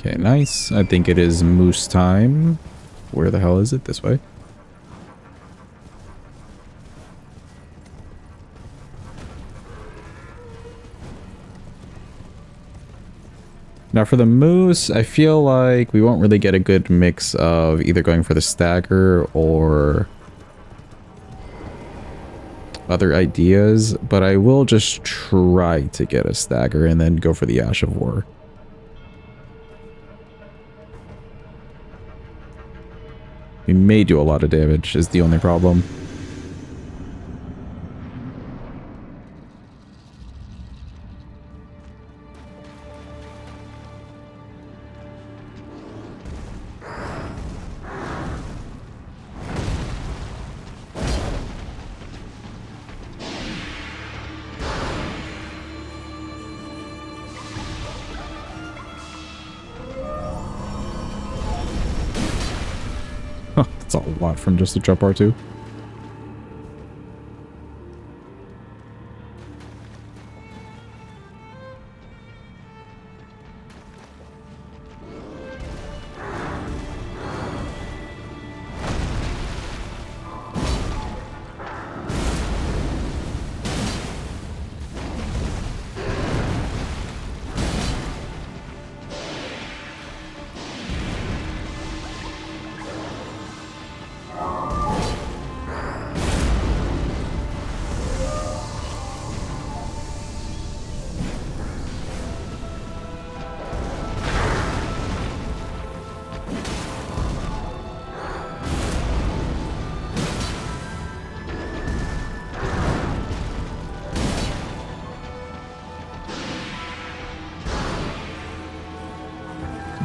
Okay, nice. I think it is moose time. Where the hell is it? This way? Now for the moose, I feel like we won't really get a good mix of either going for the stagger or other ideas, but I will just try to get a stagger and then go for the Ash of War. We may do a lot of damage, is the only problem. That's a lot from just a jump R2.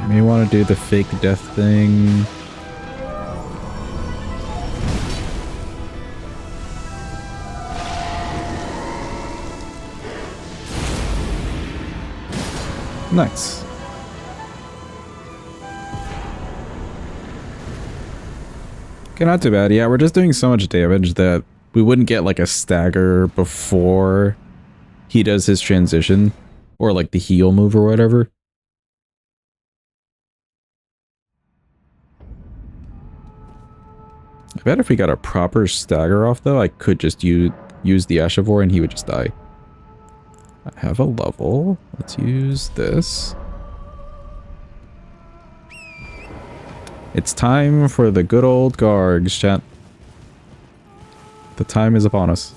May want to do the fake death thing. Nice. Okay, not too bad. Yeah, we're just doing so much damage that we wouldn't get like a stagger before he does his transition or like the heal move or whatever. I bet if we got a proper stagger off though, I could just use the Ash of War and he would just die. I have a level. Let's use this. It's time for the good old Gargs, chat. The time is upon us.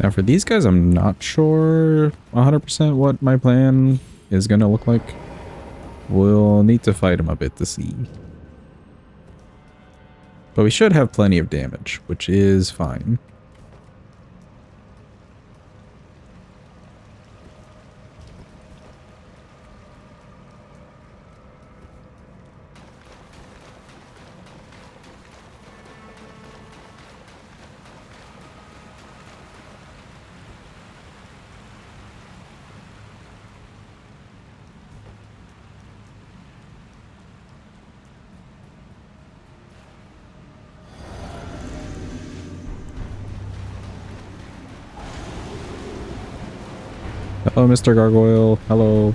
Now for these guys, I'm not sure 100% what my plan is going to look like. We'll need to fight them a bit to see. But we should have plenty of damage, which is fine. Hello, Mr. Gargoyle. Hello.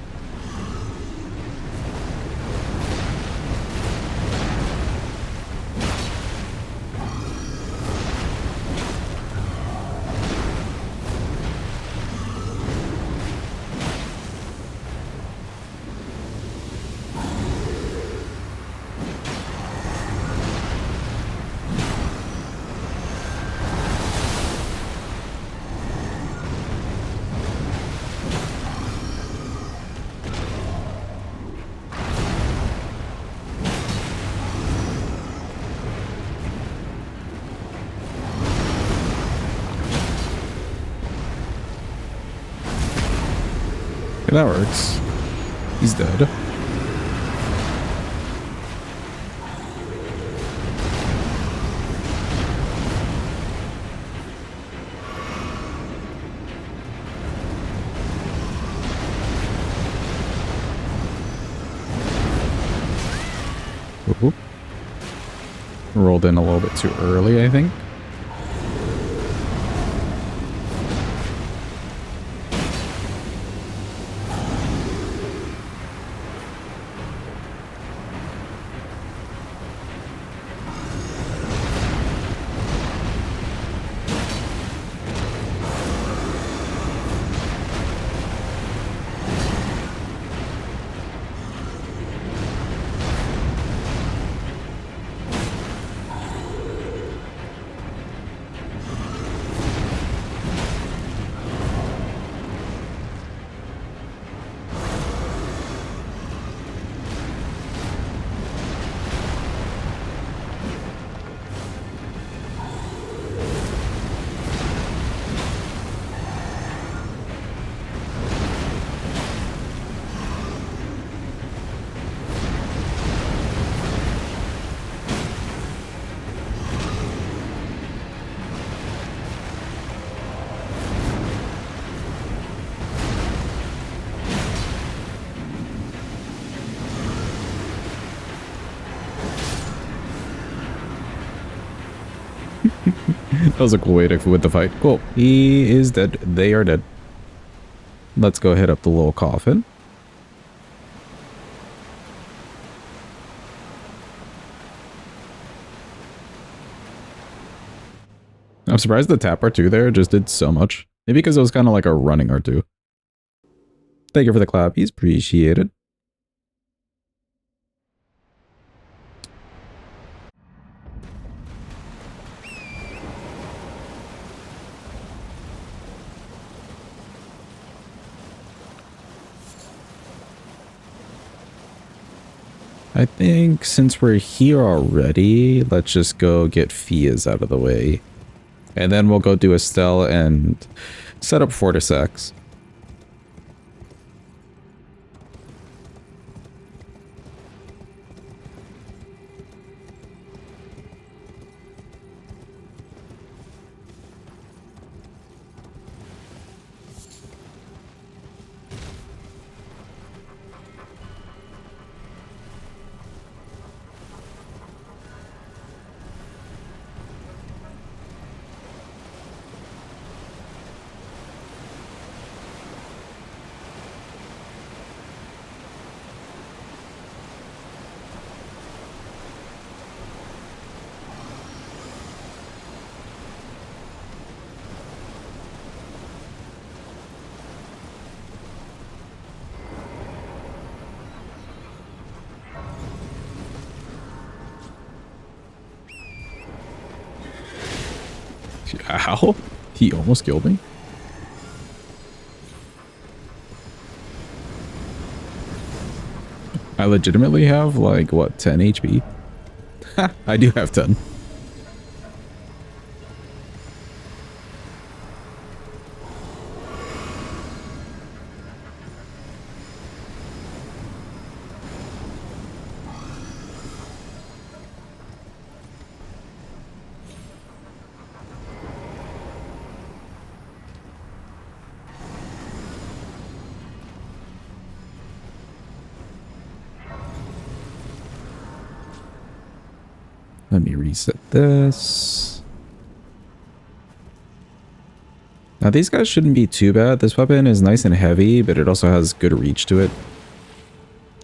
that works. He's dead. Ooh. Rolled in a little bit too early, I think. That was a cool way to with the fight. Cool. He is dead. They are dead. Let's go hit up the little coffin. I'm surprised the tap R2 there just did so much. Maybe because it was kind of like a running R2. Thank you for the clap. He's appreciated. I think since we're here already, let's just go get Fia's out of the way. And then we'll go do Astel and set up Fortissax. Ow! He almost killed me. I legitimately have like, what, 10 HP? Ha! I do have 10. Let me reset this. Now these guys shouldn't be too bad. This weapon is nice and heavy, but it also has good reach to it.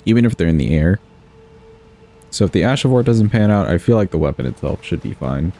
Even if they're in the air. So if the Ash of War doesn't pan out, I feel like the weapon itself should be fine.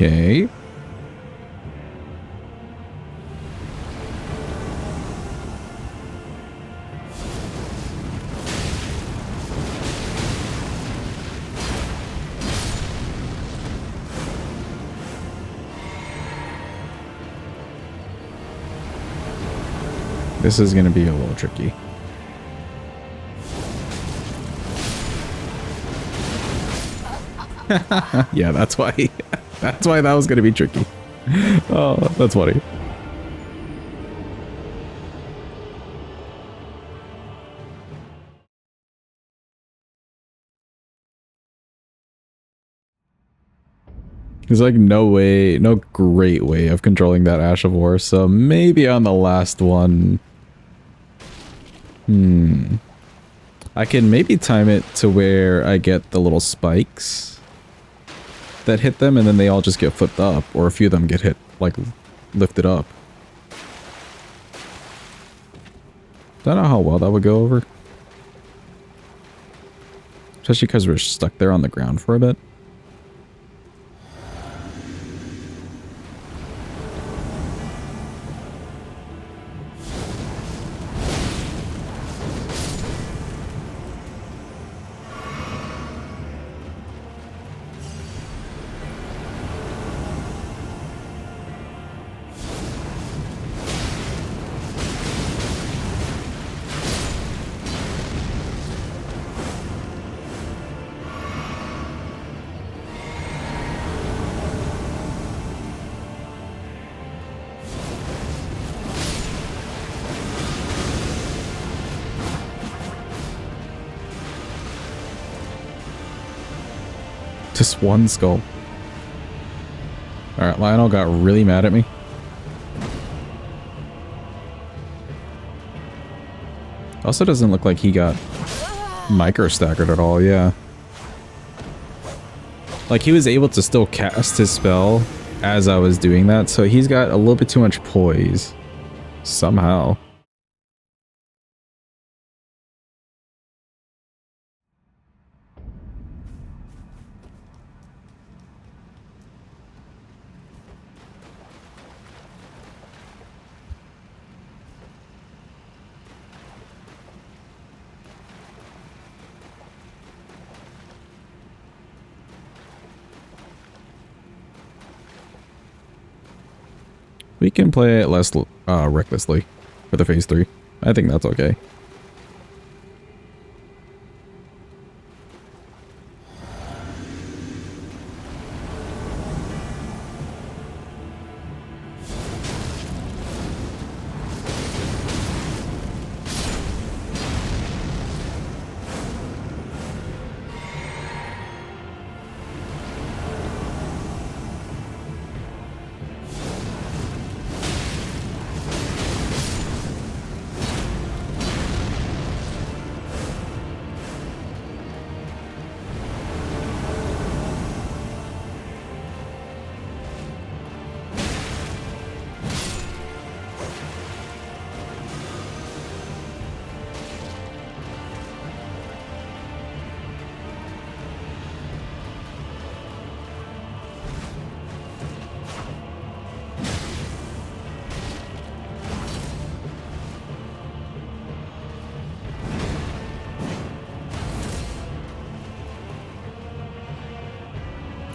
Okay. This is going to be a little tricky. Yeah, that's why. That's why that was going to be tricky. Oh, that's funny. There's like no way, no great way of controlling that Ash of War, so maybe on the last one. I can maybe time it to where I get the little spikes that hit them and then they all just get flipped up, or a few of them get hit, like lifted up. Don't know how well that would go over. Especially because we're stuck there on the ground for a bit. Just one skull. Alright, Lionel got really mad at me. Also doesn't look like he got micro staggered at all, yeah. Like he was able to still cast his spell as I was doing that, so he's got a little bit too much poise. Somehow. We can play it less recklessly for the phase 3. I think that's okay.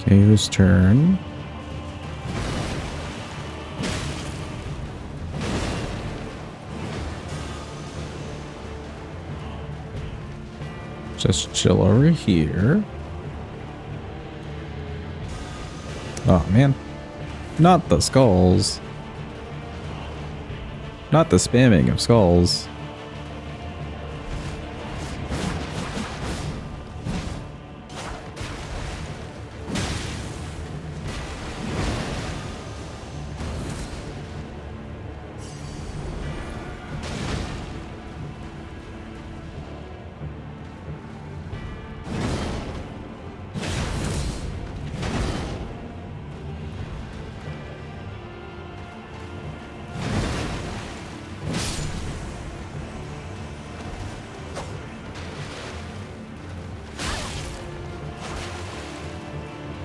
Okay, whose turn? Just chill over here. Oh man. Not the skulls. Not the spamming of skulls.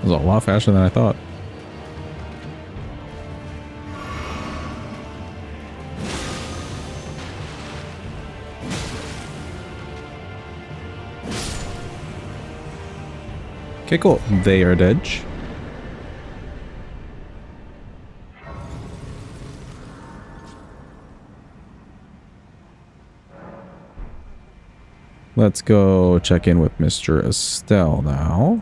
It was a lot faster than I thought. Okay, cool. They are dead. Let's go check in with Mr. Astel now.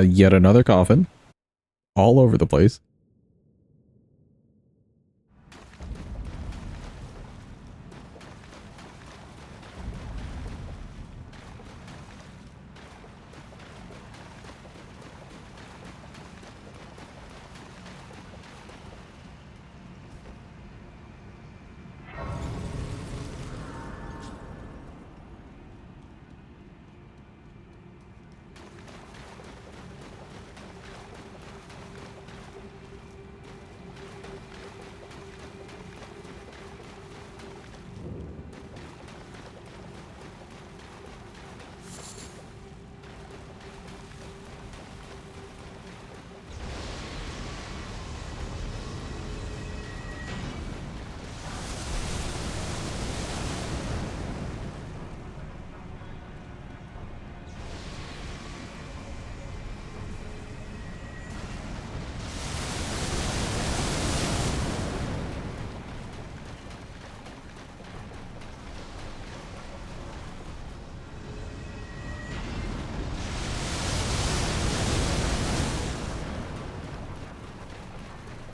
Yet another coffin. All over the place.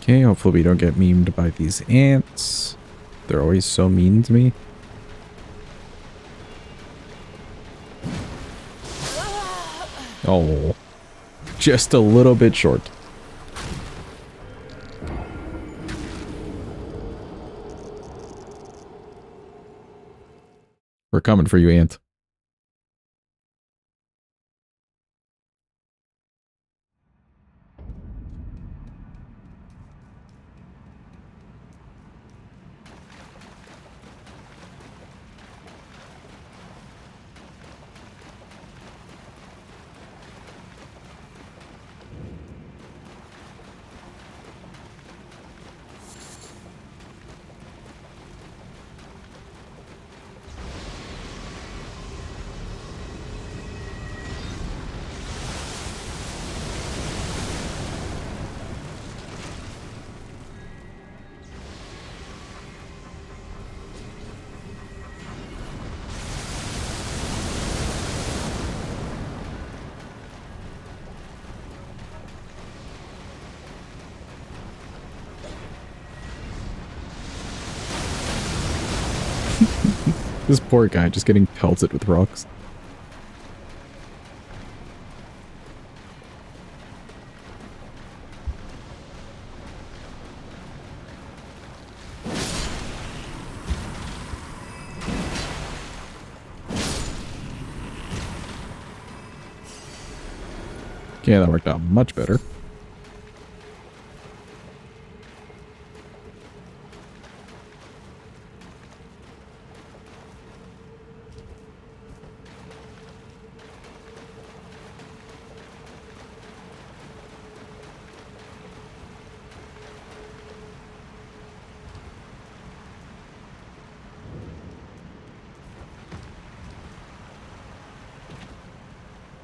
Okay, hopefully we don't get memed by these ants. They're always so mean to me. Oh, just a little bit short. We're coming for you, ant. This poor guy just getting pelted with rocks. Okay, that worked out much better.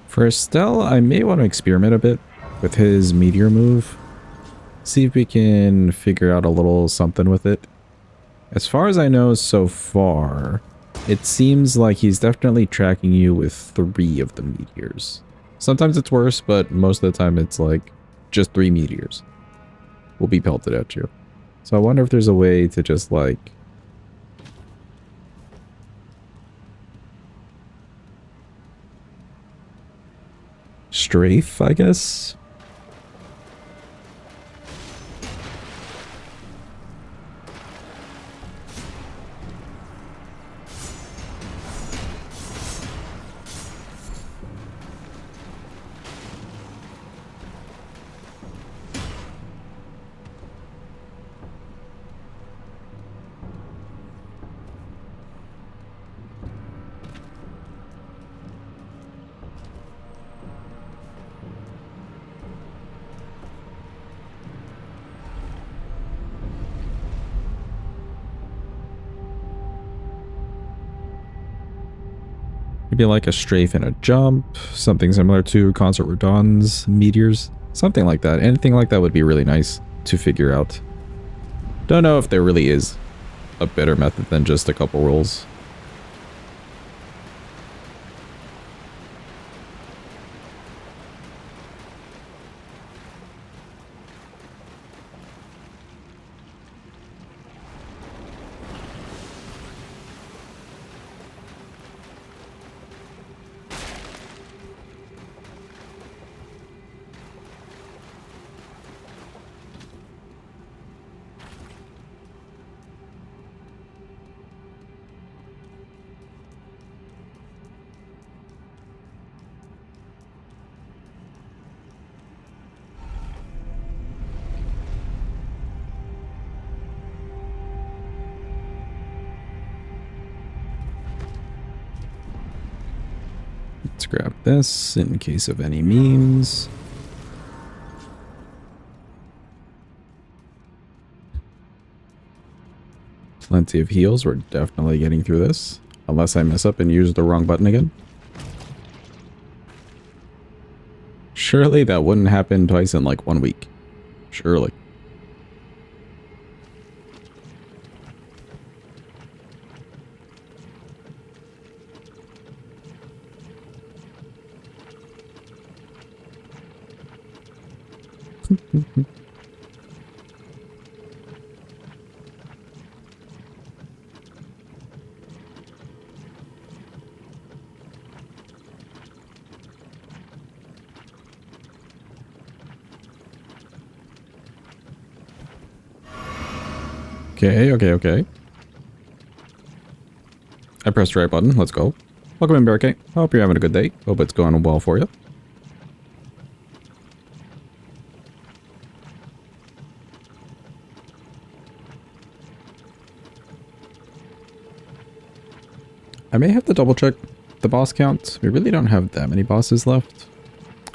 For Astel, I may want to experiment a bit with his Meteor move. See if we can figure out a little something with it. As far as I know so far, it seems like he's definitely tracking you with 3 of the meteors. Sometimes it's worse, but most of the time it's like just 3 meteors will be pelted at you. So I wonder if there's a way to just like strafe, I guess. Maybe like a strafe and a jump. Something similar to Consort Radahnn's meteors. Something like that. Anything like that would be really nice to figure out. Don't know if there really is a better method than just a couple rolls. Let's grab this in case of any memes. Plenty of heals. We're definitely getting through this. Unless I mess up and use the wrong button again. Surely that wouldn't happen twice in like 1 week. Surely. Okay. I pressed the right button. Let's go. Welcome in, Barricade. Hope you're having a good day. Hope it's going well for you. I may have to double check the boss count. We really don't have that many bosses left.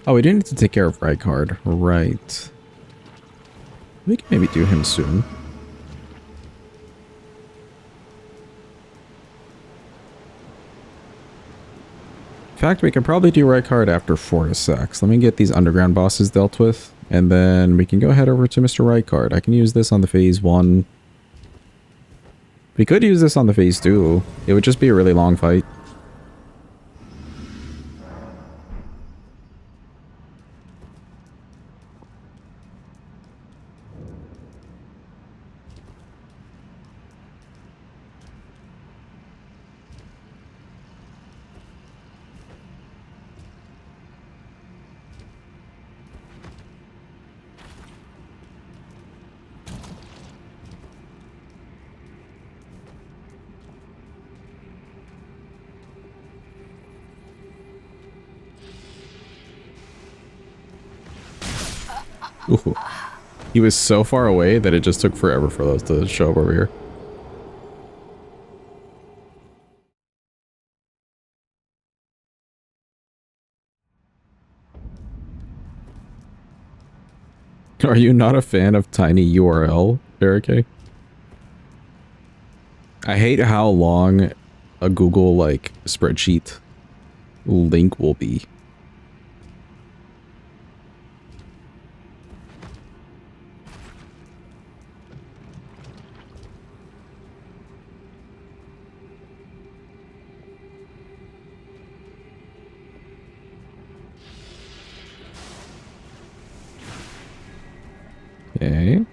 Oh, we do need to take care of Rykard. Right. We can maybe do him soon. In fact, we can probably do Rykard after Fortissax. Let me get these underground bosses dealt with, and then we can go head over to Mr. Rykard. I can use this on the phase 1. We could use this on the phase 2. It would just be a really long fight. Ooh. He was so far away that it just took forever for those to show up over here. Are you not a fan of tiny URL, Barricade? I hate how long a Google, like, spreadsheet link will be. Okay.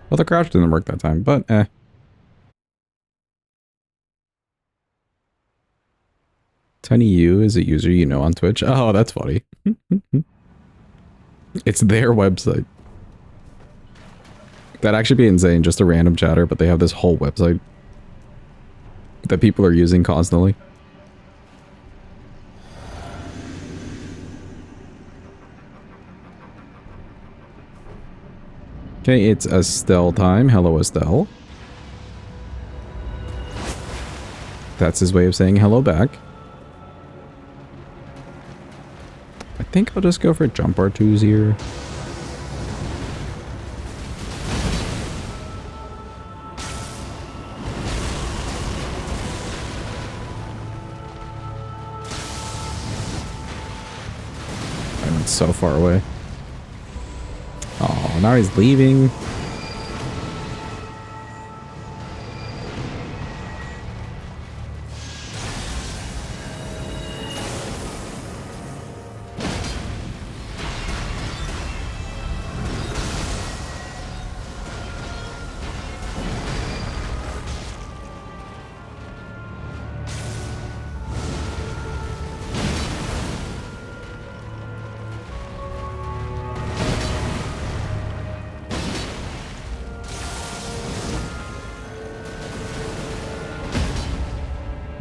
Well, the crouch didn't work that time, but eh. Tiny U is a user you know on Twitch. Oh, that's funny. It's their website. That'd actually be insane, just a random chatter, but they have this whole website that people are using constantly. Okay, it's Astel time. Hello, Astel. That's his way of saying hello back. I think I'll just go for jump R2s here. I went so far away. Oh, now he's leaving.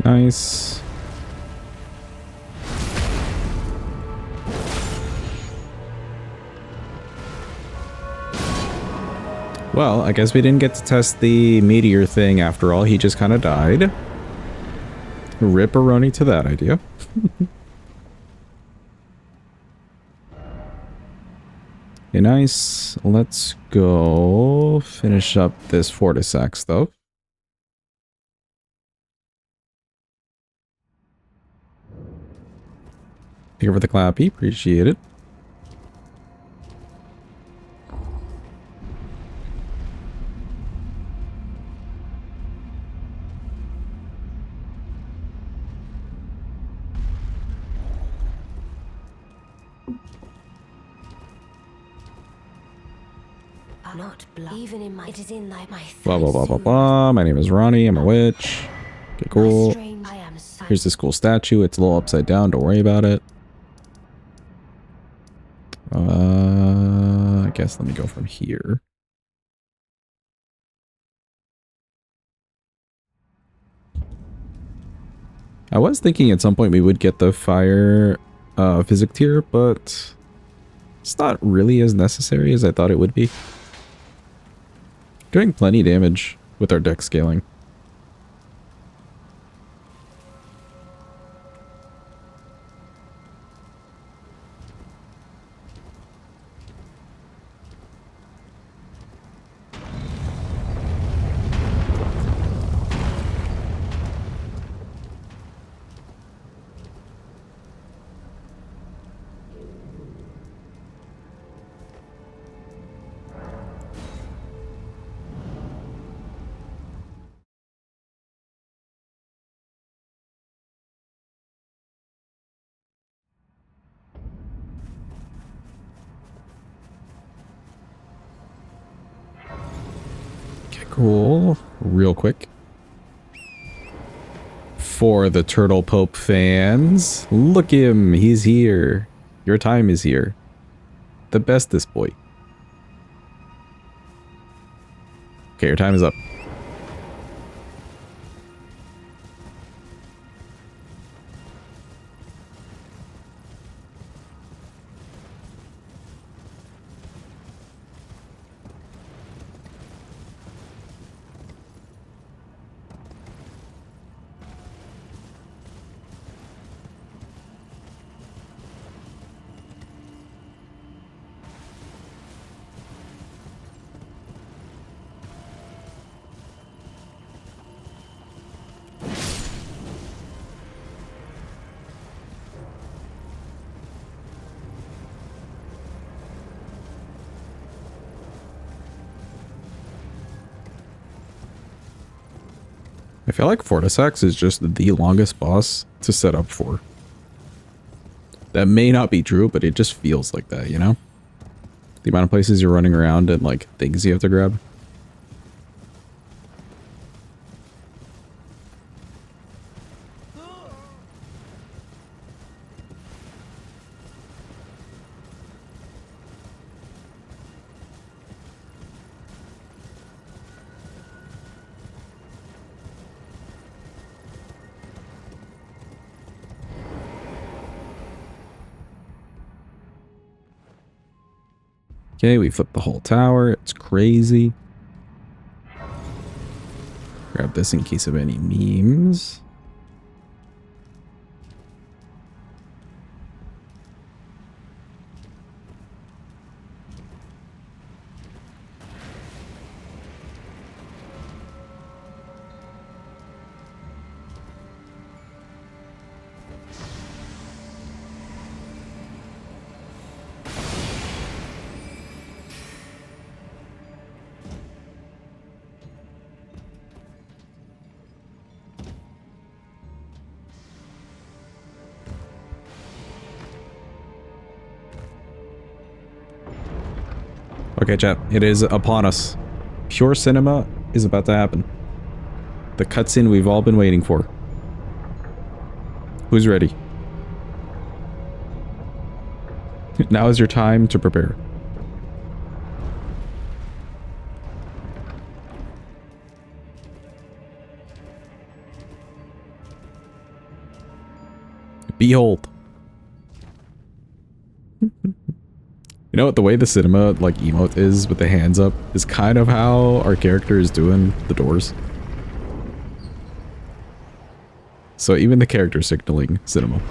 Nice. Well, I guess we didn't get to test the Metyr thing after all. He just kind of died. Ripperoni to that idea. Okay, nice. Let's go finish up this Fortissax though. Thank you for the clappy. Appreciate it. Not even in my. It is in thy my. Blah blah blah blah blah. My name is Ronnie. I'm a witch. Okay, cool. Here's this cool statue. It's a little upside down. Don't worry about it. I guess let me go from here. I was thinking at some point we would get the fire physic tier, but it's not really as necessary as I thought it would be. Doing plenty damage with our dex scaling. Cool. Real quick. For the Turtle Pope fans, look him. He's here. Your time is here. The bestest boy. Okay, your time is up. I feel like Fortissax is just the longest boss to set up for. That may not be true, but it just feels like that, you know? The amount of places you're running around and, like, things you have to grab. Okay, we flipped the whole tower. It's crazy. Grab this in case of any memes. Okay, chat. It is upon us. Pure cinema is about to happen. The cutscene we've all been waiting for. Who's ready? Now is your time to prepare. Behold. You know what, the way the cinema like emote is with the hands up is kind of how our character is doing the doors. So even the character signaling cinema.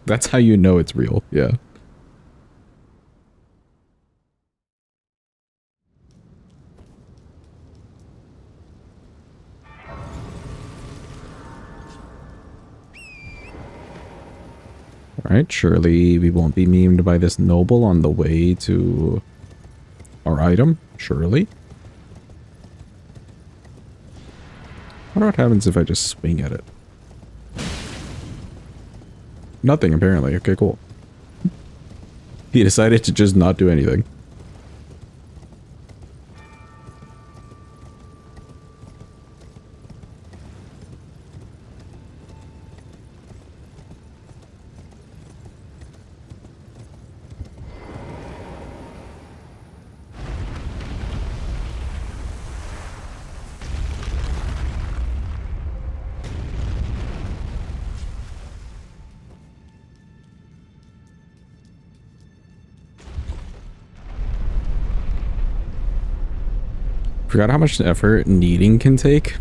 That's how you know it's real, yeah. Alright, surely we won't be memed by this noble on the way to our item, surely. I wonder what happens if I just swing at it. Nothing, apparently. Okay, cool. He decided to just not do anything. Forgot how much effort kneading can take.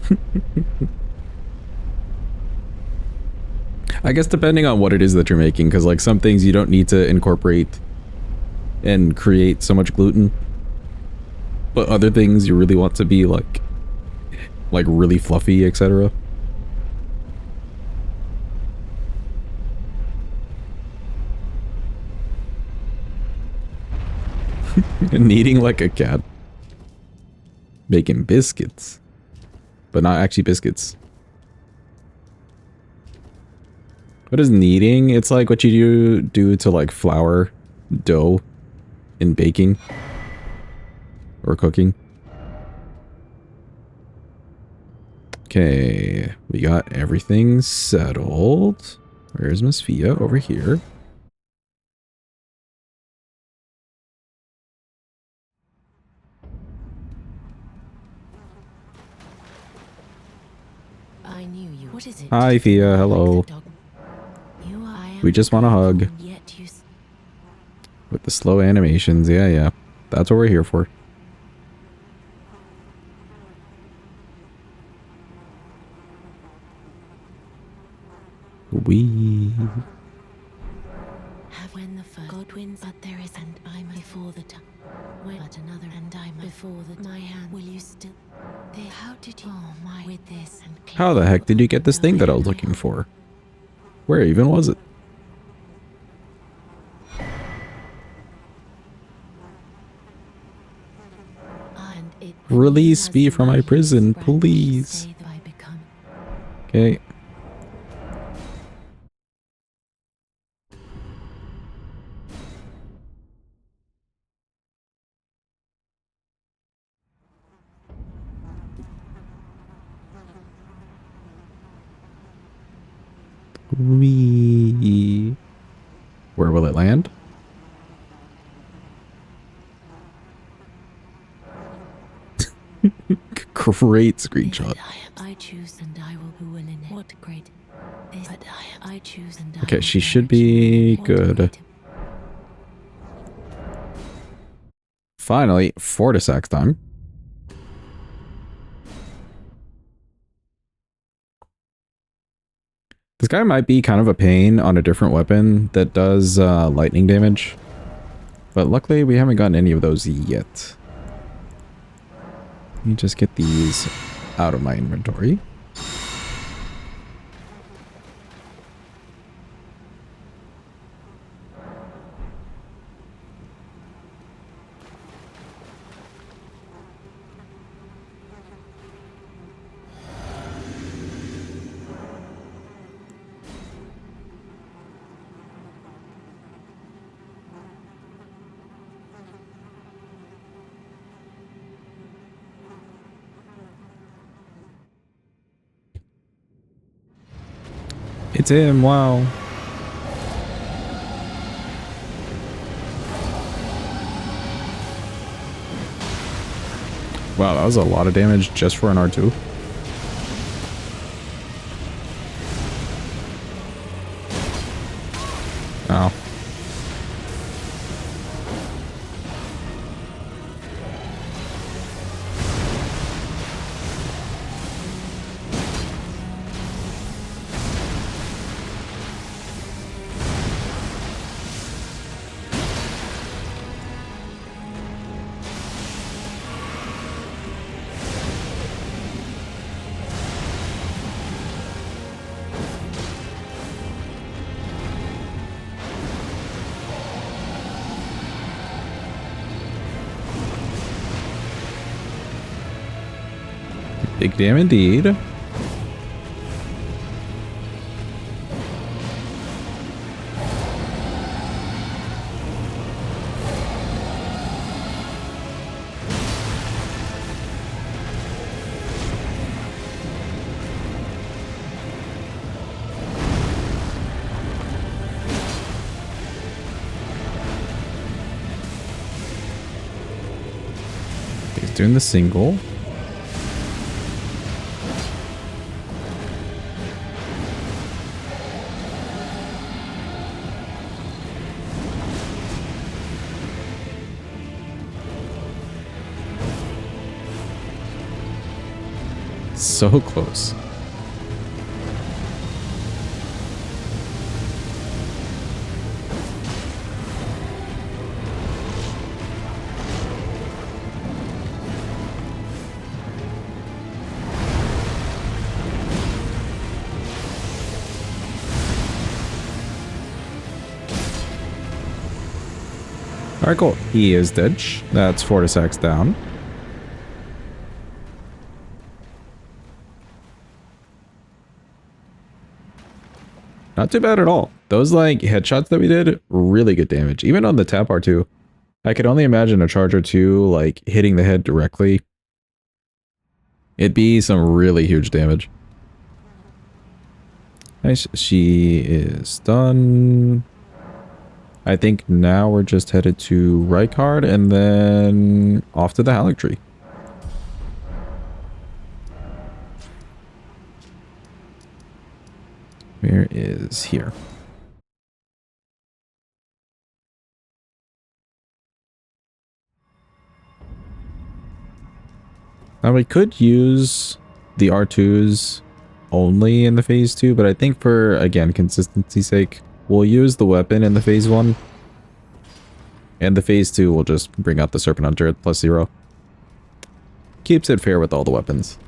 I guess depending on what it is that you're making, because like some things you don't need to incorporate and create so much gluten, but other things you really want to be like really fluffy, etc. Kneading like a cat. Making biscuits. But not actually biscuits. What is kneading? It's like what you do to like flour dough in baking. Or cooking. Okay, we got everything settled. Where's Miss Fia? Over here. I knew you. What is it? Hi, Fia. Hello. We just want a hug. With the slow animations. Yeah. That's what we're here for. We have when the first God wins, but there is and I'm before the time. But another and I'm before the my hand. Will you still? How did you? Oh my! With this and how the heck did you get this thing that I was looking for? Where even was it? Release me from my prison, please. Okay. Where will it land? Great screenshot. I choose and I will be willing. What great. But I choose and I okay, she should be good. Finally, Fortissax time. This guy might be kind of a pain on a different weapon that does lightning damage. But luckily, we haven't gotten any of those yet. Let me just get these out of my inventory. it's him. Wow. Wow, that was a lot of damage just for an R2. Ow. Big damn indeed. He's doing the single. So close. Alright, cool. He is dead. That's Fortissax down. Not too bad at all. Those like headshots that we did, really good damage. Even on the tap R2. I could only imagine a charge or two like hitting the head directly. It'd be some really huge damage. Nice. She is done. I think now we're just headed to Rykard and then off to the Haligtree. Where is here? Now we could use the R2s only in the phase 2, but I think for, again, consistency's sake, we'll use the weapon in the phase 1. And the phase 2 will just bring out the Serpent Hunter at +0. Keeps it fair with all the weapons.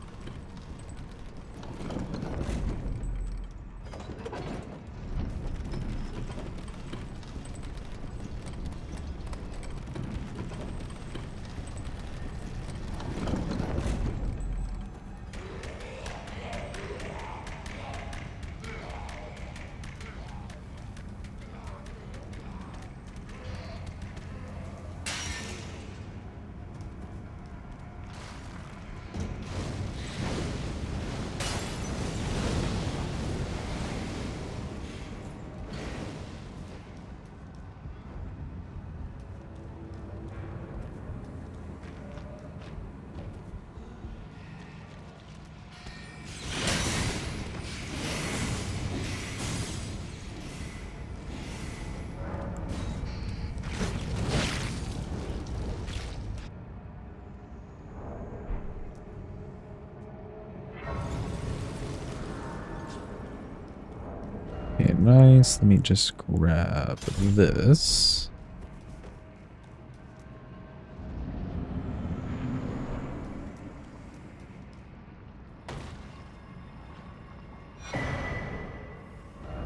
Okay, nice. Let me just grab this.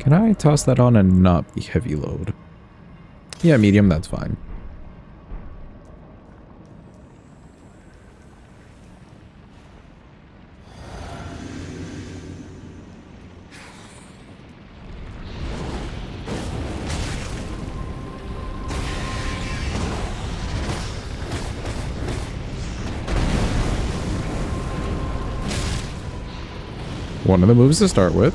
Can I toss that on and not be heavy load? Yeah, medium, that's fine. One of the moves to start with.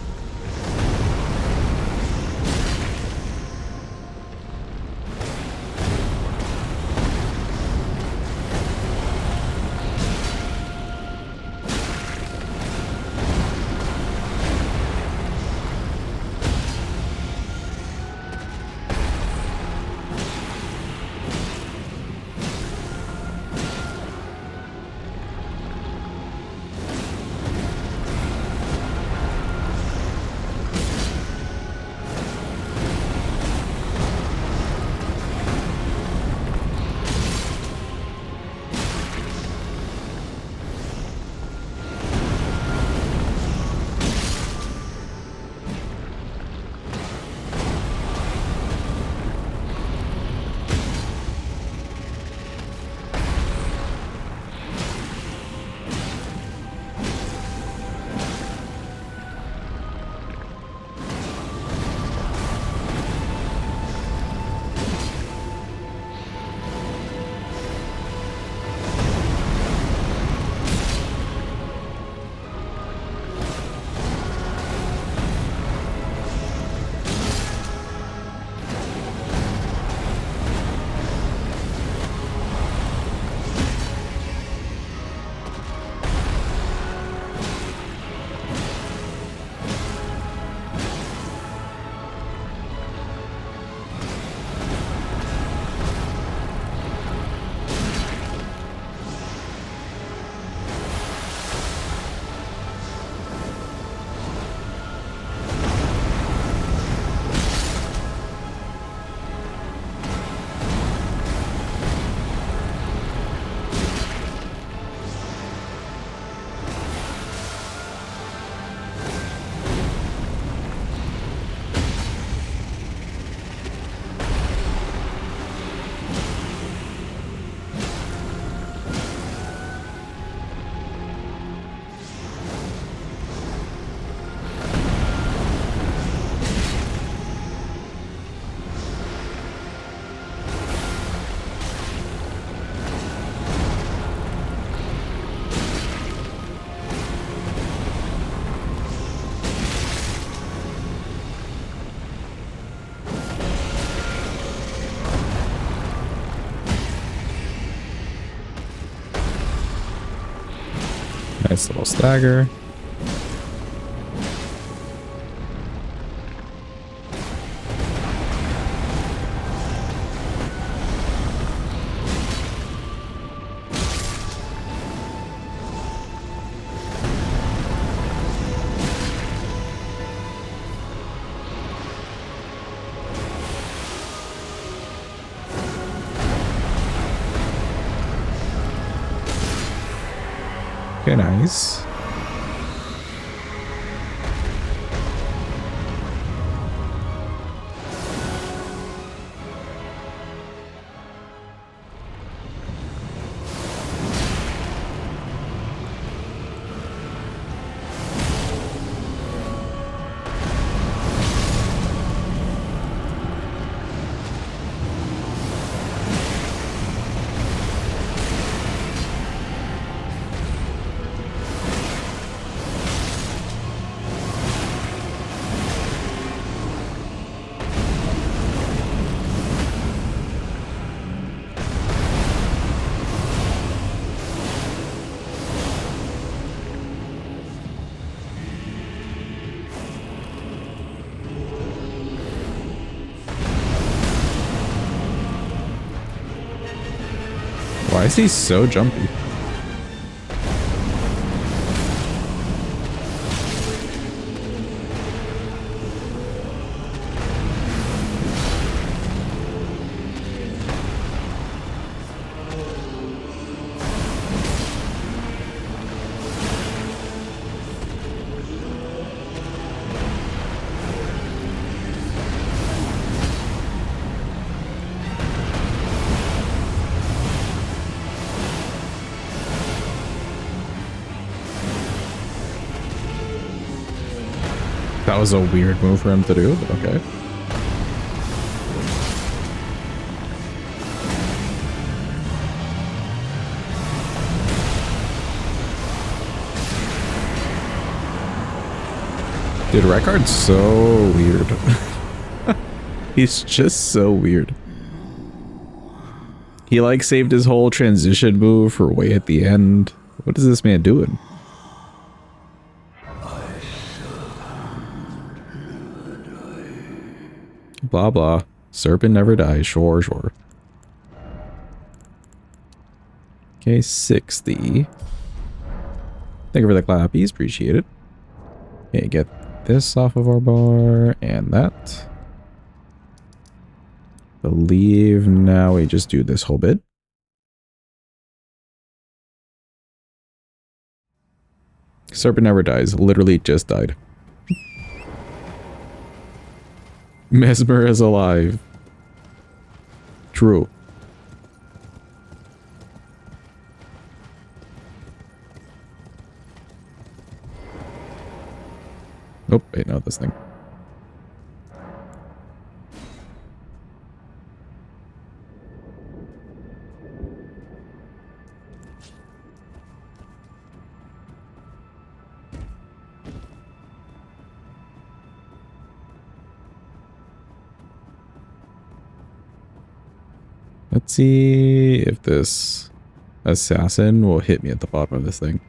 Nice little stagger. Okay, nice. Why is he so jumpy? That was a weird move for him to do, but okay. Dude, Rykard's so weird. He's just so weird. He like saved his whole transition move for way at the end. What is this man doing? Blah blah. Serpent never dies. Sure, sure. Okay, 60. Thank you for the clappies. Appreciate it. Okay, get this off of our bar and that. Believe now we just do this whole bit. Serpent never dies. Literally just died. Messmer is alive. True. Oh, wait, no, this thing. Let's see if this assassin will hit me at the bottom of this thing.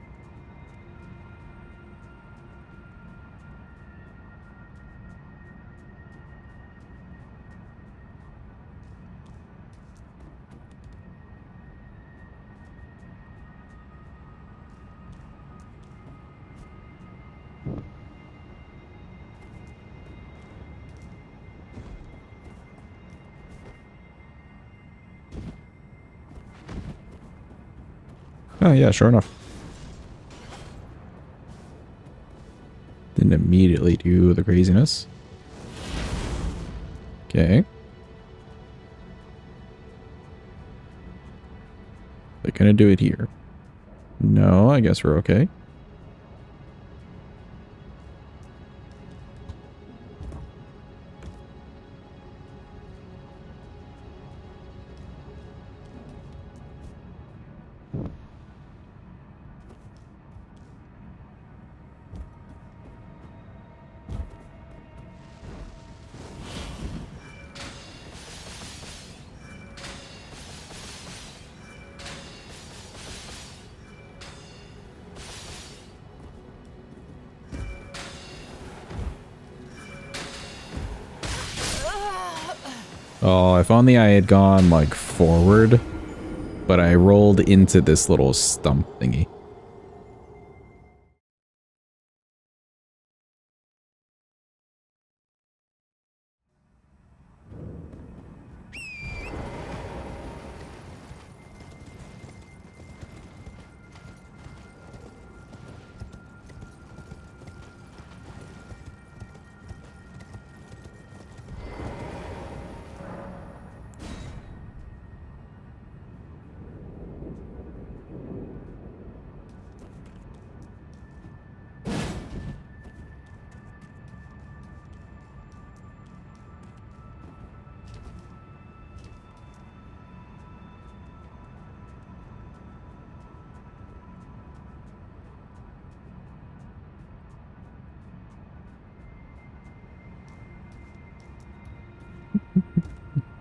Oh yeah, sure enough. Didn't immediately do the craziness. Okay. They're gonna do it here. No, I guess we're okay. Oh, if only I had gone, like, forward. But I rolled into this little stump thingy.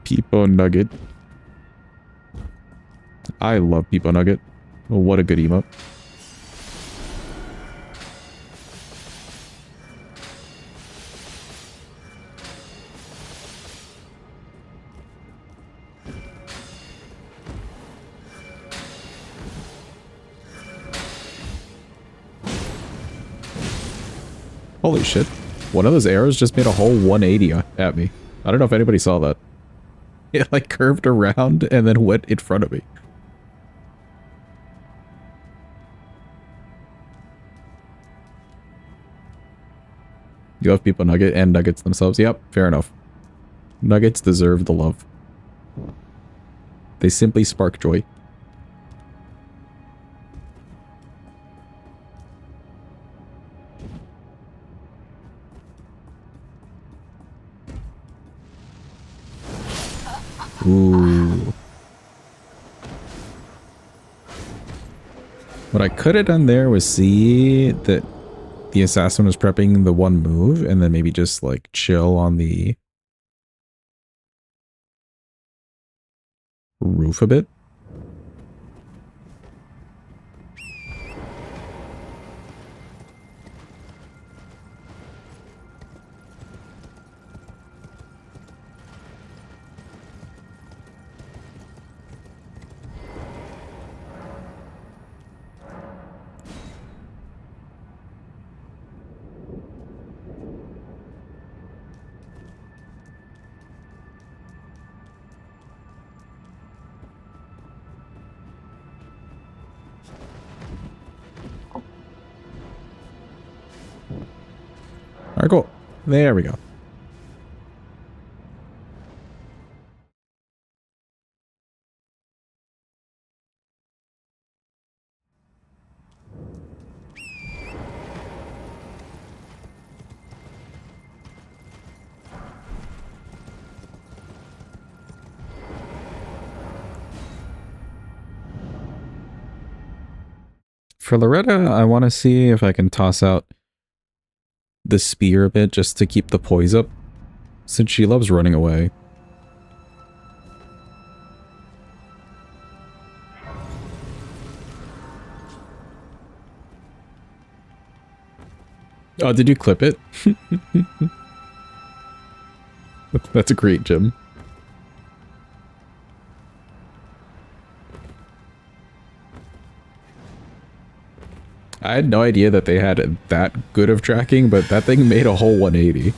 Peepo Nugget. I love Peepo Nugget. Oh, what a good emote. Holy shit. One of those arrows just made a whole 180 at me. I don't know if anybody saw that. It like curved around and then went in front of me. You love people Nugget and Nuggets themselves. Yep, fair enough. Nuggets deserve the love. They simply spark joy. Ooh. What I could have done there was see that the assassin was prepping the one move and then maybe just like chill on the roof a bit. Alright, cool. There we go. For Loretta, I want to see if I can toss out the spear a bit just to keep the poise up, since she loves running away. Oh, did you clip it? That's a great gem. I had no idea that they had that good of tracking, but that thing made a whole 180.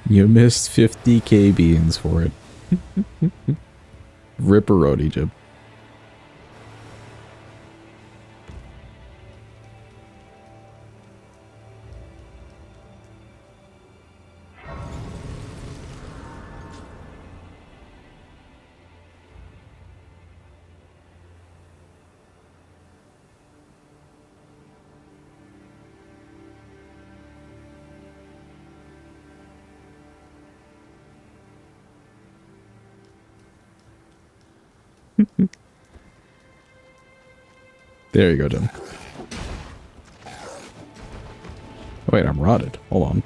You missed 50k beans for it. Ripperoni, Jim. There you go, Jim. Oh, wait, I'm rotted. Hold on.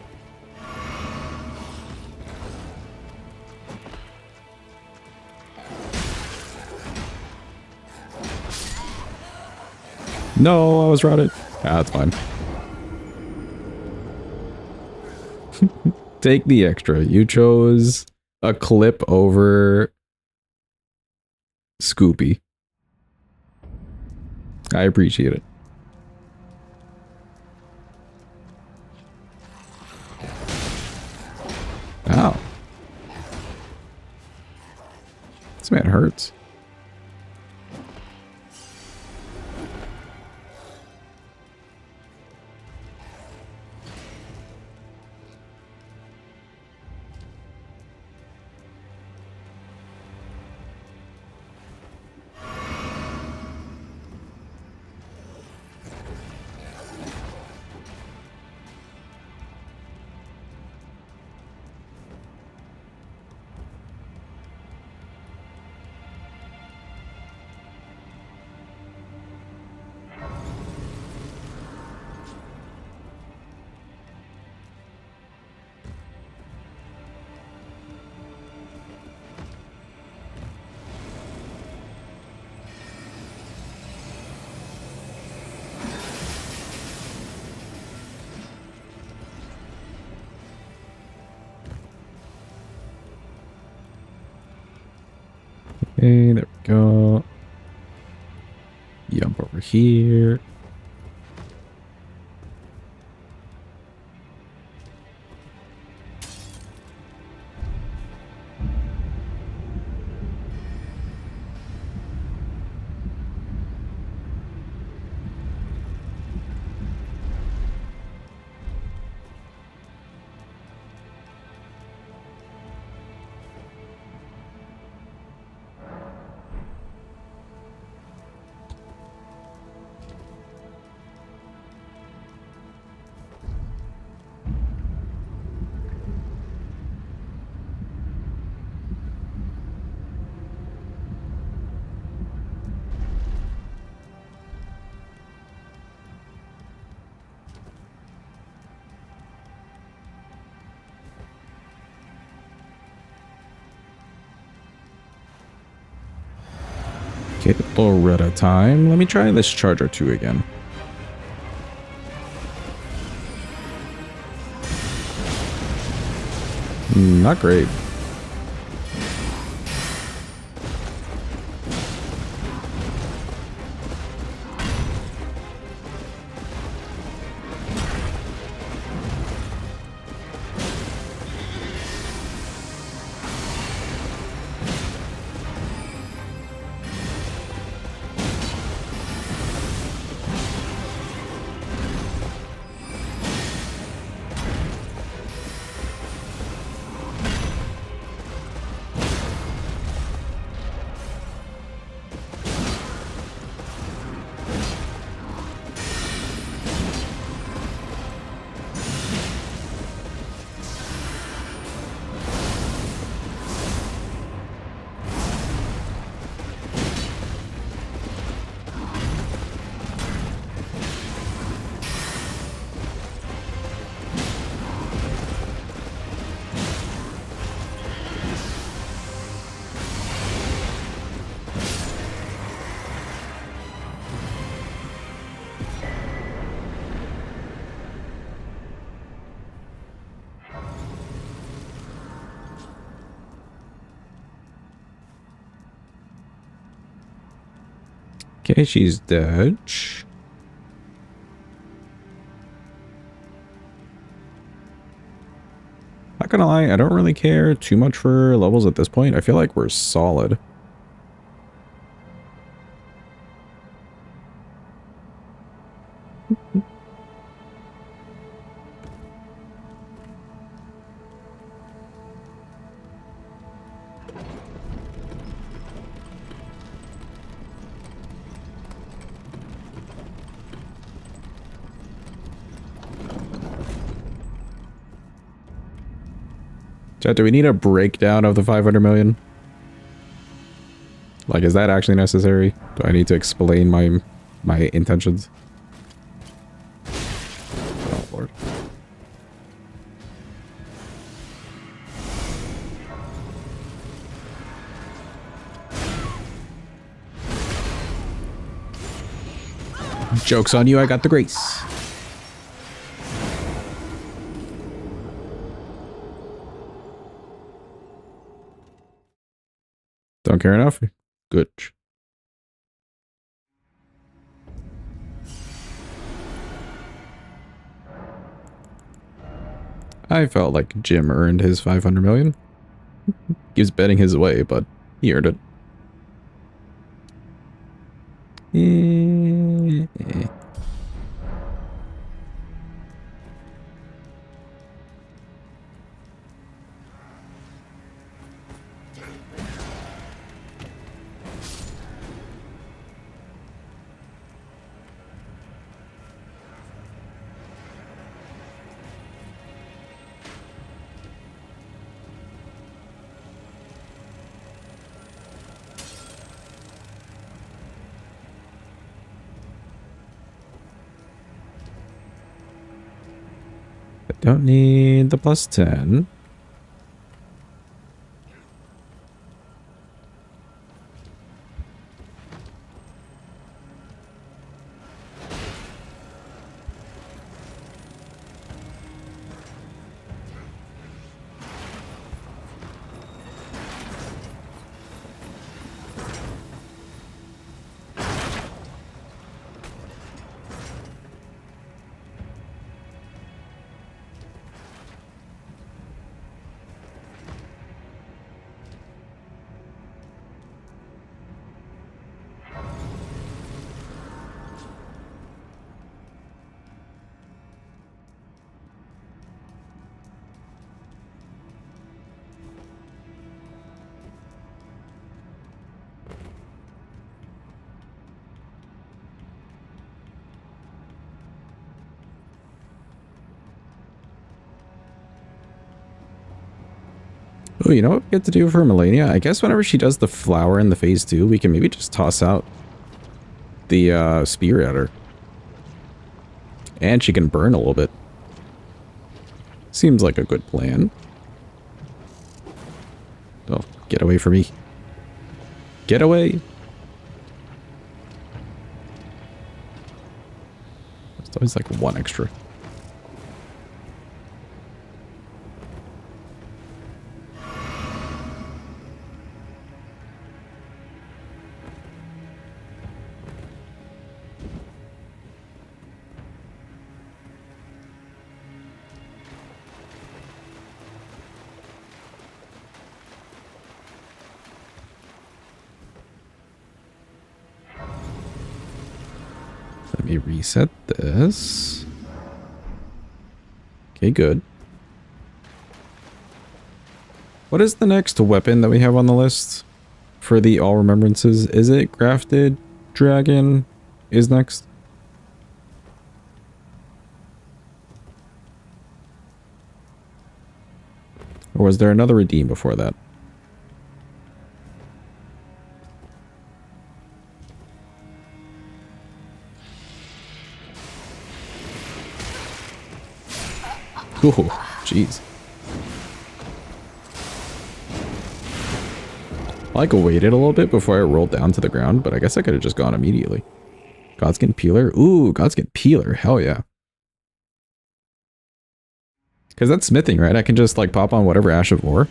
No, I was rotted. Ah, that's fine. Take the extra. You chose a clip over Scoopy. I appreciate it. Ow. This man hurts. Okay, there we go. Jump over here. Okay, Loretta time. Let me try this Charger 2 again. Not great. Okay, she's dead. Not gonna lie, I don't really care too much for levels at this point. I feel like we're solid. Chat, do we need a breakdown of the 500 million? Like, is that actually necessary? Do I need to explain my my intentions. Oh, Lord. Joke's on you, I got the grace. Don't care enough? Good. I felt like Jim earned his 500 million. He was betting his way, but he earned it. Don't need the plus 10. Oh, you know what we get to do for Malenia? I guess whenever she does the flower in the phase 2, we can maybe just toss out the spear at her. And she can burn a little bit. Seems like a good plan. Oh, get away from me. Get away! There's always like one extra. Let me reset this. Okay, good. What is the next weapon that we have on the list for the All Remembrances? Is it Grafted Dragon is next? Or was there another redeem before that? Oh, jeez. I like waited a little bit before I rolled down to the ground, but I guess I could have just gone immediately. Godskin Peeler? Ooh, Godskin Peeler. Hell yeah. Because that's smithing, right? I can just like pop on whatever Ash of War.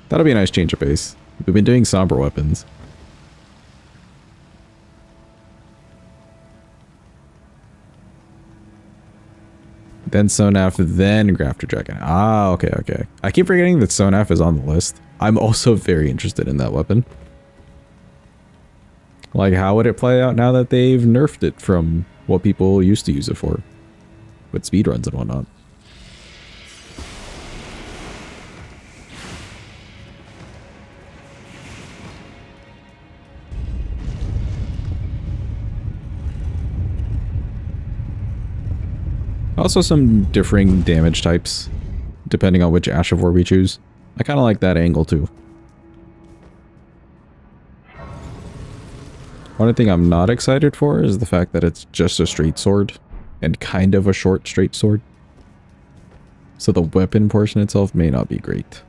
That'll be a nice change of pace. We've been doing somber weapons. Then Sonaf, then Grafted Dragon. Ah, okay, okay. I keep forgetting that Sonaf is on the list. I'm also very interested in that weapon. Like, how would it play out now that they've nerfed it from what people used to use it for? With speedruns and whatnot. Also some differing damage types, depending on which Ash of War we choose. I kind of like that angle too. One thing I'm not excited for is the fact that it's just a straight sword and kind of a short straight sword. So the weapon portion itself may not be great.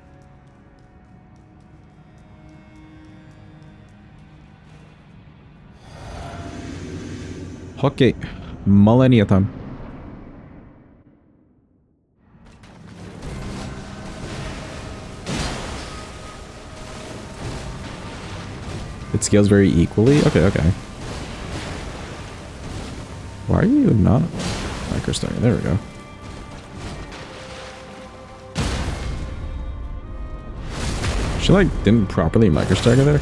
Okay, Malenia time. It scales very equally? Okay, okay. Why are you not microstarting? There we go. She like didn't properly microstagger there.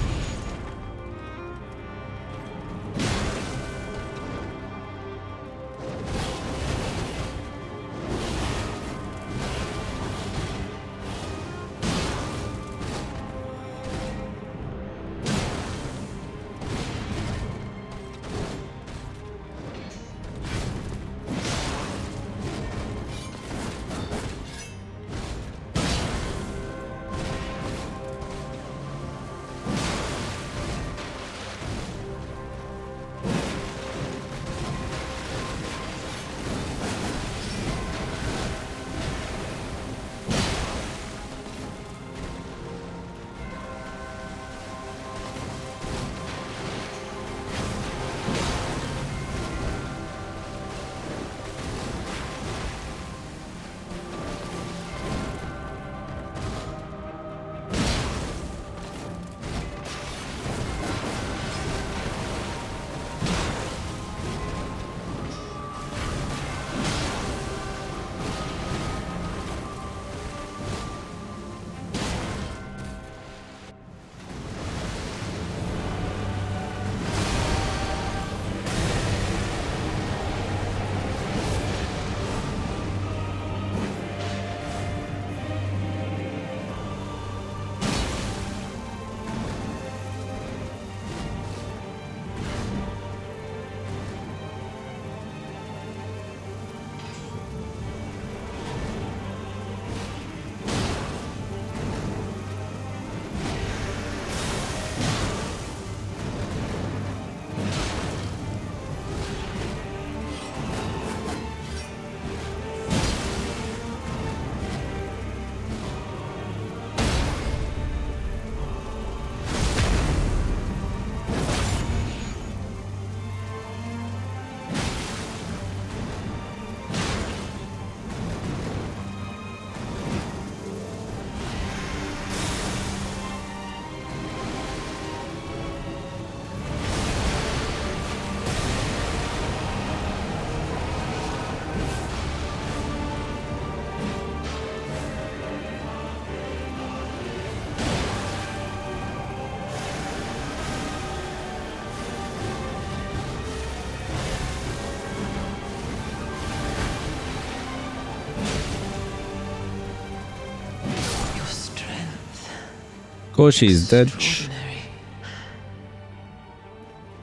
Oh, she's dead.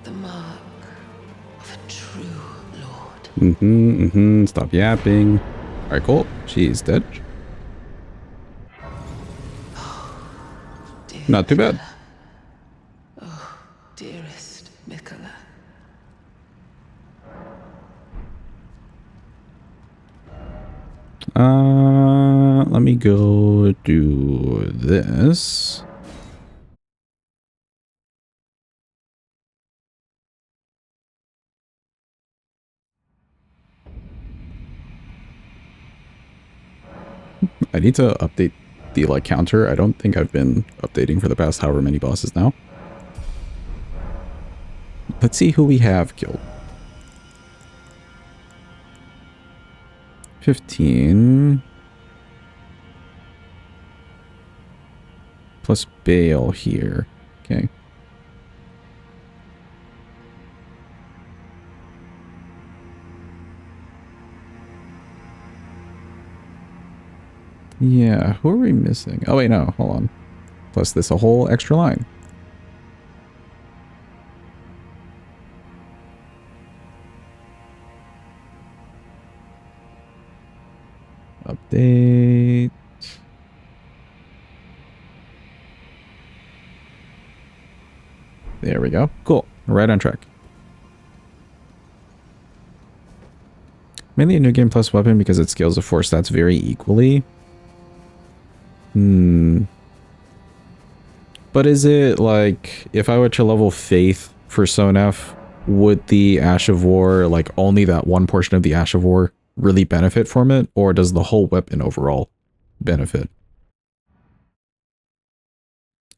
The mark of a true lord. Stop yapping. Alright, cool. She's dead. Not too bad. Oh, dearest Miquella. Let me go do this. I need to update the like counter. I don't think I've been updating for the past however many bosses now. Let's see who we have killed. 15. Plus Bayle here. Okay. Yeah, who are we missing? Oh wait, no, hold on. Plus this a whole extra line. Update. There we go. Cool. Right on track. Mainly a new game plus weapon because it scales the force stats very equally. But is it like, if I were to level Faith for Sonef, would the Ash of War, like only that one portion of the Ash of War, really benefit from it? Or does the whole weapon overall benefit?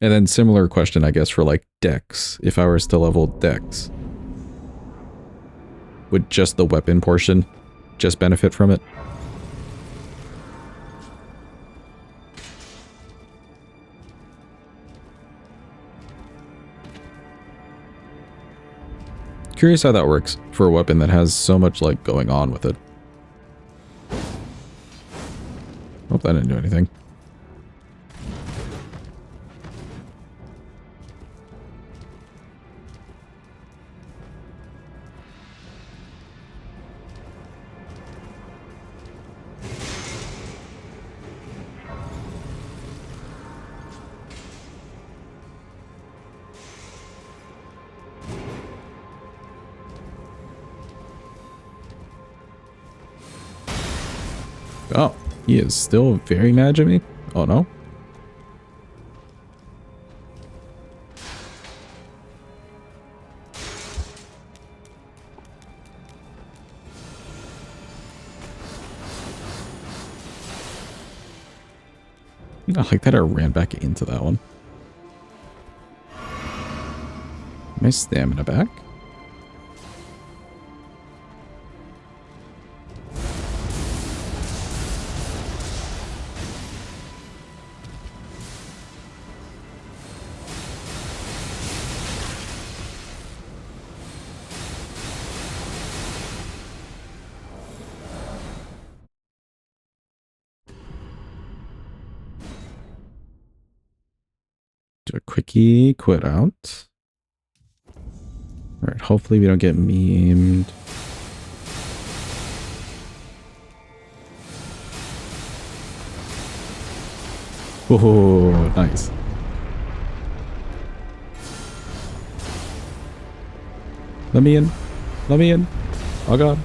And then similar question, I guess, for like Dex. If I was to level Dex, would just the weapon portion just benefit from it? Curious how that works for a weapon that has so much like going on with it. Hope that didn't do anything. Oh, he is still very mad at me? Oh no. I like that I ran back into that one. My stamina back? Do a quickie quit out. Alright, hopefully we don't get memed. Whoa, nice. Let me in. Let me in. Oh god.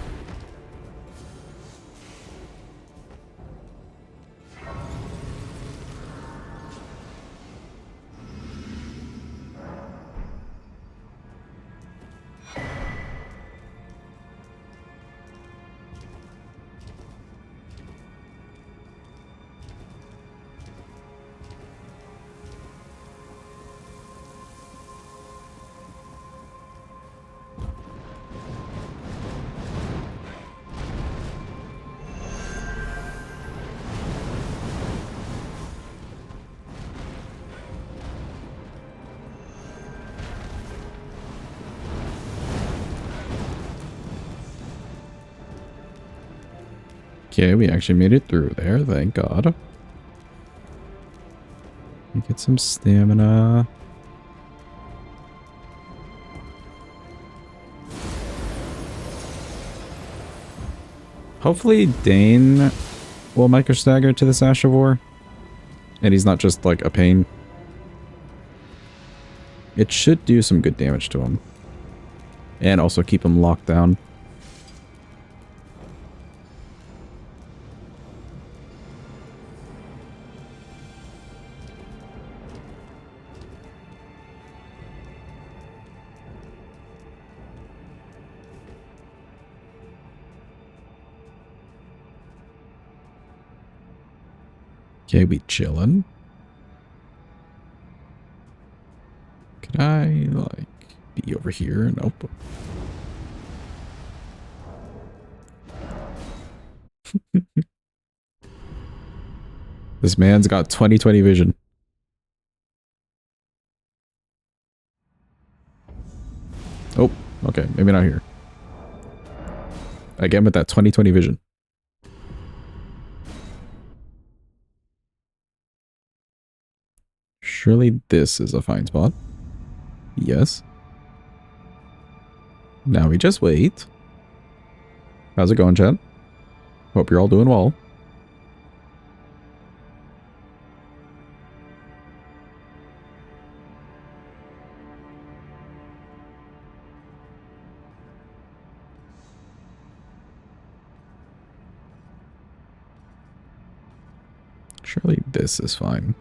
Okay, we actually made it through there, thank God. Let me get some stamina. Hopefully Dane will micro stagger to this Ash of War. And he's not just like a pain. It should do some good damage to him. And also keep him locked down. Okay, we chillin'. Could I, like, be over here? Nope. This man's got 20/20 vision. Oh, okay, maybe not here. Again with that 20/20 vision. Surely this is a fine spot. Yes. Now we just wait. How's it going, chat? Hope you're all doing well. Surely this is fine.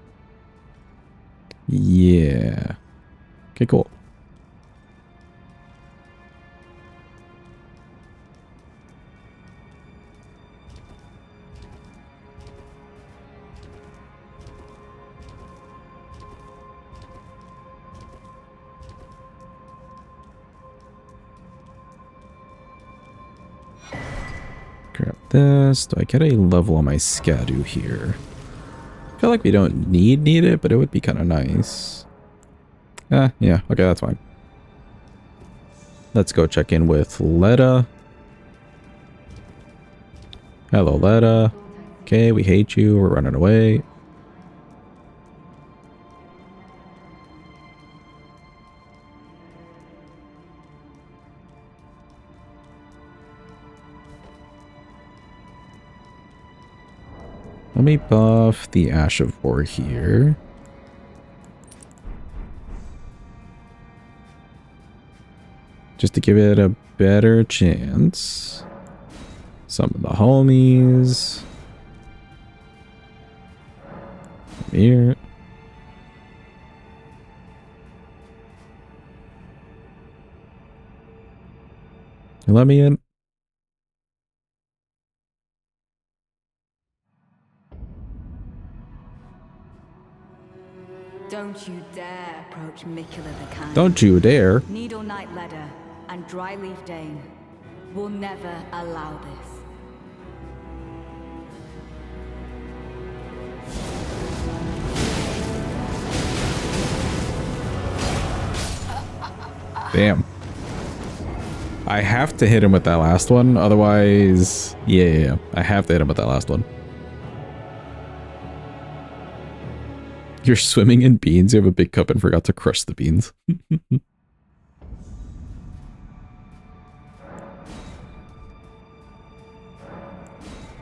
Yeah. Okay, cool. Grab this. Do I get a level on my Skadu here? I feel like we don't need it, but it would be kind of nice. Yeah, okay, that's fine. Let's go check in with Leda. Hello, Leda. Okay, we hate you. We're running away. Let me buff the Ash of War here. Just to give it a better chance. Some of the homies. Come here. You let me in? Don't you dare approach Miquella the Kind. Don't you dare. Needle Knight Leda and Dryleaf Dane will never allow this. Damn. I have to hit him with that last one, otherwise... Yeah. I have to hit him with that last one. You're swimming in beans. You have a big cup and forgot to crush the beans.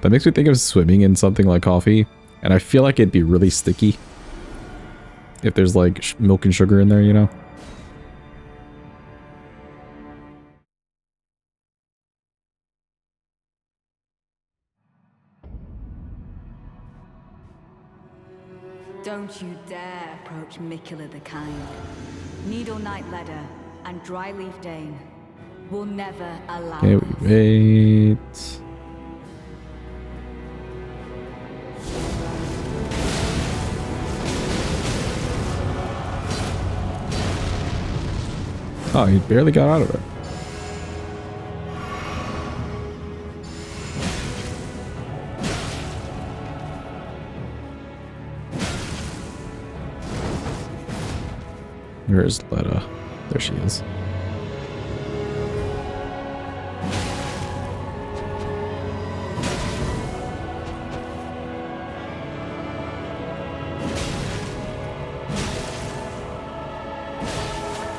That makes me think of swimming in something like coffee. And I feel like it'd be really sticky. If there's like milk and sugar in there, you know? Don't you dare approach Miquella the Kind. Needle Knight Leda and Dryleaf Dane will never allow Okay, we wait. Oh, he barely got out of it. Where is Leda? There she is.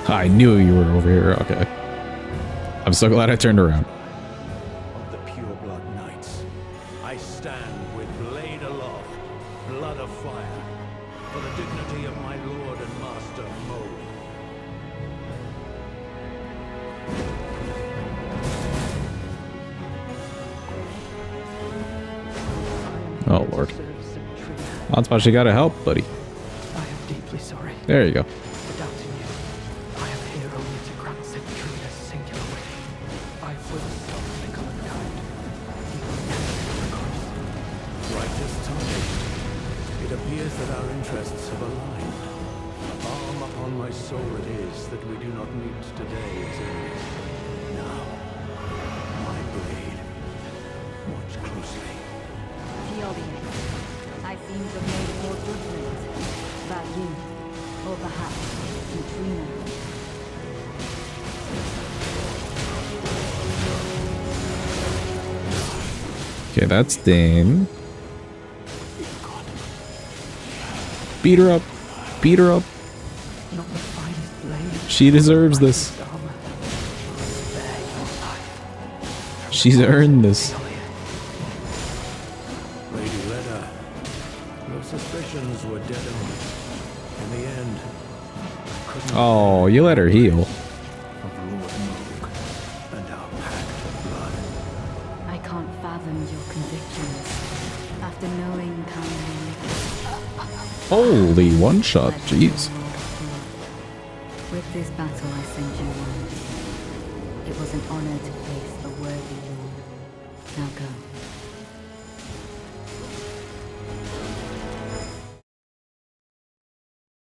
I knew you were over here. Okay. I'm so glad I turned around. Of the pure-blood knights, I stand with blade aloft, blood of fire, for the dignity of my lord and master Mo. Oh lord. Onspot, you gotta help, buddy. I am deeply sorry. There you go. For doubting you. I am here only to grant Sentry a singular wish. I will stop the common kind. He will never get across. Righteous time. It appears that our interests have aligned. A balm upon my soul it is that we do not meet today as enemies. Now, my blade. Watch closely. I seem to have made more judgment about you, or perhaps Katrina. Okay, that's Dane. Beat her up. Beat her up. Not the finest blade. She deserves this. Armor. Spare your life. She's earned this. Lady Leda, your suspicions were dead on. In the end, I couldn't Oh, you let her heal. of Lord Moog and our pact of blood. I can't fathom your convictions after knowing Kanye. Holy one shot, jeez. With this battle I sent you on. It was an honor to face a worthy lord. Now go.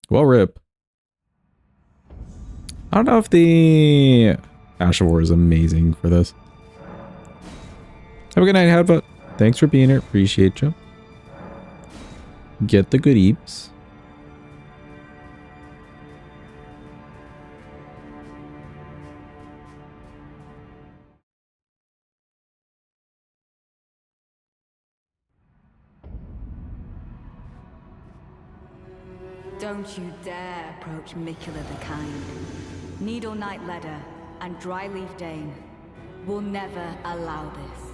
Well, rip. I don't know if the Ash of War is amazing for this. Have a good night, Hadbot. Thanks for being here. Appreciate you. Get the good eeps. Don't you dare approach Miquella the Kind. Needle Knight Leda and Dryleaf Dane will never allow this.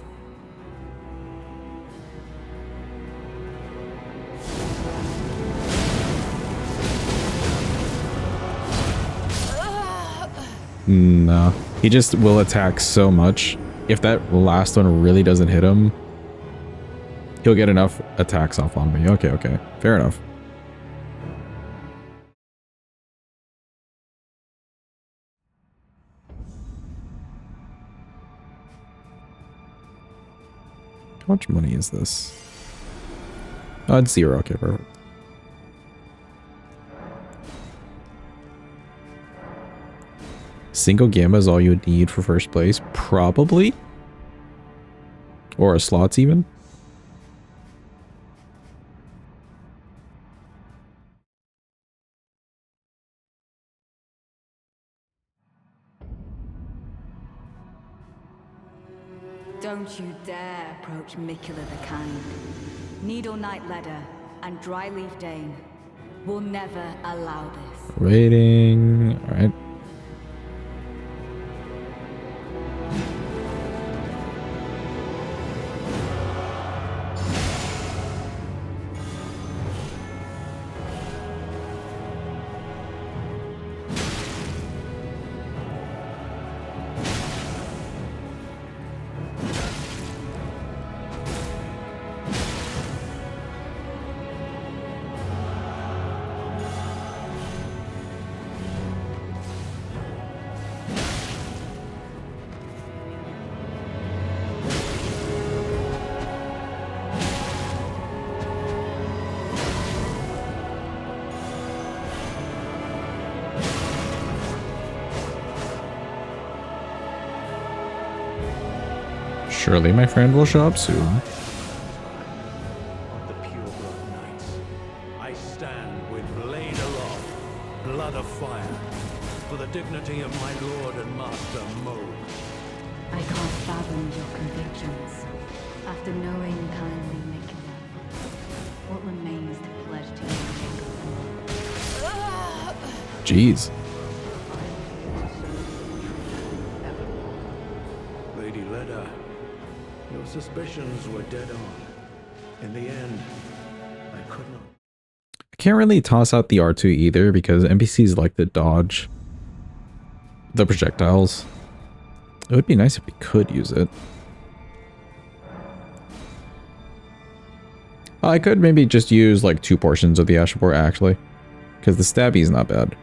No. He just will attack so much. If that last one really doesn't hit him, he'll get enough attacks off on me. Okay, okay. Fair enough. How much money is this? Oh, it's 0. Okay, perfect. Single gamma is all you would need for first place? Probably. Or a slots even. Don't you dare approach Miquella the Kind. Needle Knight Leda and Dryleaf Dane will never allow this. Rating. Alright. Surely my friend will show up soon. The pure-blood knights. I stand with blade aloft, blood of fire, for the dignity of my lord and master, Mo. I can't fathom your convictions. After knowing kindly Miquella, what remains to pledge to you? Jeez. Lady Leda, your suspicions were dead on. In the end, I could not. I can't really toss out the R2 either because NPCs like to dodge the projectiles. It would be nice if we could use it. I could maybe just use like 2 portions of the Ash of War actually, because the stabby is not bad.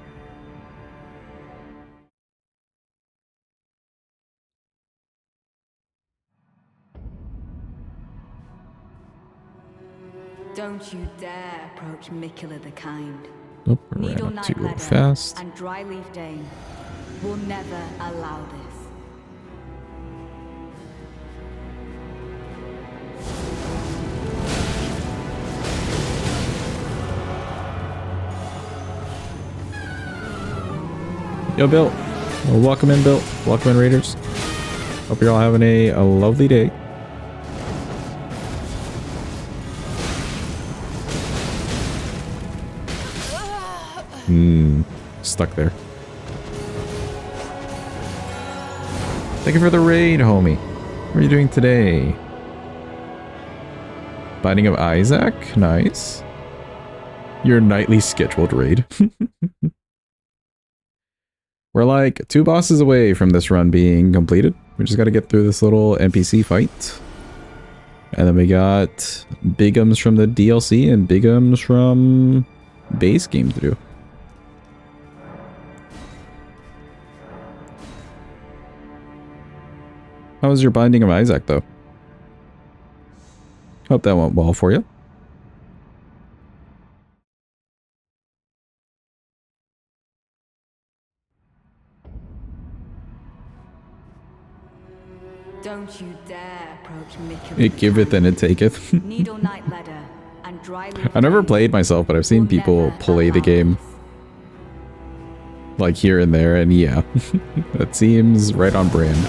Don't you dare approach Miquella the Kind. Nope, we ran Needle up Knight too Leda fast. and Dryleaf Dane will never allow this. Yo, Bill. Well, welcome in, Bill. Welcome in, Raiders. Hope you're all having a lovely day. Stuck there. Thank you for the raid, homie. What are you doing today? Binding of Isaac? Nice. Your nightly scheduled raid. We're like 2 bosses away from this run being completed. We just got to get through this little NPC fight. And then we got Bigums from the DLC and Bigums from base game to do. How was your Binding of Isaac, though? Hope that went well for you. Don't you dare approach Miquella. It giveth and it taketh. Needle Knight Leda and Dryleaf I never Dane played myself, but I've seen will people never play the allow game. this. Like here and there, and yeah. That seems right on brand.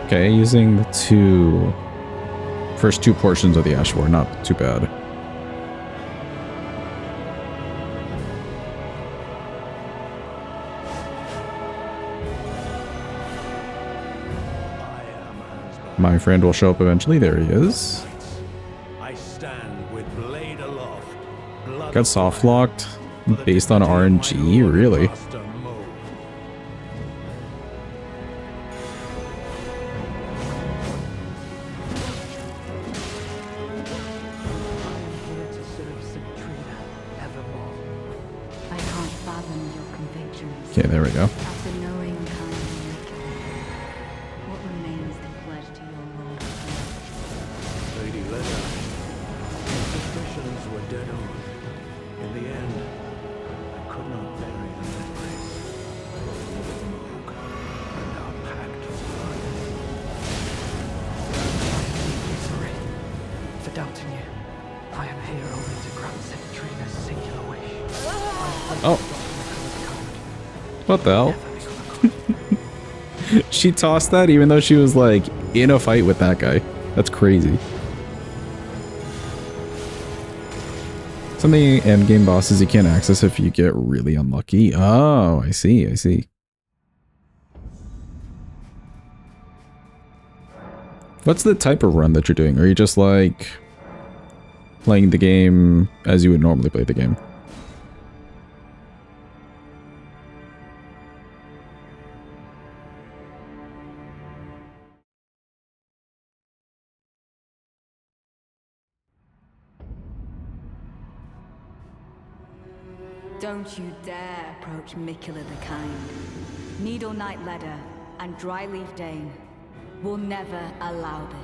Okay, using the first two portions of the Ash War, not too bad. My friend will show up eventually. There he is. I stand with blade aloft. Blood Got soft locked based on RNG, really? Okay, there we go. After knowing how you make it, what remains to pledge to your lord? Lady Leda, suspicions were dead on. In the end, I could not bury the memory of Moog and our pact of blood. Sorry for doubting you. I am here only to grant Citrina's singular wish. Oh. What the hell? She tossed that even though she was like in a fight with that guy. That's crazy. Some of the endgame bosses you can't access if you get really unlucky. Oh, I see, I see. What's the type of run that you're doing? Are you just like playing the game as you would normally play the game? Don't you dare approach Miquella the Kind. Needle Knight Leda and Dryleaf Dane will never allow this.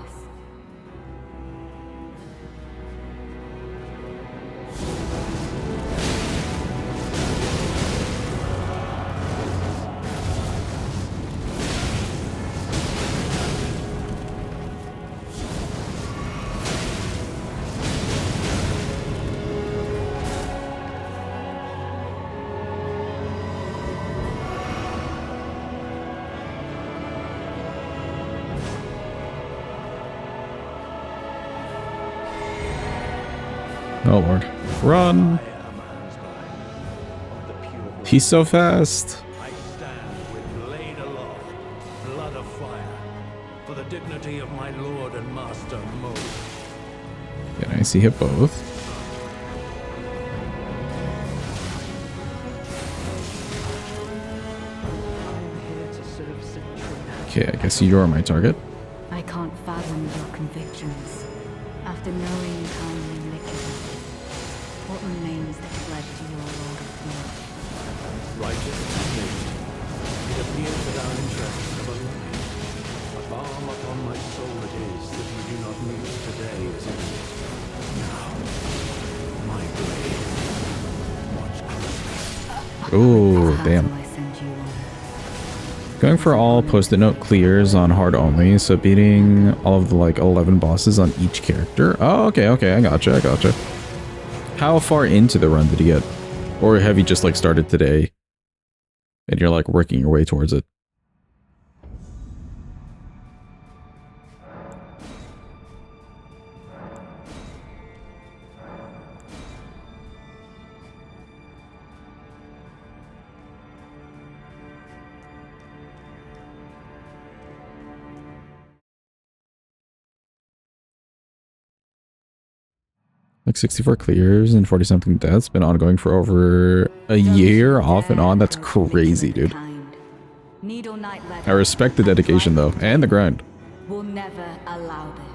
Oh lord. Run! He's so fast. I stand with blade aloft, blood of fire, for the dignity of my lord and master Moog. Yeah, nice. He hit both. Okay, I guess you're my target. I can't fathom your convictions. After knowing how you make it, what remains to pledge to your Lord of Blood? Righteous and made. It appears that our interests have aligned. A balm upon my soul it is that you do not meet today, isn't it? Now, my blade. Watch closely. Oh, damn. I send you on. Going for all post-it note clears on hard only, so beating all of the like 11 bosses on each character. Oh, okay, okay, I gotcha, I gotcha. How far into the run did you get? Or have you just like started today and you're like working your way towards it? Like 64 clears and 40 something deaths. Been ongoing for over a year off and on. That's crazy, dude. I respect the dedication though, and the grind. We'll never allow this.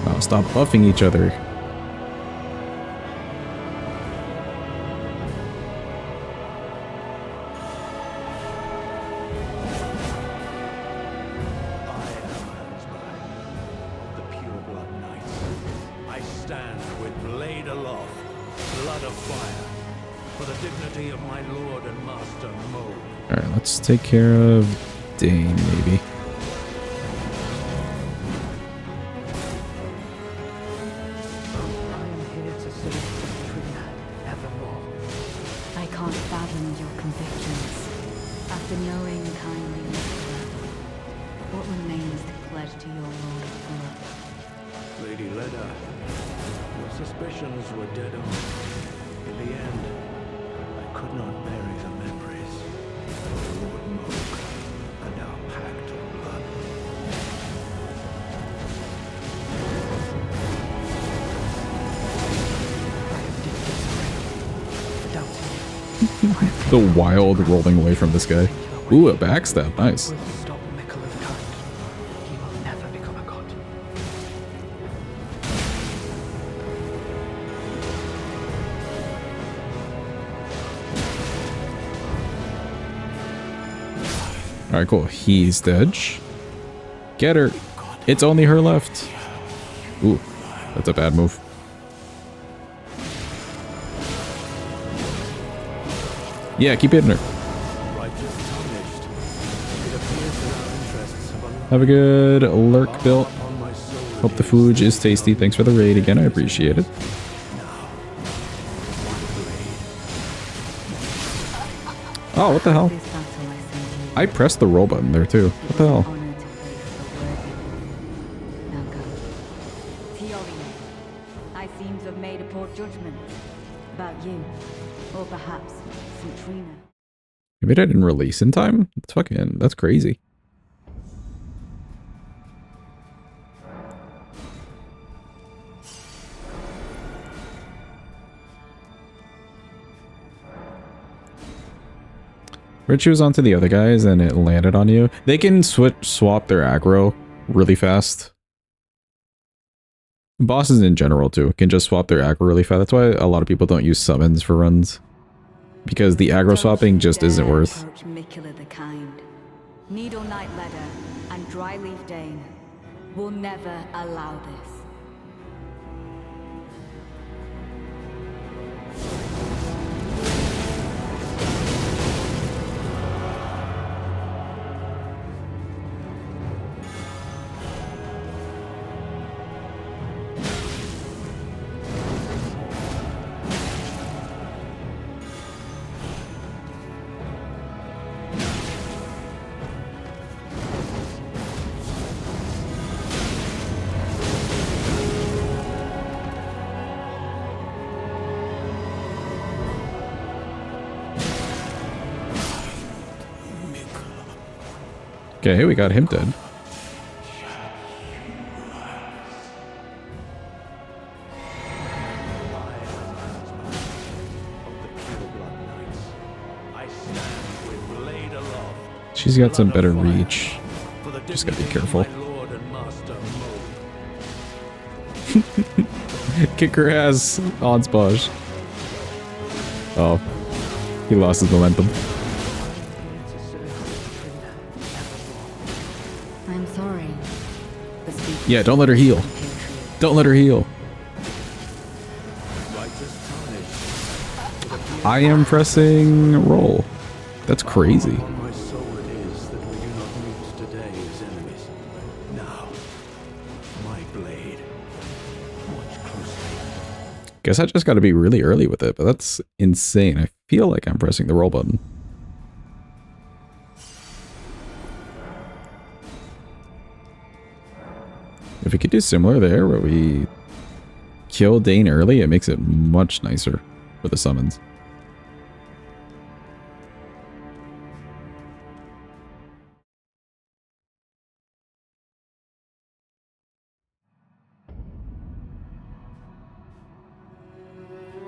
Wow, stop buffing each other. Alright, let's take care of Dane, maybe. I can't fathom your convictions. After knowing kindly Miquella, what remains to pledge to your Lord of Blood? Lady Leda, your suspicions were dead on. In the end, I could not bury the memories of Lord Moog and our pact of blood. The wild rolling away from this guy. Ooh, a backstab. Nice. Will stop Miquella the Kind. He will never become a god. Alright, cool. He's dead. Get her. It's only her left. Ooh, that's a bad move. Yeah, keep hitting her. Have a good lurk, Bill. Hope the food is tasty. Thanks for the raid again. I appreciate it. Oh, what the hell? I pressed the roll button there too. What the hell? I seem to have made a poor judgment about you, or perhaps Centrina. Maybe I didn't release in time? That's crazy. Choose onto the other guys and it landed on you. They can swap their aggro really fast. Bosses in general too can just swap their aggro really fast. That's why a lot of people don't use summons for runs. Because the aggro swapping just isn't worth. Miquella the Kind. Needle Knight Leda and Dryleaf Dane will never allow this. Okay, we got him dead. She's got some better reach. Just gotta be careful. Kick her ass, Onspage. Oh, he lost his momentum. I'm sorry. Yeah, don't let her heal. Don't let her heal. I am pressing roll. That's crazy. Guess I just got to be really early with it, but that's insane. I feel like I'm pressing the roll button. If we could do similar there, where we kill Dane early, it makes it much nicer for the summons.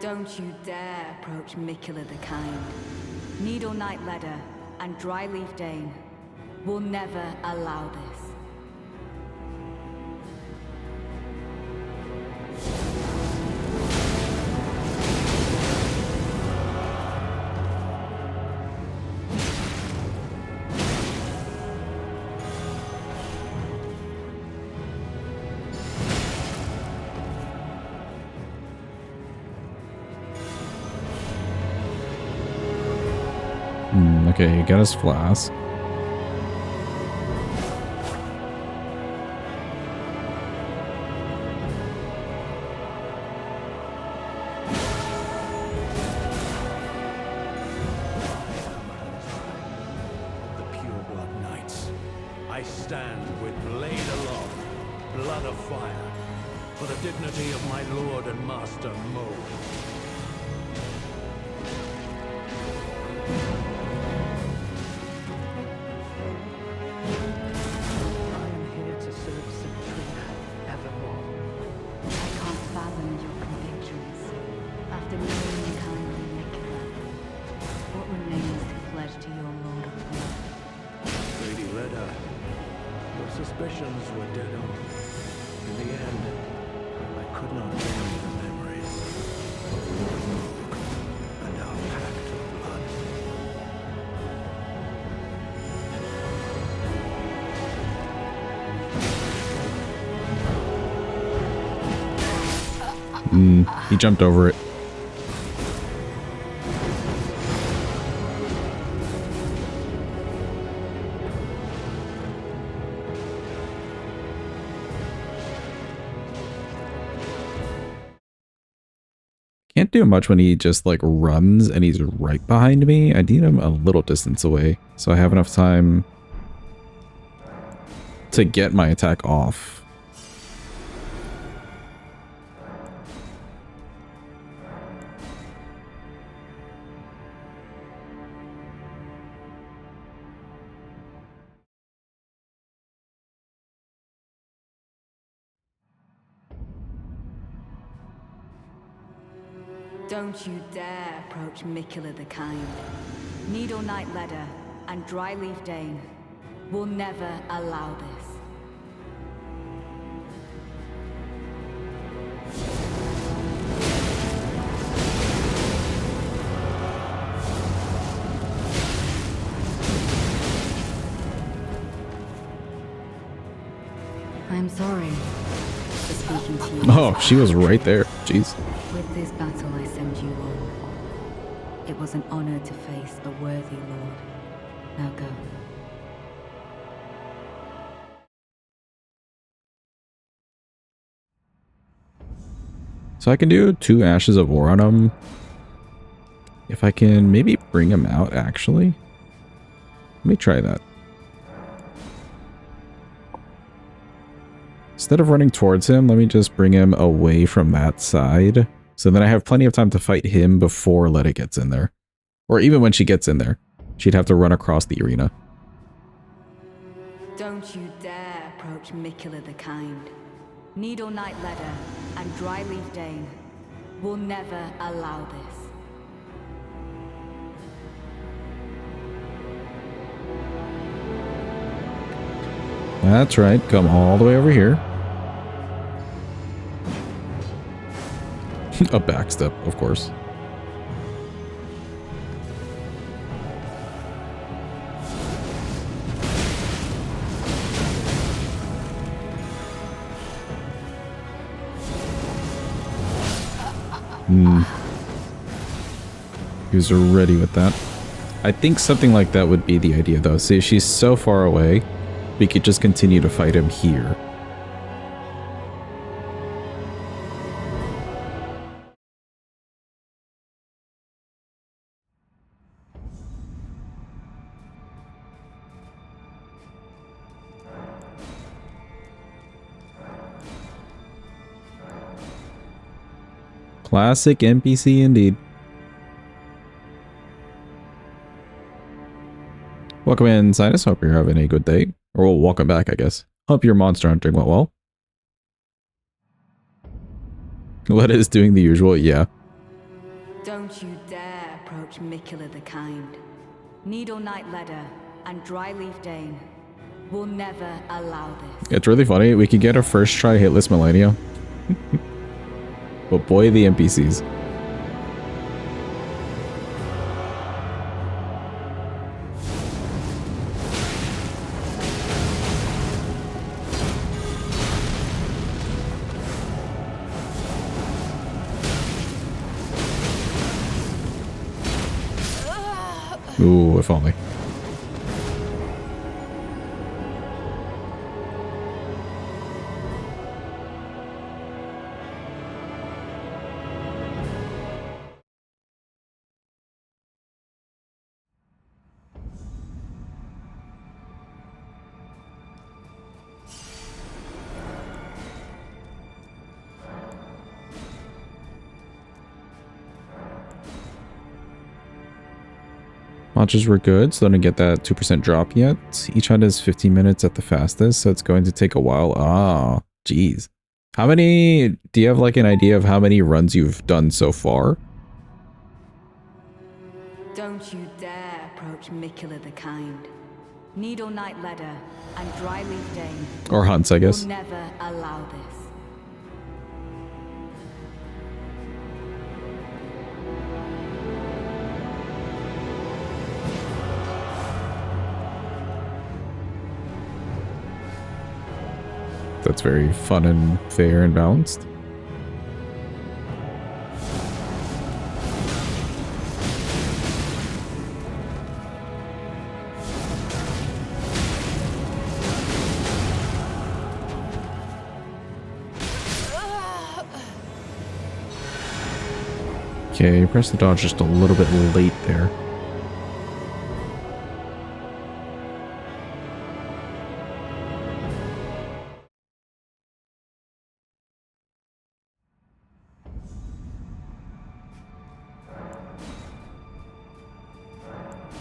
Don't you dare approach Miquella the Kind. Needle Knight Leda and Dryleaf Dane will never allow this. Okay, he got his flask. The pure-blood knights. I stand with blade aloft, blood of fire, for the dignity of my lord and master Mo. Suspicions were dead on. In the end, I could not bury the memories of Lord Moog and our pact of blood. He jumped over it. Can't do much when he just like runs and he's right behind me. I need him a little distance away so I have enough time to get my attack off. Don't you dare approach Miquella the Kind. Needle Knight Leda and Dryleaf Dane will never allow this. I'm sorry for speaking to you. Oh, she was right there. Jeez. With this battle I send you on. It was an honor to face a worthy lord. Now go. So I can do 2 Ashes of War on him. If I can maybe bring him out, actually. Let me try that. Instead of running towards him, let me just bring him away from that side. So then I have plenty of time to fight him before Leda gets in there. Or even when she gets in there. She'd have to run across the arena. Don't you dare approach Miquella the Kind. Needle Knight Leda and Dryleaf Dane will never allow this. That's right. Come all the way over here. A backstep, of course. He was ready with that. I think something like that would be the idea, though. See, she's so far away, we could just continue to fight him here. Classic NPC indeed. Welcome in, Sinus. Hope you're having a good day. Or well, welcome back, I guess. Hope your monster hunting went well. Leda is doing the usual, yeah. Don't you dare approach Miquella the Kind. Needle Knight Leda and Dryleaf Dane will never allow this. It's really funny. We could get a first try hitless Malenia. But boy, the NPCs. Ooh, if only. Launches were good, so don't get that 2% drop yet. Each hunt is 15 minutes at the fastest, so it's going to take a while. Ah, geez. How many, do you have like an idea of how many runs you've done so far? Don't you dare approach Miquella the Kind. Needle Knight Leda and Dryleaf Dane Or hunts, I guess. will never allow this. That's very fun and fair and balanced. Okay, press the dodge just a little bit late there.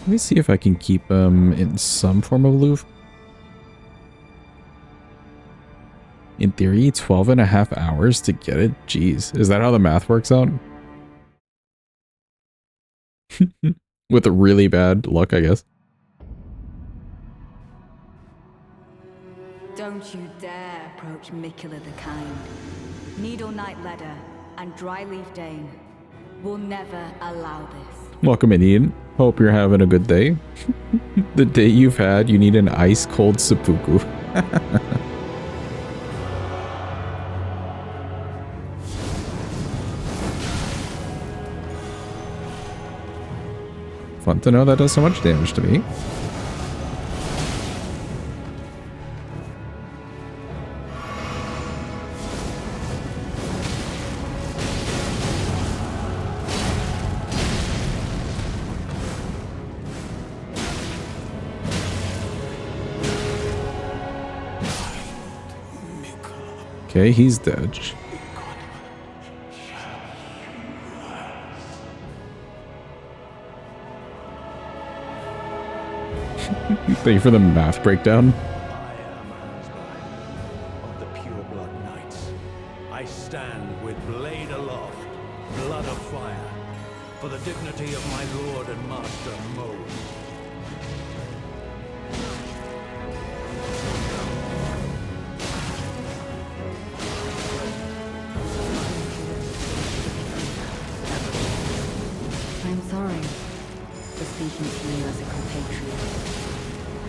Let me see if I can keep him in some form of aloof. In theory, 12.5 hours to get it? Jeez, is that how the math works out? With a really bad luck, I guess. Don't you dare approach Miquella the Kind. Needle Knight Leda and Dryleaf Dane will never allow this. Welcome in, Ian. Hope you're having a good day. The day you've had, you need an ice-cold seppuku. Fun to know that does so much damage to me. Okay, he's dead. Thank you for the math breakdown. I am of the pure-blood knights. I stand with blade aloft, blood of fire, for the dignity of my lord and master Mold. I'm sorry for speaking to you as a compatriot.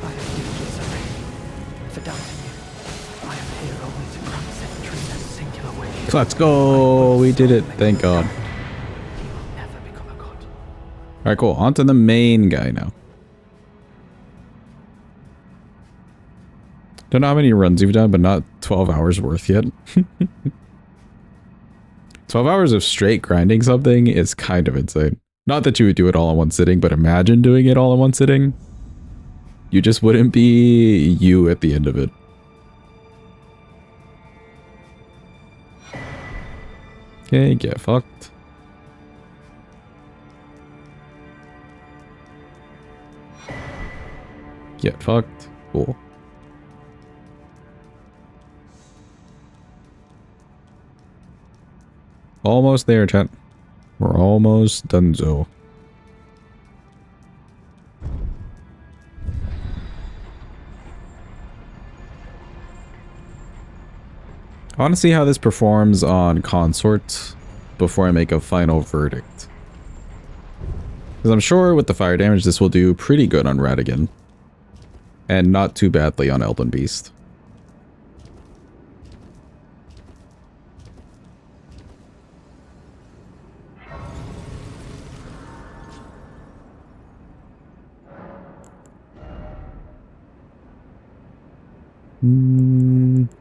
I am deeply sorry for doubting you. I am here only to grant sentry in a singular way. Let's go. We did it. Thank God. He will never become a god. Alright, cool. On to the main guy now. Don't know how many runs you've done, but not 12 hours worth yet. 12 hours of straight grinding something is kind of insane. Not that you would do it all in one sitting, but imagine doing it all in one sitting. You just wouldn't be you at the end of it. Okay, get fucked. Get fucked. Cool. Almost there, chat. We're almost donezo. I want to see how this performs on Consort before I make a final verdict. Because I'm sure with the fire damage, this will do pretty good on Radahn. And not too badly on Elden Beast.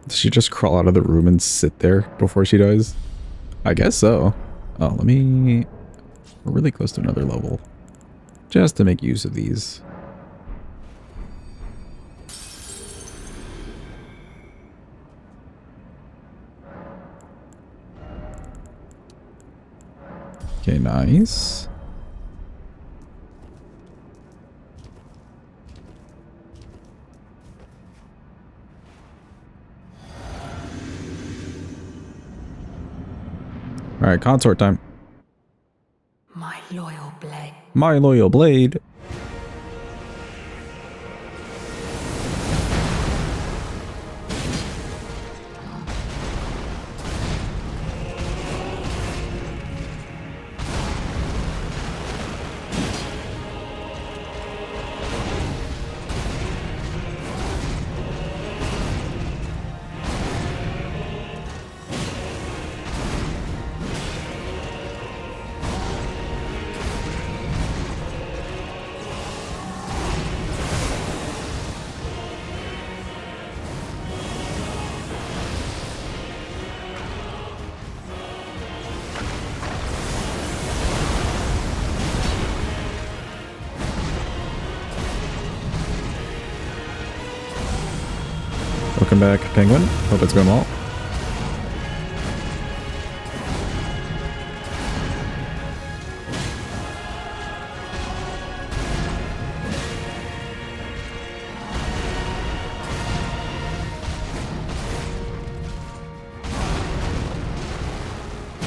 Does she just crawl out of the room and sit there before she dies? I guess so. Oh, let me... We're really close to another level. Just to make use of these. Okay, nice. Alright, Consort time. My loyal blade. My loyal blade. Welcome back, Penguin. Hope it's going well.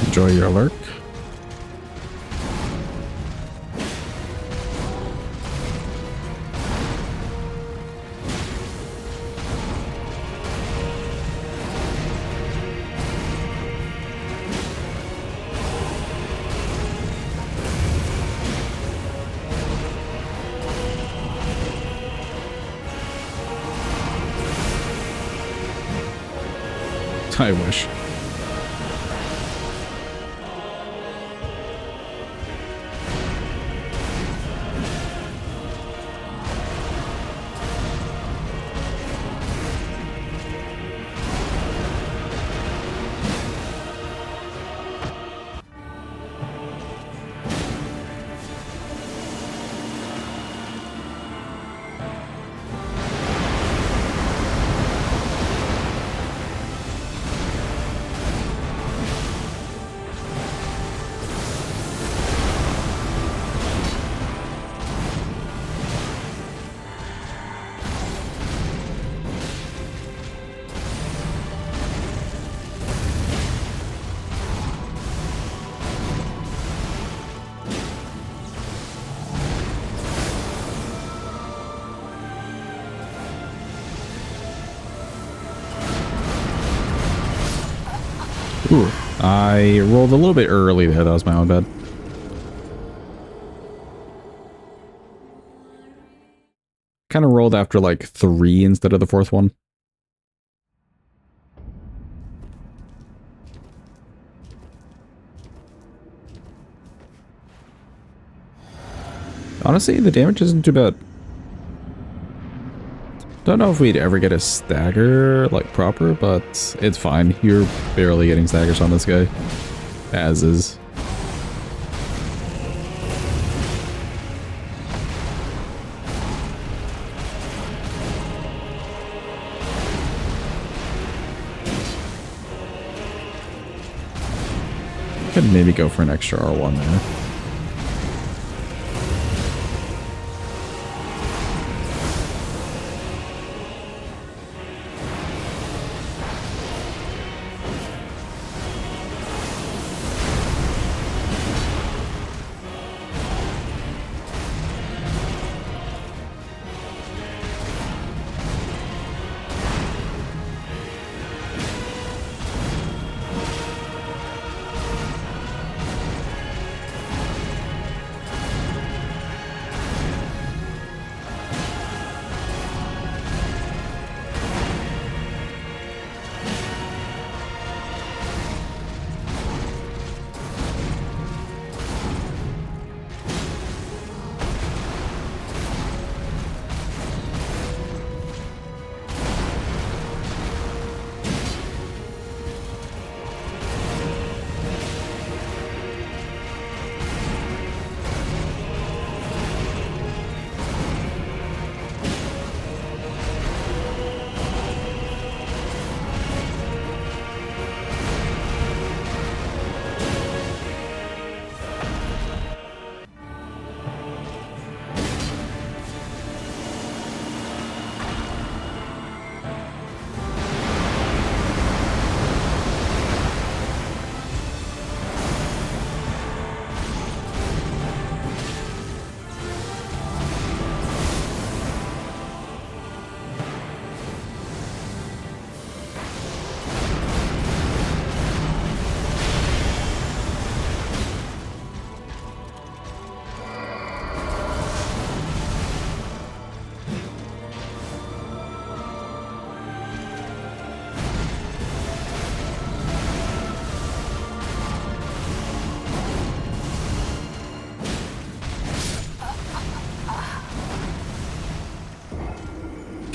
Enjoy your lurk. I wish. Ooh, I rolled a little bit early there. That was my own bad. Kind of rolled after like 3 instead of the 4th one. Honestly, the damage isn't too bad. Don't know if we'd ever get a stagger, like, proper, but it's fine. You're barely getting staggers on this guy. As is. Could maybe go for an extra R1 there.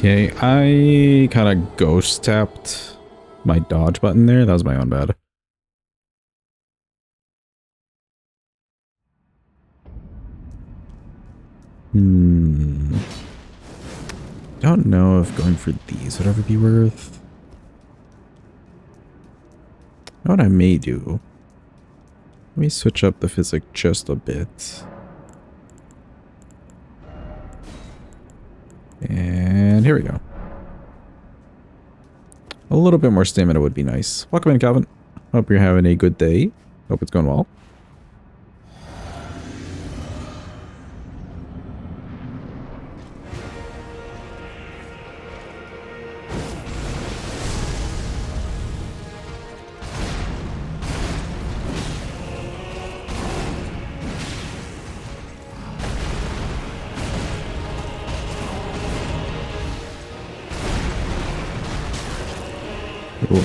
Okay, I kind of ghost tapped my dodge button there. That was my own bad. Don't know if going for these would ever be worth. You know what I may do? Let me switch up the physics just a bit. And here we go. A little bit more stamina would be nice. Welcome in, Calvin. Hope you're having a good day. Hope it's going well. Cool.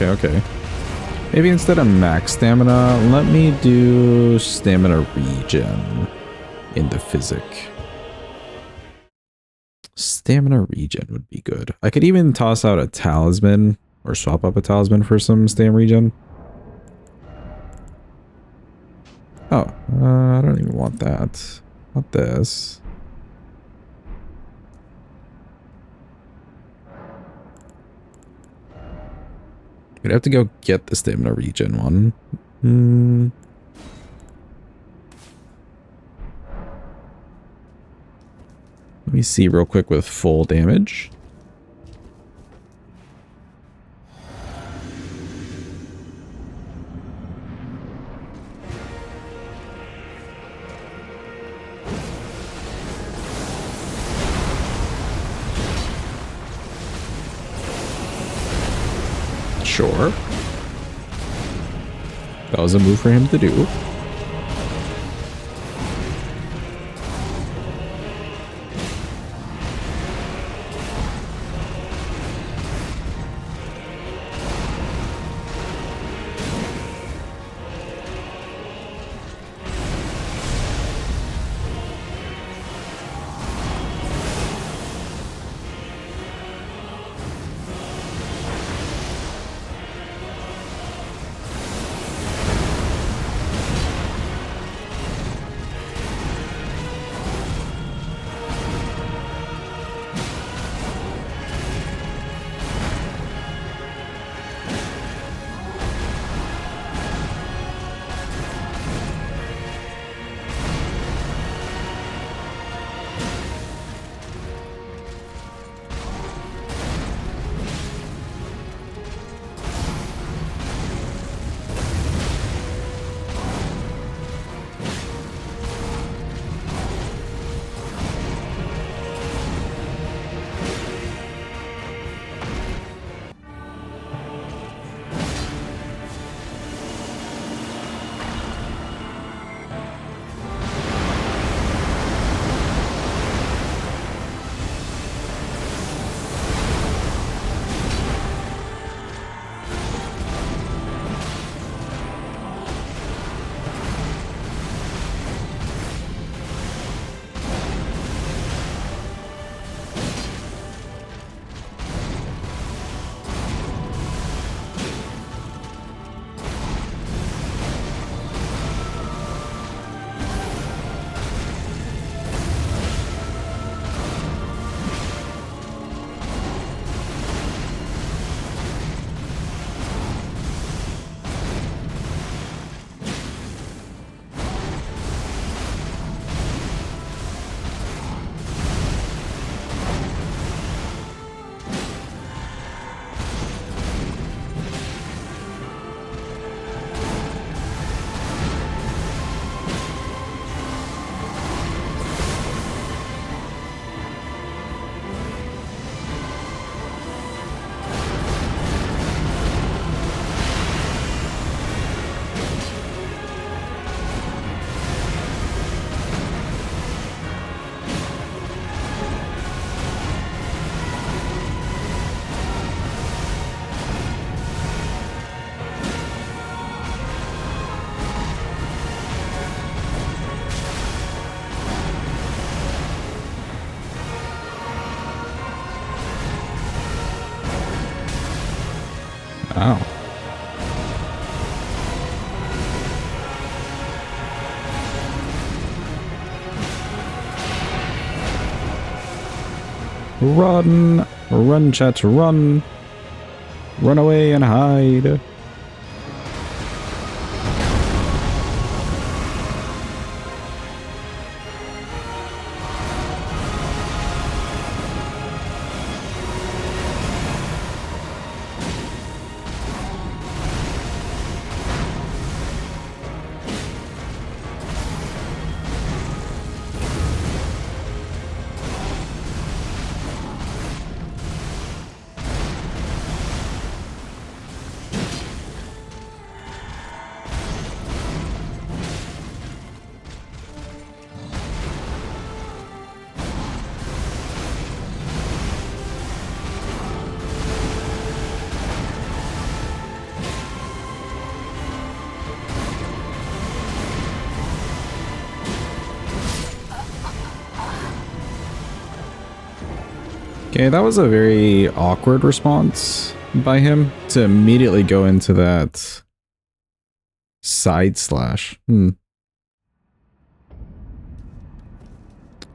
Okay. Maybe instead of max stamina, let me do stamina regen in the physic. Stamina regen would be good. I could even toss out a talisman or swap up a talisman for some stam regen. Oh, I don't even want that. I want this. We'd have to go get the stamina regen one. Let me see real quick with full damage. Sure. That was a move for him to do. Wow. Run! Run, chat, run! Run away and hide! Okay, that was a very awkward response by him to immediately go into that side slash.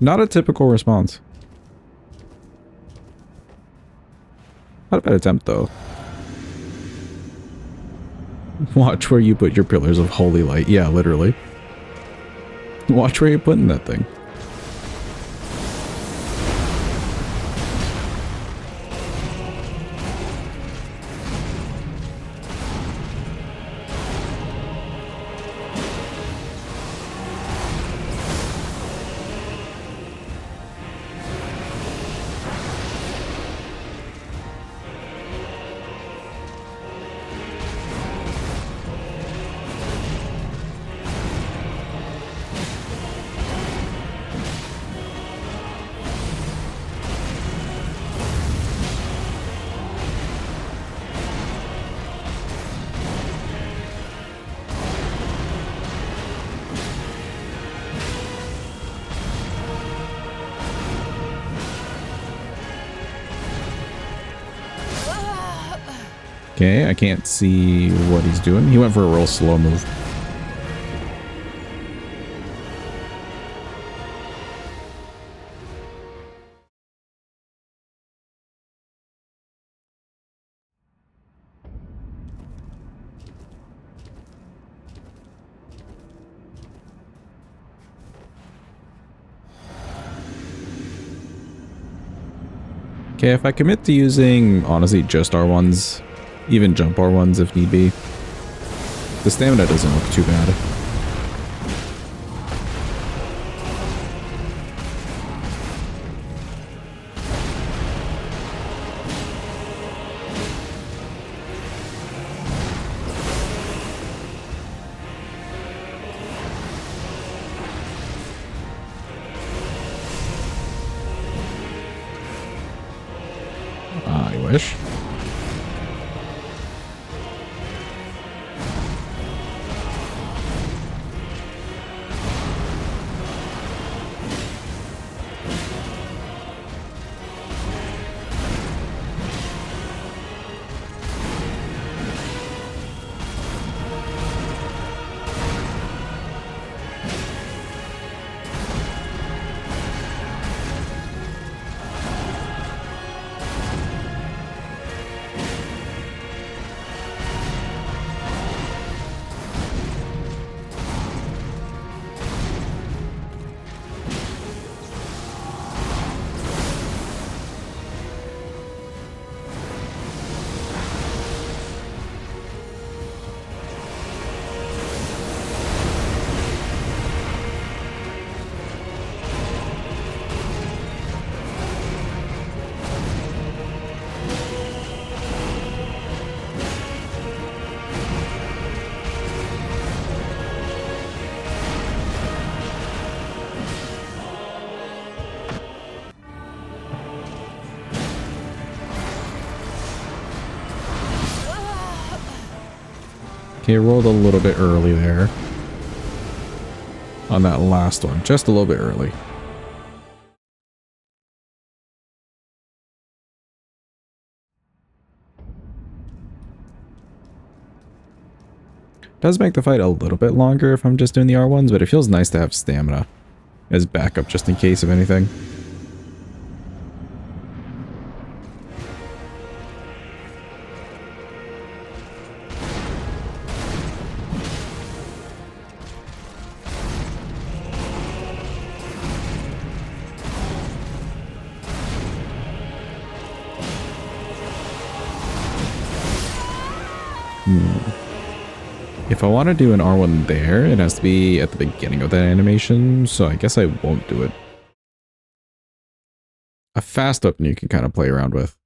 Not a typical response. Not a bad attempt, though. Watch where you put your pillars of holy light. Yeah, literally. Watch where you're putting that thing. Okay, I can't see what he's doing. He went for a real slow move. Okay, if I commit to using, honestly, just R1s, even jump R1s if need be, the stamina doesn't look too bad. I wish. Okay, rolled a little bit early there. On that last one. Just a little bit early. Does make the fight a little bit longer if I'm just doing the R1s, but it feels nice to have stamina as backup just in case of anything. If I want to do an R1 there, it has to be at the beginning of that animation, so I guess I won't do it. A fast weapon you can kind of play around with.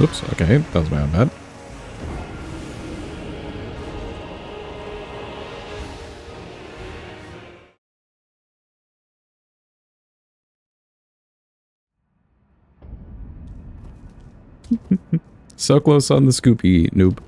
Oops, okay, that was my own bad. So close on the Scoopy, noob.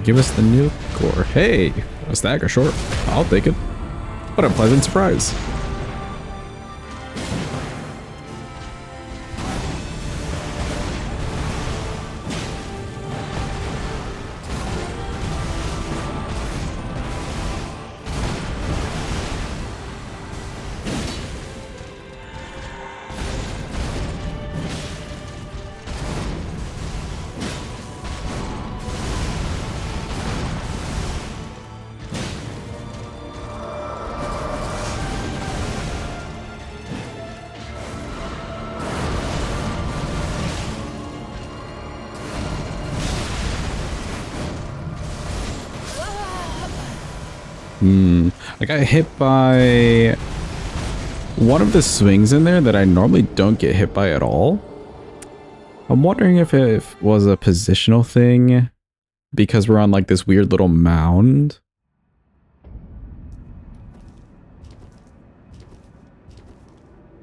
give us the new core. Hey, a stagger, sure. I'll take it. What a pleasant surprise. I got hit by one of the swings in there that I normally don't get hit by at all. I'm wondering if it was a positional thing because we're on like this weird little mound.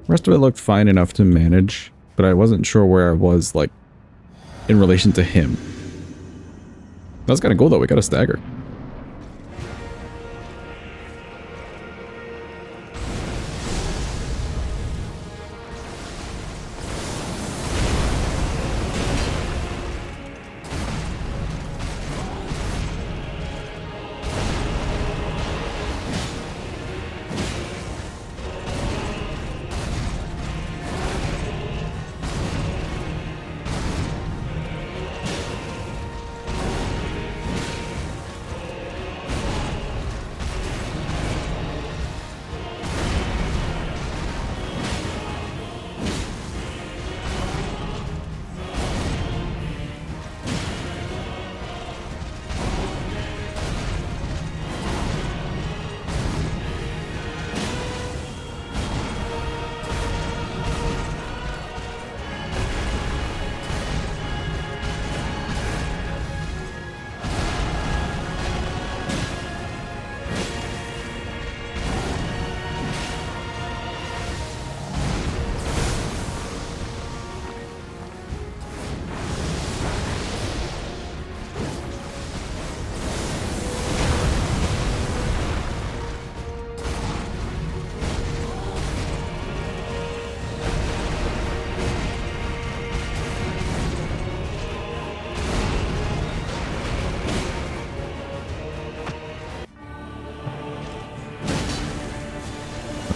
The rest of it looked fine enough to manage, but I wasn't sure where I was like in relation to him. That's kind of cool though, we got a stagger.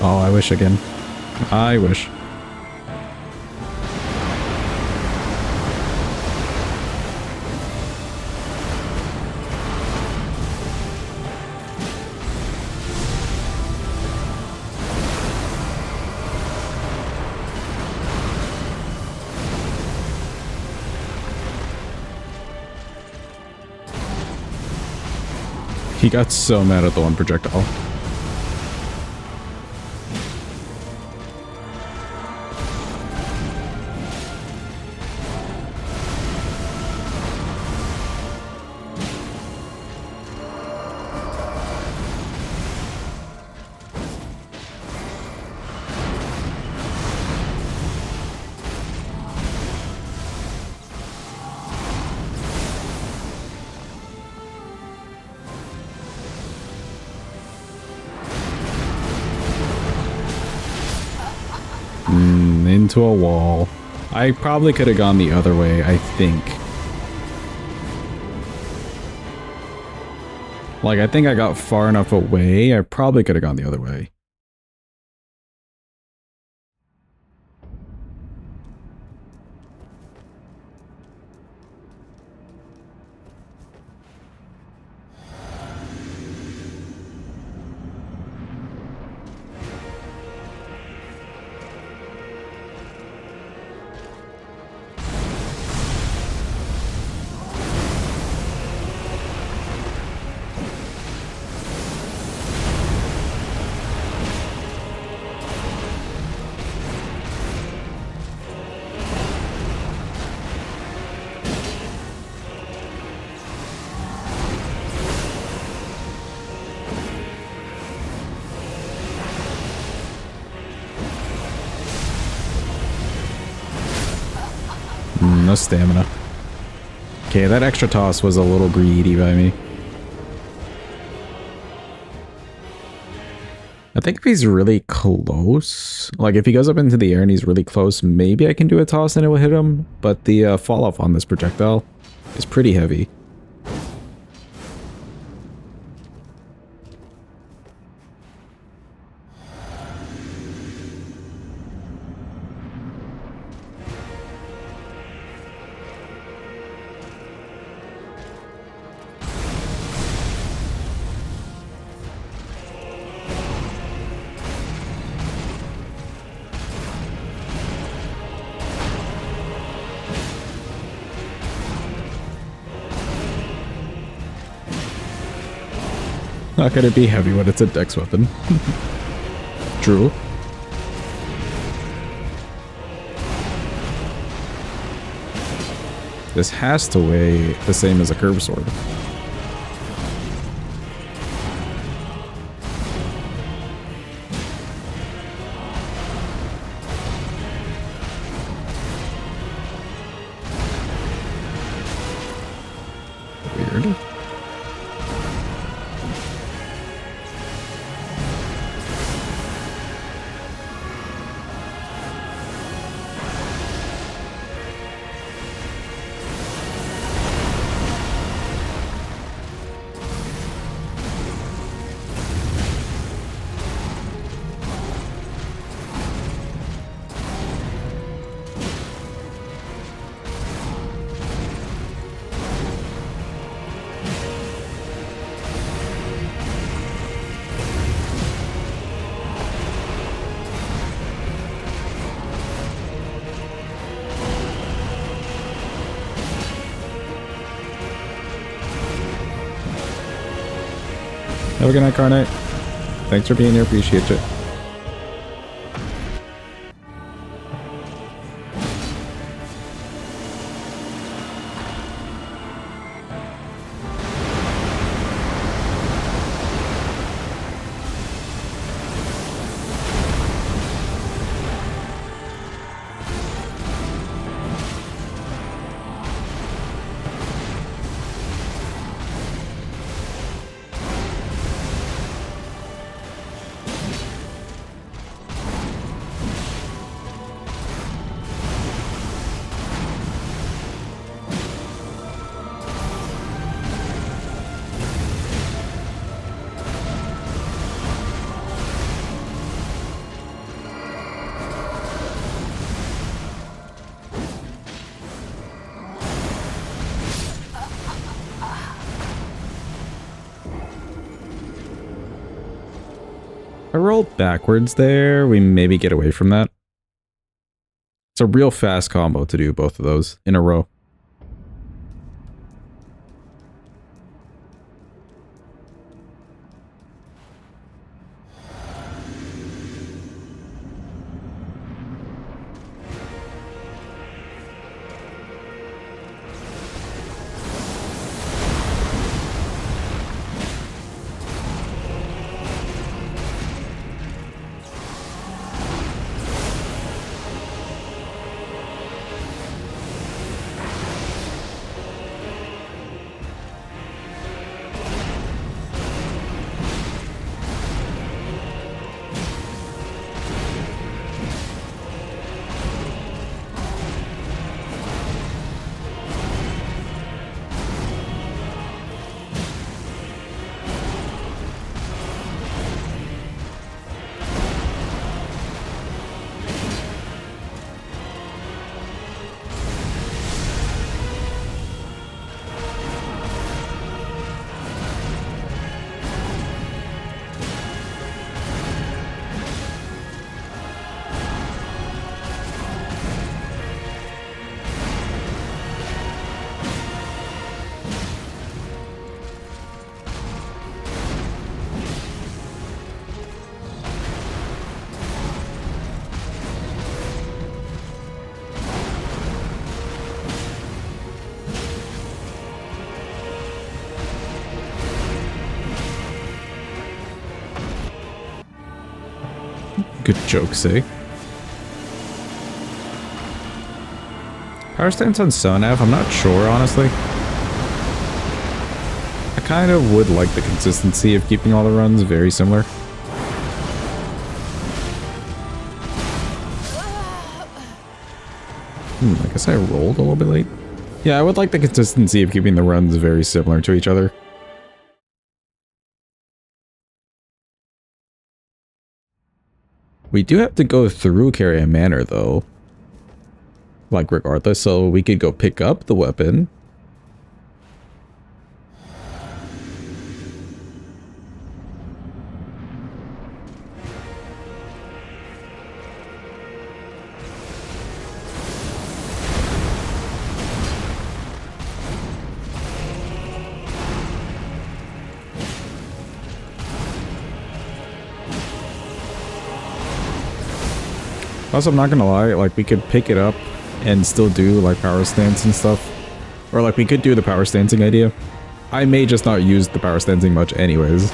Oh, I wish again. I wish. He got so mad at the one projectile. Into a wall. I probably could have gone the other way, I think. Like, I think I got far enough away. I probably could have gone the other way. No stamina. Okay, that extra toss was a little greedy by me. I think if he's really close, like if he goes up into the air and he's really close, maybe I can do a toss and it will hit him. But the fall off on this projectile is pretty heavy. Not gonna be heavy when it's a dex weapon. True. This has to weigh the same as a curved sword. Weird. Have a good night, Carnate. Thanks for being here. Appreciate it. If I roll backwards there, we maybe get away from that. It's a real fast combo to do both of those in a row. Good jokes, eh? Power stance on Sonav? I'm not sure, honestly. kind of would like the consistency of keeping all the runs very similar. I guess I rolled a little bit late. Yeah, I would like the consistency of keeping the runs very similar to each other. We do have to go through Carrion Manor, though. Like, regardless, so we could go pick up the weapon. Also, I'm not gonna lie, like, we could pick it up and still do, like, power stance and stuff. Or, like, we could do the power stancing idea. I may just not use the power stancing much anyways.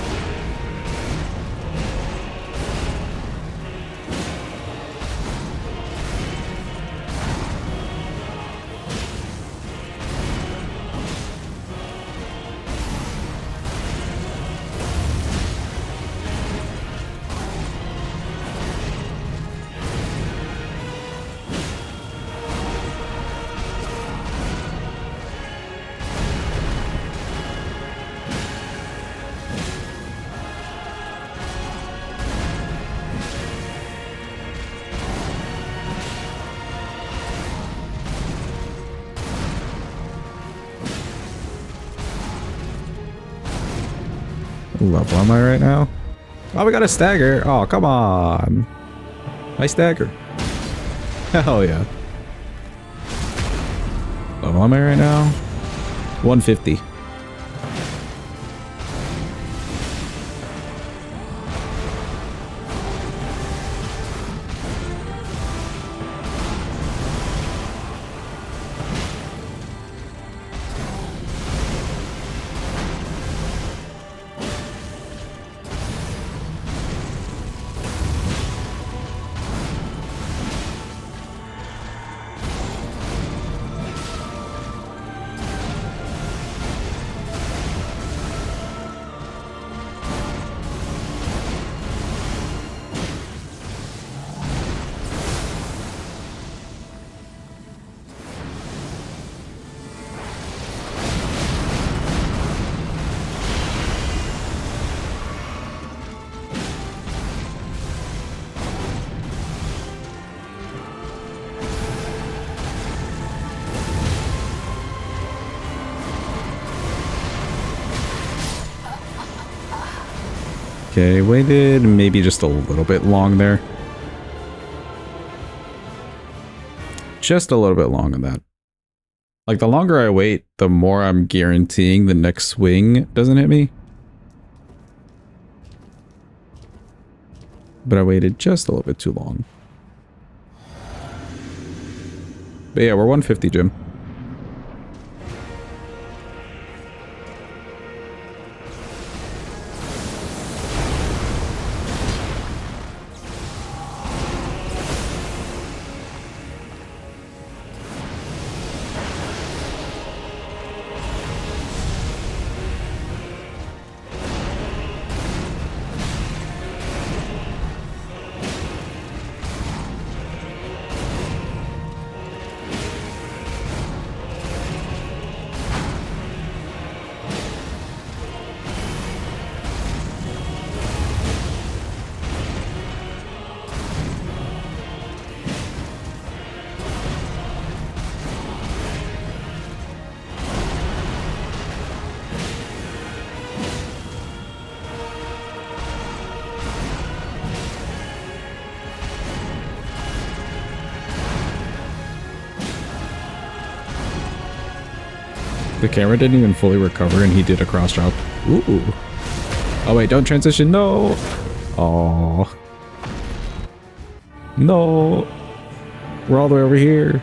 What level am I right now? Oh, we got a stagger. Oh, come on. My stagger. Hell yeah. What level am I right now? 150. Okay, waited maybe just a little bit long there. Just a little bit long on that. Like, the longer I wait, the more I'm guaranteeing the next swing doesn't hit me. But I waited just a little bit too long. But yeah, we're 150, Jim. The camera didn't even fully recover and he did a cross drop. Ooh. Oh wait, don't transition, no! Oh. No! We're all the way over here.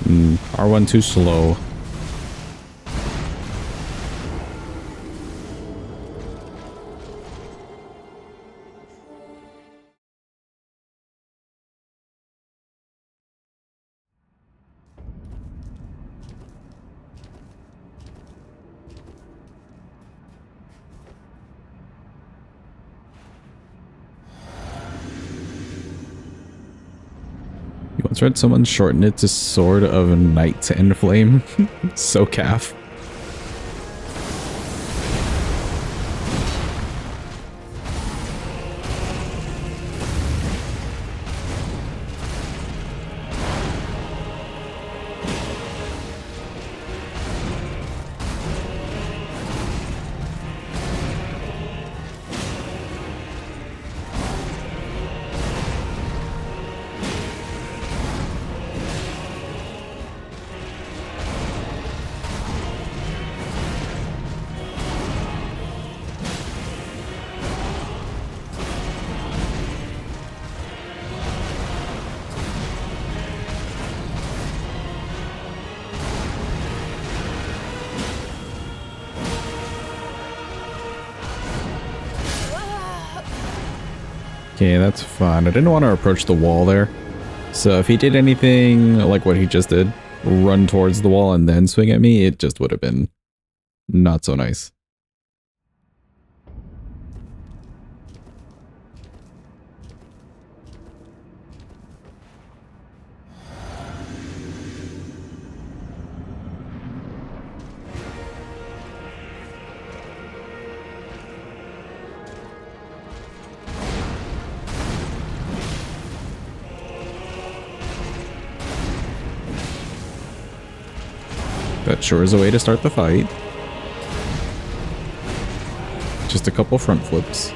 R1 too slow. You once read someone shorten it to Sword of Night and Flame? So calf. Okay, that's fine. I didn't want to approach the wall there. So if he did anything like what he just did, run towards the wall and then swing at me, it just would have been not so nice. That sure is a way to start the fight. Just a couple front flips.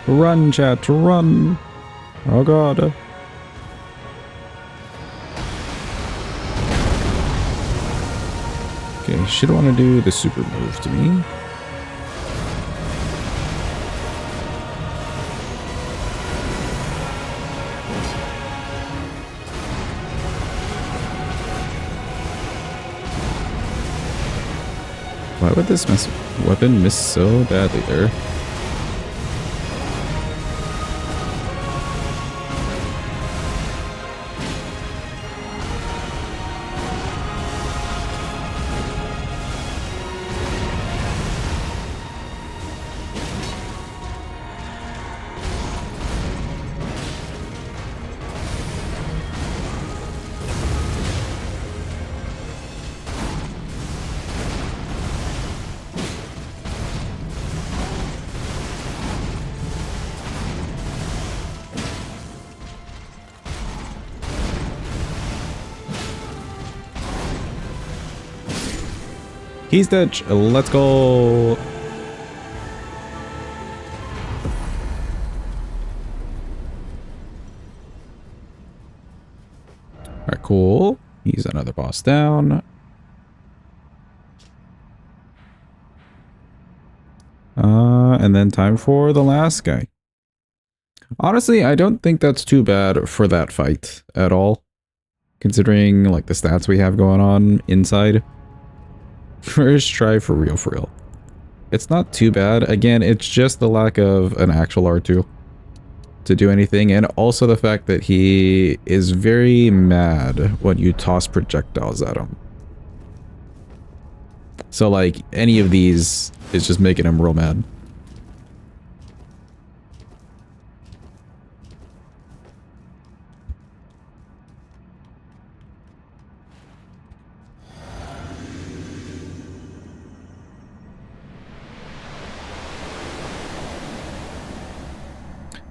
Run, chat, run. Oh god. Okay, should want to do the super move to me. Why would this weapon miss so badly there? He's dead. Let's go. Alright, cool. He's another boss down. And then time for the last guy. Honestly, I don't think that's too bad for that fight at all, considering like the stats we have going on inside. First try for real, for real. It's not too bad. Again, it's just the lack of an actual R2 to do anything, and also the fact that he is very mad when you toss projectiles at him. So like any of these is just making him real mad.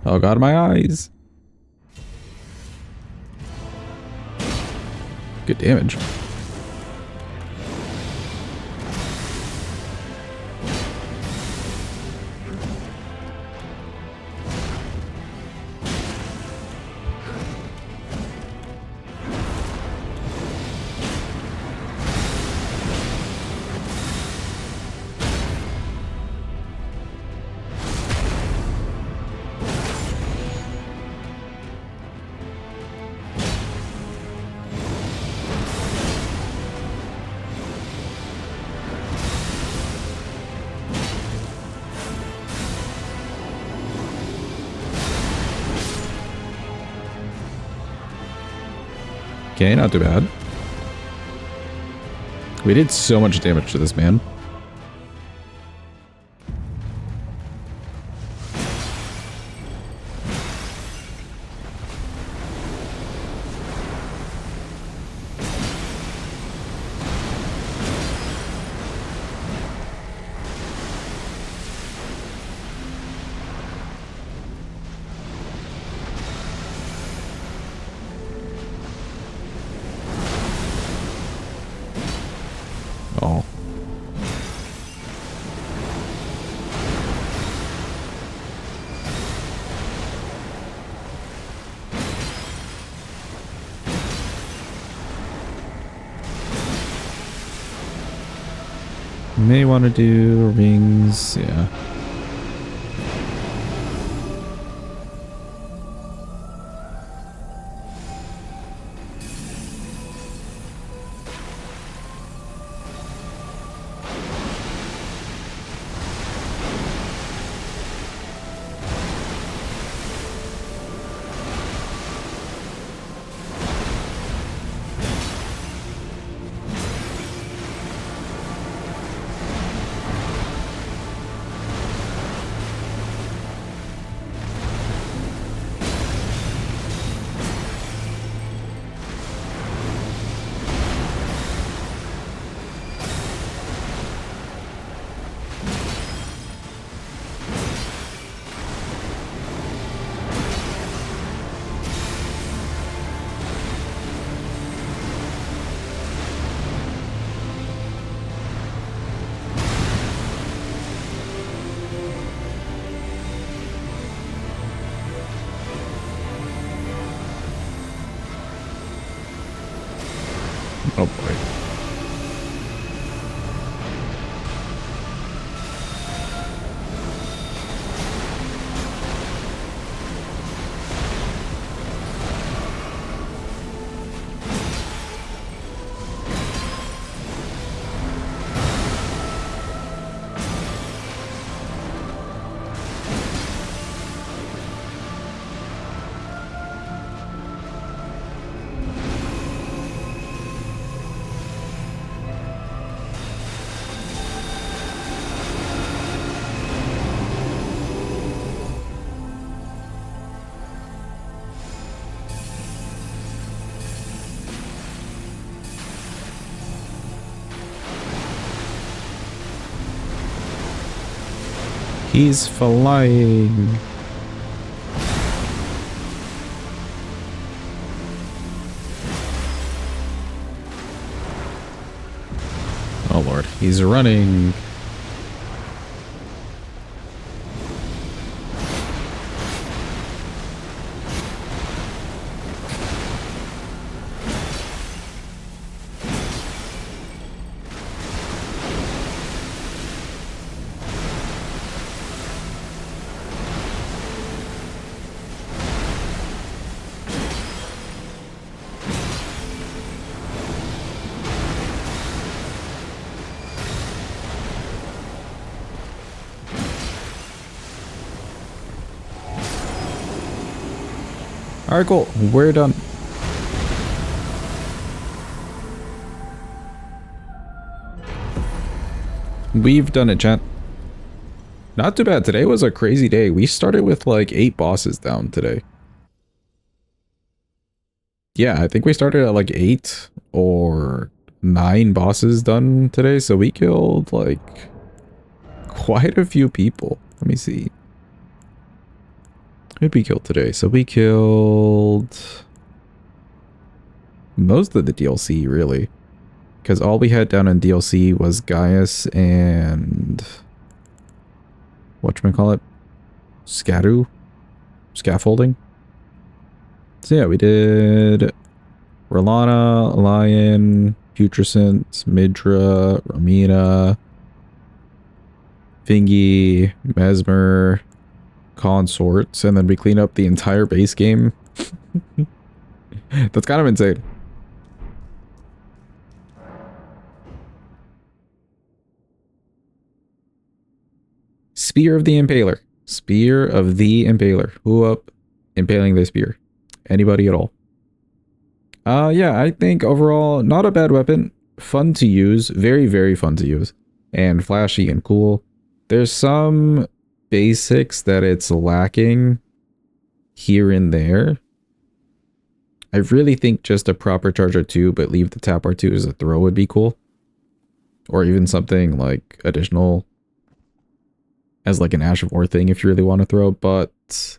Oh god, my eyes. Good damage. Okay, not too bad. We did so much damage to this man. May want to do rings, yeah. Oh boy. He's flying. Oh lord, he's running. Alright, cool. We're done. We've done it, chat. Not too bad. Today was a crazy day. We started with like 8 bosses down today. Yeah, I think we started at like 8 or 9 bosses done today. So we killed like quite a few people. Let me see. Who did we kill today? So we killed most of the DLC, really. Because all we had down in DLC was Gaius and... whatchamacallit? Scaffolding? So yeah, we did Rellana, Lion, Putrescent, Midra, Romina, Fingy, Messmer, Consort, and then we clean up the entire base game. That's kind of insane. Spear of the Impaler. Spear of the Impaler. Who up? Impaling the spear. Anybody at all? Yeah, I think overall, not a bad weapon. Fun to use. Very, very fun to use. And flashy and cool. There's some basics that it's lacking here and there. I really think just a proper charge R2, but leave the tap R2 as a throw would be cool. Or even something like additional as like an Ash of War thing if you really want to throw. But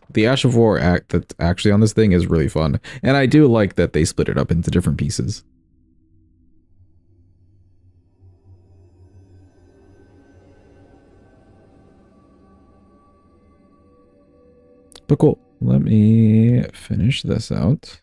the Ash of War act that's actually on this thing is really fun. And I do like that they split it up into different pieces. But cool. Let me finish this out.